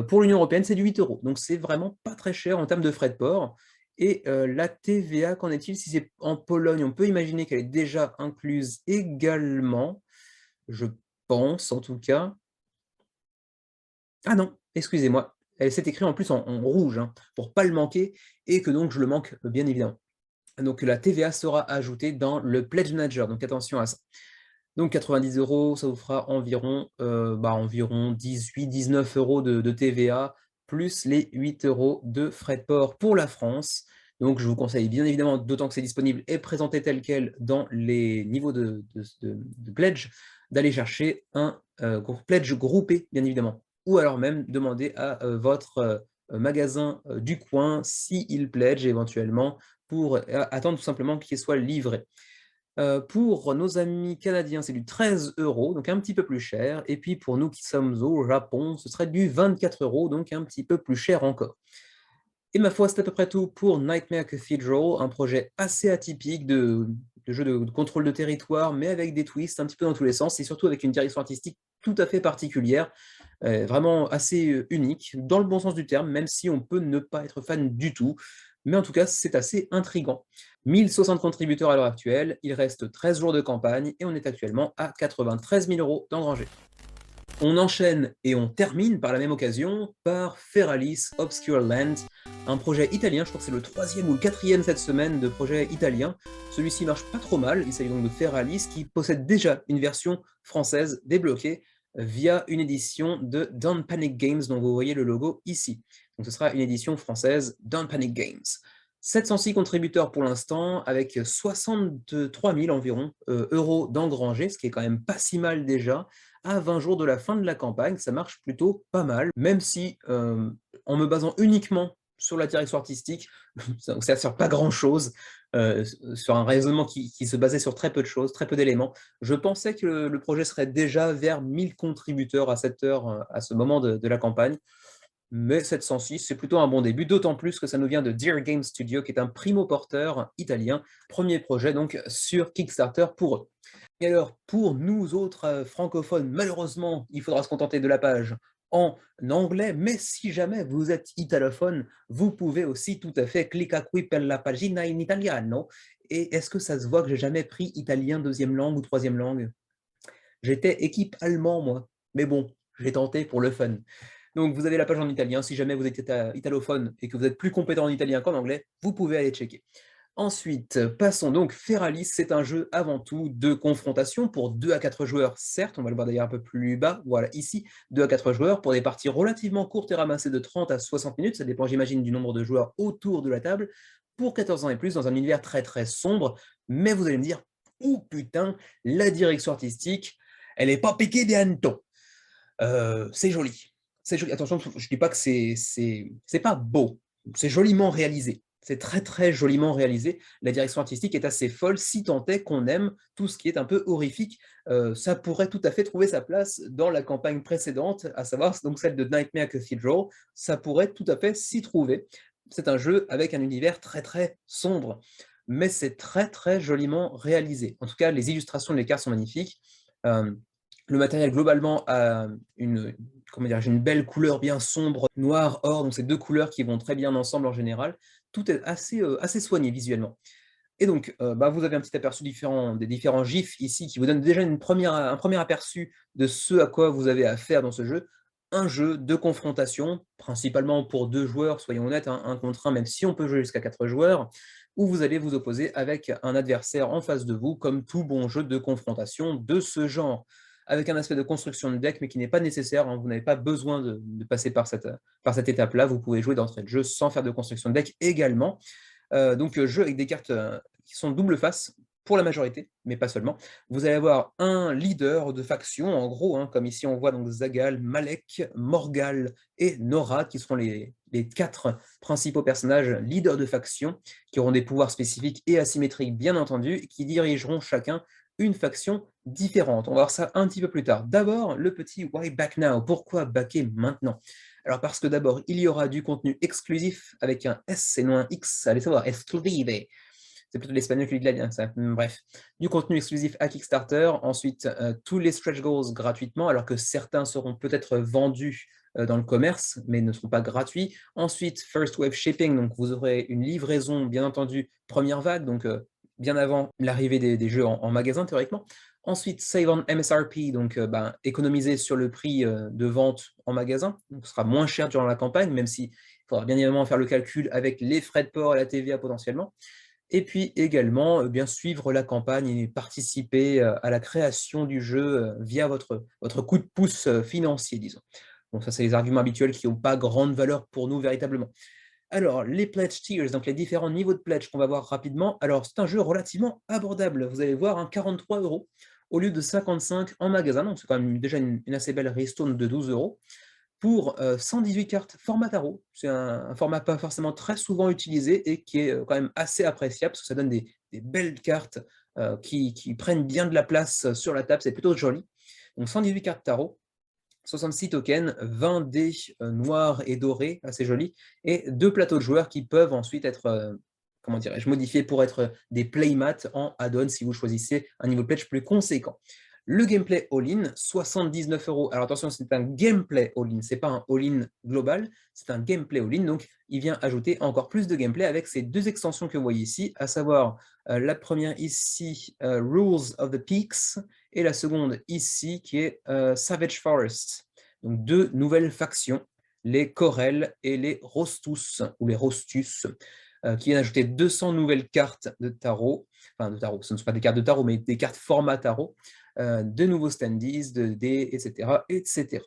Speaker 1: Pour l'Union européenne, c'est du 8 €. Donc c'est vraiment pas très cher en termes de frais de port. Et la TVA, qu'en est-il si c'est en Pologne? On peut imaginer qu'elle est déjà incluse également, je pense en tout cas. Ah non, excusez-moi, c'est écrit en plus en rouge, hein, pour ne pas le manquer et que donc je le manque bien évidemment. Donc la TVA sera ajoutée dans le Pledge Manager, donc attention à ça. Donc 90 €, ça vous fera environ 18-19 € de TVA, plus les 8 € de frais de port pour la France. Donc je vous conseille bien évidemment, d'autant que c'est disponible et présenté tel quel dans les niveaux de pledge, d'aller chercher un pledge groupé, bien évidemment. Ou alors même demander à votre magasin du coin s'il pledge éventuellement pour attendre tout simplement qu'il soit livré. Pour nos amis canadiens, c'est du 13 €, donc un petit peu plus cher. Et puis pour nous qui sommes au Japon, ce serait du 24 €, donc un petit peu plus cher encore. Et ma foi, c'est à peu près tout pour Nightmare Cathedral, un projet assez atypique de jeu de contrôle de territoire, mais avec des twists un petit peu dans tous les sens, et surtout avec une direction artistique tout à fait particulière, vraiment assez unique, dans le bon sens du terme, même si on peut ne pas être fan du tout. Mais en tout cas, c'est assez intriguant. 1060 contributeurs à l'heure actuelle, il reste 13 jours de campagne, et on est actuellement à 93 000 € d'engrangés. On enchaîne et on termine par la même occasion par Feralis Obscure Land, un projet italien, je crois que c'est le 3e ou le 4e cette semaine de projet italien. Celui-ci marche pas trop mal, il s'agit donc de Feralis qui possède déjà une version française débloquée via une édition de Don't Panic Games dont vous voyez le logo ici. Donc ce sera une édition française Don't Panic Games. 706 contributeurs pour l'instant, avec 63 000 environ euros d'engrangés, ce qui est quand même pas si mal déjà. À 20 jours de la fin de la campagne, ça marche plutôt pas mal, même si en me basant uniquement sur la direction artistique, ça ne sert pas grand-chose, sur un raisonnement qui se basait sur très peu de choses, très peu d'éléments. Je pensais que le projet serait déjà vers 1000 contributeurs à cette heure, à ce moment de la campagne. Mais 706, c'est plutôt un bon début, d'autant plus que ça nous vient de Dear Game Studio, qui est un primo-porteur italien, premier projet donc sur Kickstarter pour eux. Et alors, pour nous autres francophones, malheureusement, il faudra se contenter de la page en anglais, mais si jamais vous êtes italophone, vous pouvez aussi tout à fait cliquer qui per la pagina in italiano. Et est-ce que ça se voit que j'ai jamais pris italien deuxième langue ou troisième langue? J'étais équipe allemand, moi, mais bon, j'ai tenté pour le fun. Donc vous avez la page en italien, si jamais vous êtes italophone et que vous êtes plus compétent en italien qu'en anglais, vous pouvez aller checker. Ensuite, passons donc, Feralis, c'est un jeu avant tout de confrontation pour 2 à 4 joueurs, certes, on va le voir d'ailleurs un peu plus bas, voilà, ici, 2 à 4 joueurs pour des parties relativement courtes et ramassées de 30 à 60 minutes, ça dépend j'imagine du nombre de joueurs autour de la table, pour 14 ans et plus, dans un univers très très sombre, mais vous allez me dire, oh putain, la direction artistique, elle est pas piquée des hannetons. C'est joli. C'est joli. Attention, je ne dis pas que c'est pas beau. C'est joliment réalisé. C'est très très joliment réalisé. La direction artistique est assez folle, si tant est qu'on aime tout ce qui est un peu horrifique. Ça pourrait tout à fait trouver sa place dans la campagne précédente, à savoir donc celle de Nightmare Cathedral. Ça pourrait tout à fait s'y trouver. C'est un jeu avec un univers très très sombre, mais c'est très très joliment réalisé. En tout cas, les illustrations de cartes sont magnifiques. Le matériel globalement a une belle couleur bien sombre, noir, or, donc c'est deux couleurs qui vont très bien ensemble en général. Tout est assez soigné visuellement. Et donc, vous avez un petit aperçu des différents gifs ici qui vous donnent déjà un premier aperçu de ce à quoi vous avez à faire dans ce jeu. Un jeu de confrontation, principalement pour 2 joueurs, soyons honnêtes, hein, 1 contre 1, même si on peut jouer jusqu'à 4 joueurs, où vous allez vous opposer avec un adversaire en face de vous, comme tout bon jeu de confrontation de ce genre, avec un aspect de construction de deck, mais qui n'est pas nécessaire, hein, vous n'avez pas besoin de passer par cette étape-là, vous pouvez jouer d'entrée de jeu sans faire de construction de deck également. Donc jeu avec des cartes qui sont double face, pour la majorité, mais pas seulement. Vous allez avoir un leader de faction, en gros, hein, comme ici on voit donc Zagal, Malek, Morgal et Nora, qui seront les 4 principaux personnages leaders de faction, qui auront des pouvoirs spécifiques et asymétriques bien entendu, et qui dirigeront chacun une faction différente. On va voir ça un petit peu plus tard. D'abord, le petit Why Back Now? Pourquoi backer maintenant? Alors parce que d'abord, il y aura du contenu exclusif avec un S et non un X, allez savoir, exclusive. C'est plutôt l'espagnol que l'italien, ça. Bref, du contenu exclusif à Kickstarter. Ensuite, tous les stretch goals gratuitement, alors que certains seront peut-être vendus dans le commerce, mais ne seront pas gratuits. Ensuite, First Wave Shipping, donc vous aurez une livraison, bien entendu, première vague, donc bien avant l'arrivée des jeux en magasin, théoriquement. Ensuite, Save on MSRP, donc économiser sur le prix de vente en magasin. Donc, ce sera moins cher durant la campagne, même s'il faudra bien évidemment faire le calcul avec les frais de port et la TVA potentiellement. Et puis également, bien suivre la campagne et participer à la création du jeu via votre coup de pouce financier, disons. Bon, ça, c'est les arguments habituels qui n'ont pas grande valeur pour nous véritablement. Alors, les pledge tiers, donc les différents niveaux de pledge qu'on va voir rapidement. Alors, c'est un jeu relativement abordable. Vous allez voir, 43 € au lieu de 55 en magasin. Donc, c'est quand même déjà une assez belle ristourne de 12 € pour 118 cartes format tarot. C'est un format pas forcément très souvent utilisé et qui est quand même assez appréciable parce que ça donne des belles cartes qui prennent bien de la place sur la table. C'est plutôt joli. Donc, 118 cartes tarot. 66 tokens, 20 dés noirs et dorés, assez jolis, et 2 plateaux de joueurs qui peuvent ensuite être, comment dirais-je, modifiés pour être des playmats en add-on si vous choisissez un niveau de pledge plus conséquent. Le gameplay all-in, 79 €. Alors attention, c'est un gameplay all-in, c'est pas un all-in global, c'est un gameplay all-in, donc il vient ajouter encore plus de gameplay avec ces 2 extensions que vous voyez ici, à savoir, la première ici, Rules of the Peaks et la seconde ici qui est, Savage Forest. Donc 2 nouvelles factions, les Corel et les Rostus ou les Rostus, qui viennent ajouter 200 nouvelles cartes de tarot, enfin de tarot, ce ne sont pas des cartes de tarot, mais des cartes format tarot, de nouveaux standees, de dés, etc. etc.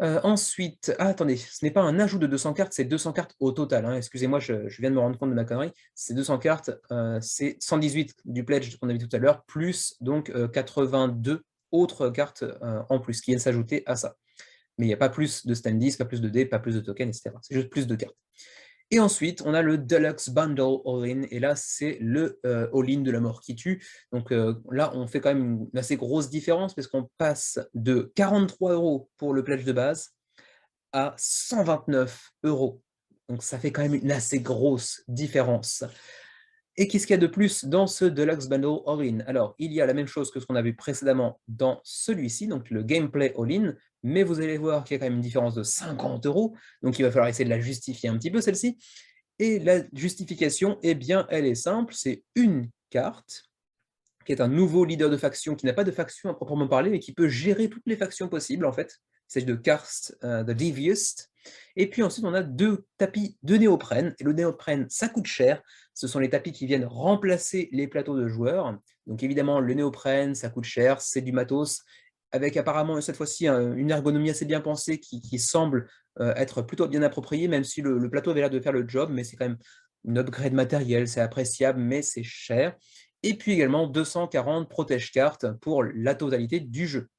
Speaker 1: Ensuite, ah, attendez, ce n'est pas un ajout de 200 cartes, c'est 200 cartes au total, hein. Excusez-moi, je viens de me rendre compte de ma connerie. C'est 200 cartes, c'est 118 du pledge qu'on a vu tout à l'heure, plus donc 82 autres cartes en plus qui viennent s'ajouter à ça. Mais il n'y a pas plus de standees, pas plus de dés, pas plus de tokens, etc. C'est juste plus de cartes. Et ensuite, on a le Deluxe Bundle All-In, et là, c'est le All-In de la mort qui tue. Donc là, on fait quand même une assez grosse différence, parce qu'on passe de 43 € pour le pledge de base à 129 €. Donc ça fait quand même une assez grosse différence. Et qu'est-ce qu'il y a de plus dans ce Deluxe Bundle All-In? Alors, il y a la même chose que ce qu'on a vu précédemment dans celui-ci, donc le Gameplay All-In, mais vous allez voir qu'il y a quand même une différence de 50 €, donc il va falloir essayer de la justifier un petit peu celle-ci. Et la justification, eh bien, elle est simple, c'est une carte qui est un nouveau leader de faction qui n'a pas de faction à proprement parler, mais qui peut gérer toutes les factions possibles, en fait. Il s'agit de Karst the Devious. Et puis ensuite, on a 2 tapis de néoprène. Et le néoprène, ça coûte cher. Ce sont les tapis qui viennent remplacer les plateaux de joueurs. Donc évidemment, le néoprène, ça coûte cher, c'est du matos, avec apparemment cette fois-ci une ergonomie assez bien pensée qui semble être plutôt bien appropriée, même si le plateau avait l'air de faire le job, mais c'est quand même une upgrade matériel, c'est appréciable, mais c'est cher. Et puis également 240 protège cartes pour la totalité du jeu.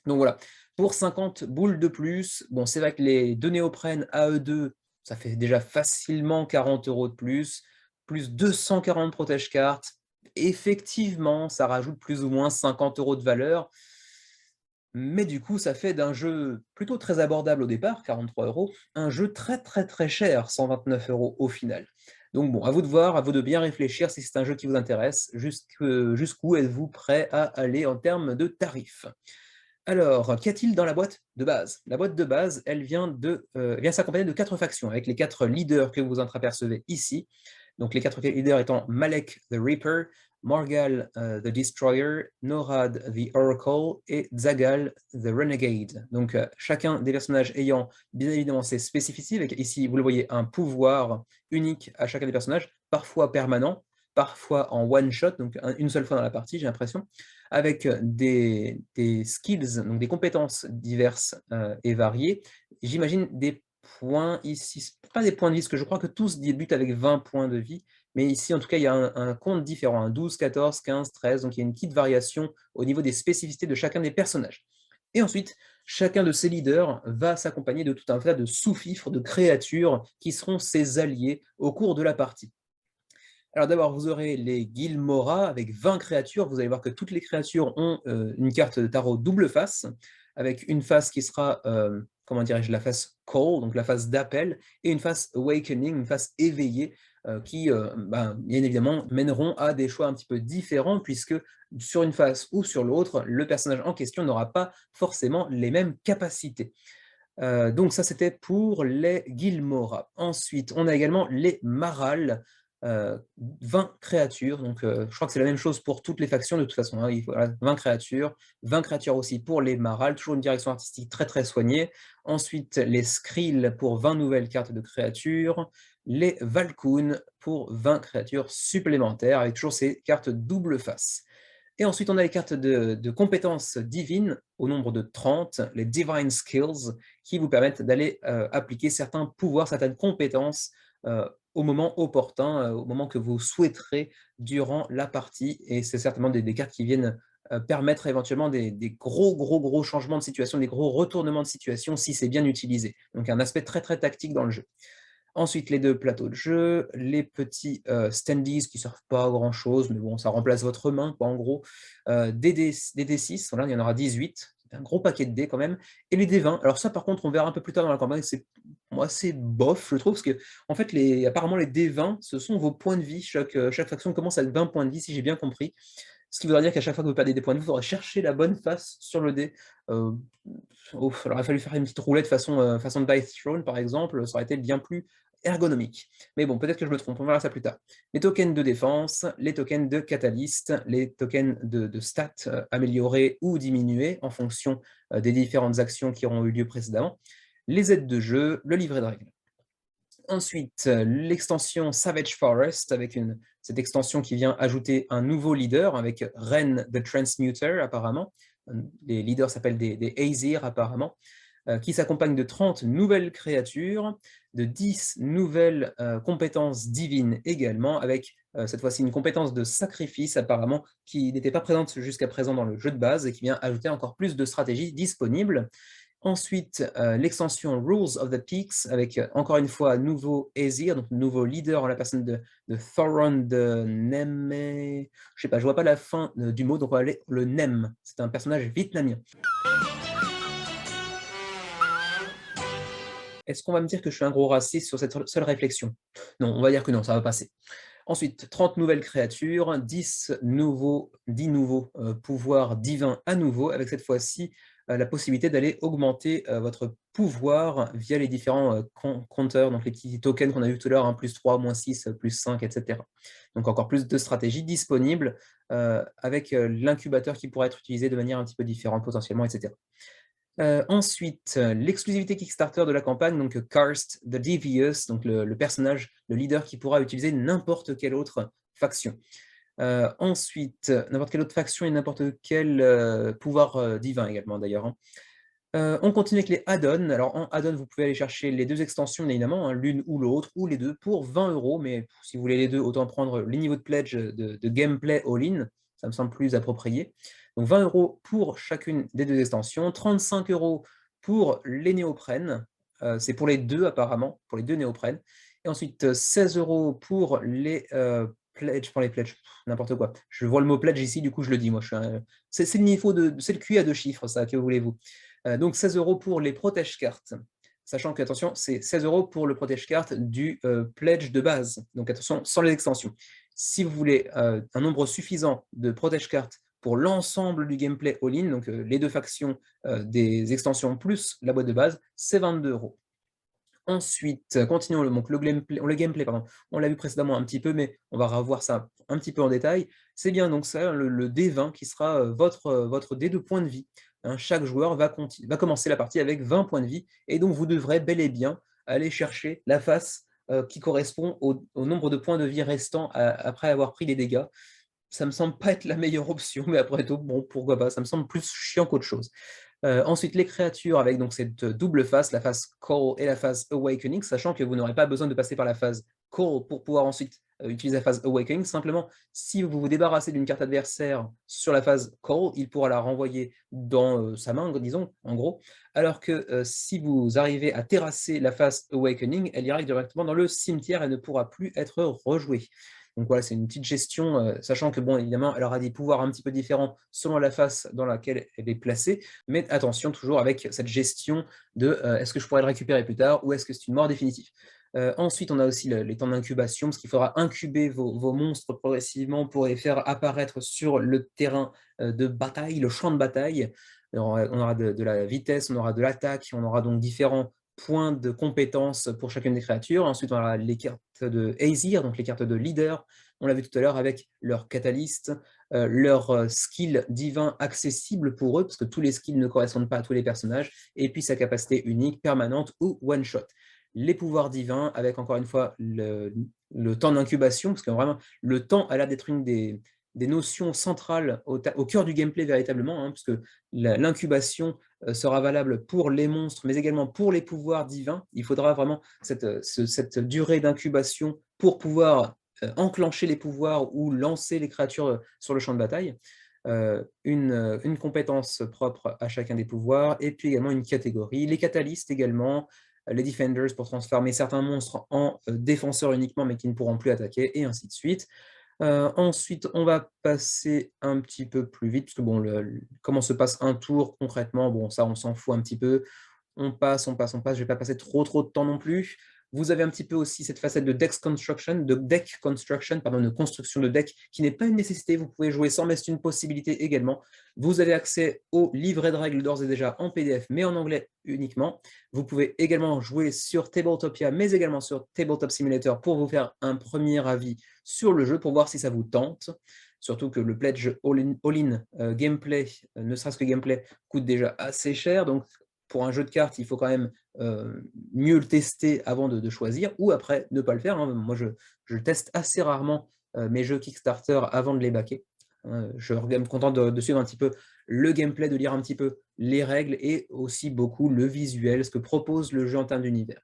Speaker 1: Donc voilà, pour 50 boules de plus, bon, c'est vrai que les 2 néoprènes AE2, ça fait déjà facilement 40 € de plus 240 protège cartes. Effectivement, ça rajoute plus ou moins 50 € de valeur, mais du coup, ça fait d'un jeu plutôt très abordable au départ, 43 €, un jeu très, très, très cher, 129 € au final. Donc bon, à vous de voir, à vous de bien réfléchir si c'est un jeu qui vous intéresse, jusqu'où êtes-vous prêt à aller en termes de tarifs? Alors, qu'y a-t-il dans la boîte de base? La boîte de base, elle vient s'accompagner de 4 factions, avec les 4 leaders que vous entreapercevez ici. Donc les 4 leaders étant Malek the Reaper, Morgal the Destroyer, Norad the Oracle et Zagal the Renegade. Donc chacun des personnages ayant bien évidemment ses spécificités, avec ici, vous le voyez, un pouvoir unique à chacun des personnages, parfois permanent, parfois en one-shot, donc une seule fois dans la partie, j'ai l'impression, avec des skills, donc des compétences diverses et variées. J'imagine des points ici, pas des points de vie, parce que je crois que tous débutent avec 20 points de vie, mais ici, en tout cas, il y a un compte différent, un 12, 14, 15, 13, donc il y a une petite variation au niveau des spécificités de chacun des personnages. Et ensuite, chacun de ces leaders va s'accompagner de tout un tas de sous-fifres, de créatures qui seront ses alliés au cours de la partie. Alors d'abord, vous aurez les Gilmora avec 20 créatures. Vous allez voir que toutes les créatures ont une carte de tarot double face, avec une face qui sera, comment dirais-je, la face Call, donc la face d'appel, et une face Awakening, une face éveillée, qui, bien évidemment, mèneront à des choix un petit peu différents, puisque sur une face ou sur l'autre, le personnage en question n'aura pas forcément les mêmes capacités. Donc ça, c'était pour les Gilmora. Ensuite, on a également les Maral, 20 créatures, donc je crois que c'est la même chose pour toutes les factions de toute façon, hein, 20 créatures aussi pour les Maral, toujours une direction artistique très, très soignée. Ensuite, les Skrill pour 20 nouvelles cartes de créatures, les Valkoun pour 20 créatures supplémentaires, avec toujours ces cartes double face. Et ensuite, on a les cartes de compétences divines, au nombre de 30, les Divine Skills, qui vous permettent d'aller appliquer certains pouvoirs, certaines compétences au moment opportun, au moment que vous souhaiterez durant la partie. Et c'est certainement des cartes qui viennent permettre éventuellement des gros changements de situation, des gros retournements de situation si c'est bien utilisé. Donc un aspect très très tactique dans le jeu. Ensuite, les 2 plateaux de jeu, les petits standees qui ne servent pas à grand chose, mais bon, ça remplace votre main, quoi, en gros. Des D6, voilà, il y en aura 18, c'est un gros paquet de dés quand même, et les D20. Alors ça, par contre, on verra un peu plus tard dans la campagne, moi, c'est bof, je trouve, parce que en fait, apparemment, les D20, ce sont vos points de vie. Chaque faction commence avec 20 points de vie, si j'ai bien compris. Ce qui voudra dire qu'à chaque fois que vous perdez des points de vie, il faudra chercher la bonne face sur le dé. Heu, Ouf, il aurait fallu faire une petite roulette façon Dice Throne par exemple, ça aurait été bien plus ergonomique. Mais bon, peut-être que je me trompe, on verra ça plus tard. Les tokens de défense, les tokens de catalyste, les tokens de stats, améliorés ou diminués en fonction, des différentes actions qui auront eu lieu précédemment, les aides de jeu, le livret de règles. Ensuite, l'extension Savage Forest avec cette extension qui vient ajouter un nouveau leader avec Ren the Transmuter apparemment. Les leaders s'appellent des Aesir apparemment, qui s'accompagne de 30 nouvelles créatures, de 10 nouvelles compétences divines également, avec cette fois-ci une compétence de sacrifice apparemment qui n'était pas présente jusqu'à présent dans le jeu de base et qui vient ajouter encore plus de stratégies disponibles. Ensuite, l'extension Rules of the Peaks avec, encore une fois, nouveau Aesir, donc nouveau leader en la personne de Thoron de Neme. Je sais pas, je vois pas la fin du mot, donc on va aller le Nem. C'est un personnage vietnamien. Est-ce qu'on va me dire que je suis un gros raciste sur cette seule réflexion? Non, on va dire que non, ça va passer. Ensuite, 30 nouvelles créatures, 10 nouveaux pouvoirs divins à nouveau, avec cette fois-ci, la possibilité d'aller augmenter, votre pouvoir via les différents, compteurs, donc les petits tokens qu'on a vu tout à l'heure, hein, +3, -6, +5 et cetera. Donc encore plus de stratégies disponibles, avec, l'incubateur qui pourra être utilisé de manière un petit peu différente potentiellement et cetera. Ensuite, l'exclusivité Kickstarter de la campagne, donc Karst the Devious, donc le personnage, le leader qui pourra utiliser n'importe quelle autre faction. Ensuite, n'importe quelle autre faction et n'importe quel, pouvoir, divin également d'ailleurs, hein. On continue avec les add-ons. Alors en add-on, vous pouvez aller chercher les 2 extensions évidemment, hein, l'une ou l'autre, ou les 2 pour 20 €, mais si vous voulez les 2, autant prendre les niveaux de pledge de gameplay all-in, ça me semble plus approprié. Donc 20 € pour chacune des 2 extensions, 35 € pour les néoprènes, c'est pour les 2 apparemment, pour les 2 néoprènes et ensuite, 16 € pour les pledges, n'importe quoi. Je vois le mot pledge ici, du coup je le dis moi, je suis un c'est le niveau c'est le QI à 2 chiffres ça, que voulez-vous? Donc 16 € pour les protège-cartes, sachant que, attention, c'est 16 € pour le protège-carte du, pledge de base, donc attention, sans les extensions. Si vous voulez, un nombre suffisant de protège-cartes pour l'ensemble du gameplay all-in, donc les 2 factions, des extensions plus la boîte de base, c'est 22 €. Ensuite, continuons le gameplay pardon. On l'a vu précédemment un petit peu, mais on va revoir ça un petit peu en détail. C'est bien donc ça, le D20 qui sera, votre dé de points de vie, hein. Chaque joueur va commencer la partie avec 20 points de vie et donc vous devrez bel et bien aller chercher la face, qui correspond au nombre de points de vie restants après avoir pris les dégâts. Ça me semble pas être la meilleure option, mais après tout, bon, pourquoi pas? Ça me semble plus chiant qu'autre chose. Ensuite, les créatures avec donc cette double face, la phase Call et la phase Awakening, sachant que vous n'aurez pas besoin de passer par la phase Call pour pouvoir ensuite, utiliser la phase Awakening. Simplement, si vous vous débarrassez d'une carte adversaire sur la phase Call, il pourra la renvoyer dans, sa main, disons, en gros. Alors que, si vous arrivez à terrasser la phase Awakening, elle ira directement dans le cimetière et ne pourra plus être rejouée. Donc voilà, c'est une petite gestion, sachant que bon, évidemment, elle aura des pouvoirs un petit peu différents selon la face dans laquelle elle est placée, mais attention toujours avec cette gestion de, est-ce que je pourrais le récupérer plus tard ou est-ce que c'est une mort définitive? Ensuite, on a aussi les temps d'incubation, parce qu'il faudra incuber vos monstres progressivement pour les faire apparaître sur le terrain, de bataille, le champ de bataille. On aura de la vitesse, on aura de l'attaque, on aura donc différents points de compétences pour chacune des créatures. Ensuite, on aura les cartes de Aesir, donc les cartes de leader. On l'a vu tout à l'heure avec leur catalyste, leur skill divin accessible pour eux, parce que tous les skills ne correspondent pas à tous les personnages, et puis sa capacité unique, permanente ou one shot. Les pouvoirs divins avec encore une fois le temps d'incubation, parce que vraiment le temps a l'air d'être une des notions centrales au cœur du gameplay véritablement, hein, puisque l'incubation sera valable pour les monstres, mais également pour les pouvoirs divins. Il faudra vraiment cette durée d'incubation pour pouvoir enclencher les pouvoirs ou lancer les créatures sur le champ de bataille. Une compétence propre à chacun des pouvoirs, et puis également une catégorie. Les catalystes également, les defenders pour transformer certains monstres en défenseurs uniquement, mais qui ne pourront plus attaquer, et ainsi de suite. Ensuite, on va passer un petit peu plus vite, parce que bon, comment se passe un tour concrètement, bon ça on s'en fout un petit peu. On passe, je ne vais pas passer trop de temps non plus. Vous avez un petit peu aussi cette facette de deck construction, pardon, de construction de deck, qui n'est pas une nécessité, vous pouvez jouer sans, mais c'est une possibilité également. Vous avez accès au livret de règles d'ores et déjà en PDF, mais en anglais uniquement. Vous pouvez également jouer sur Tabletopia, mais également sur Tabletop Simulator pour vous faire un premier avis sur le jeu, pour voir si ça vous tente. Surtout que le pledge all-in gameplay, ne serait-ce que gameplay, coûte déjà assez cher. Donc, pour un jeu de cartes, il faut quand même mieux le tester avant de choisir, ou après ne pas le faire. Hein. Moi, je teste assez rarement mes jeux Kickstarter avant de les backer. Je me contente de suivre un petit peu le gameplay, de lire un petit peu les règles et aussi beaucoup le visuel, ce que propose le jeu en termes d'univers.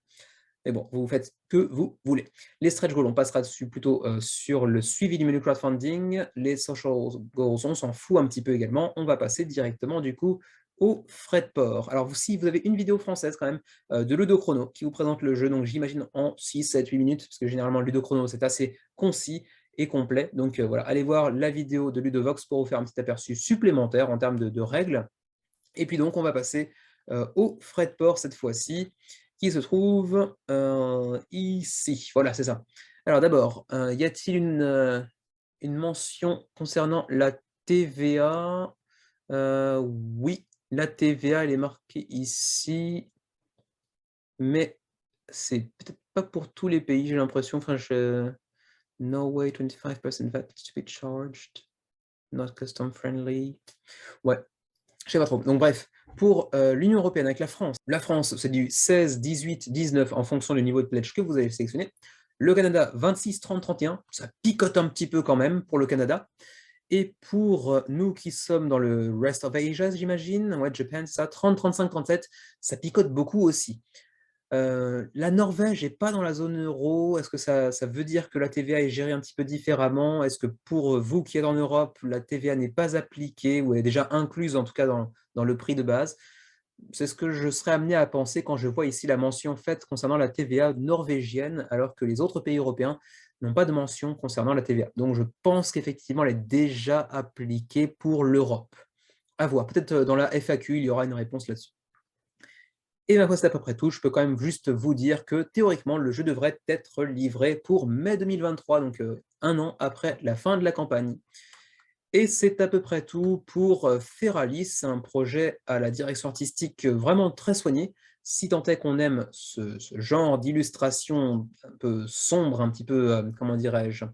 Speaker 1: Mais bon, vous faites que vous voulez. Les stretch goals, on passera dessus plutôt sur le suivi du menu crowdfunding. Les social goals, on s'en fout un petit peu également. On va passer directement du coup aux frais de port. Alors si vous avez une vidéo française quand même de Ludochrono qui vous présente le jeu, donc j'imagine en 6, 7, 8 minutes, parce que généralement Ludochrono c'est assez concis et complet. Donc voilà, allez voir la vidéo de Ludovox pour vous faire un petit aperçu supplémentaire en termes de règles. Et puis donc on va passer aux frais de port cette fois-ci, qui se trouve ici. Voilà, c'est ça. Alors d'abord, y a-t-il une mention concernant la TVA? Oui, la TVA, elle est marquée ici, mais c'est peut-être pas pour tous les pays, j'ai l'impression. Enfin, Norway, 25% VAT to be charged, not custom friendly. Ouais, je sais pas trop. Donc bref, pour l'Union européenne avec la France c'est du 16, 18, 19 en fonction du niveau de pledge que vous avez sélectionné. Le Canada, 26, 30, 31, ça picote un petit peu quand même pour le Canada. Et pour nous qui sommes dans le rest of Asia, j'imagine, ouais, Japan, ça, 30, 35, 37, ça picote beaucoup aussi. La Norvège n'est pas dans la zone euro. Est-ce que ça veut dire que la TVA est gérée un petit peu différemment? Est-ce que pour vous qui êtes en Europe, la TVA n'est pas appliquée ou est déjà incluse en tout cas dans le prix de base? C'est ce que je serais amené à penser quand je vois ici la mention faite concernant la TVA norvégienne, alors que les autres pays européens n'ont pas de mention concernant la TVA. Donc je pense qu'effectivement, elle est déjà appliquée pour l'Europe. À voir. Peut-être dans la FAQ, il y aura une réponse là-dessus. Et ma foi, c'est à peu près tout. Je peux quand même juste vous dire que théoriquement, le jeu devrait être livré pour mai 2023, donc un an après la fin de la campagne. Et c'est à peu près tout pour Feralis, un projet à la direction artistique vraiment très soigné. Si tant est qu'on aime ce genre d'illustration un peu sombre, un petit peu, comment dirais-je,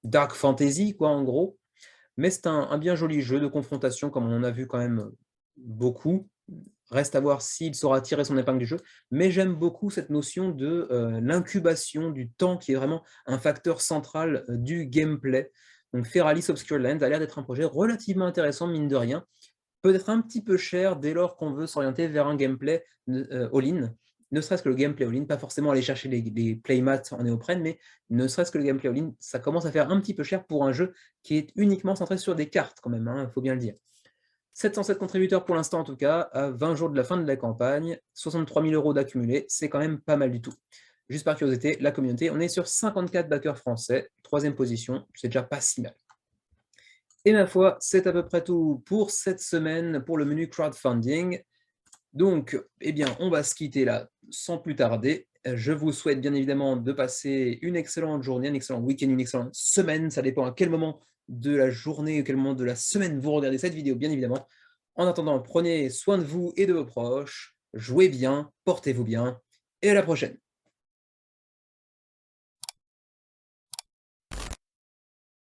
Speaker 1: dark fantasy, quoi, en gros. Mais c'est un bien joli jeu de confrontation, comme on en a vu quand même beaucoup. Reste à voir s'il saura tirer son épingle du jeu, mais j'aime beaucoup cette notion de l'incubation du temps, qui est vraiment un facteur central du gameplay. Donc Feralis Obscure Land a l'air d'être un projet relativement intéressant, mine de rien. Peut-être un petit peu cher dès lors qu'on veut s'orienter vers un gameplay all-in, ne serait-ce que le gameplay all-in, pas forcément aller chercher les playmats en néoprène, mais ne serait-ce que le gameplay all-in, ça commence à faire un petit peu cher pour un jeu qui est uniquement centré sur des cartes quand même, il faut bien le dire. 707 contributeurs pour l'instant en tout cas, à 20 jours de la fin de la campagne, 63 000 € d'accumulés, c'est quand même pas mal du tout. Juste par curiosité, la communauté, on est sur 54 backers français, 3e position, c'est déjà pas si mal. Et ma foi, c'est à peu près tout pour cette semaine pour le menu crowdfunding. Donc, eh bien, on va se quitter là sans plus tarder. Je vous souhaite bien évidemment de passer une excellente journée, un excellent week-end, une excellente semaine. Ça dépend à quel moment de la journée, à quel moment de la semaine vous regardez cette vidéo, bien évidemment. En attendant, prenez soin de vous et de vos proches. Jouez bien, portez-vous bien, et à la prochaine.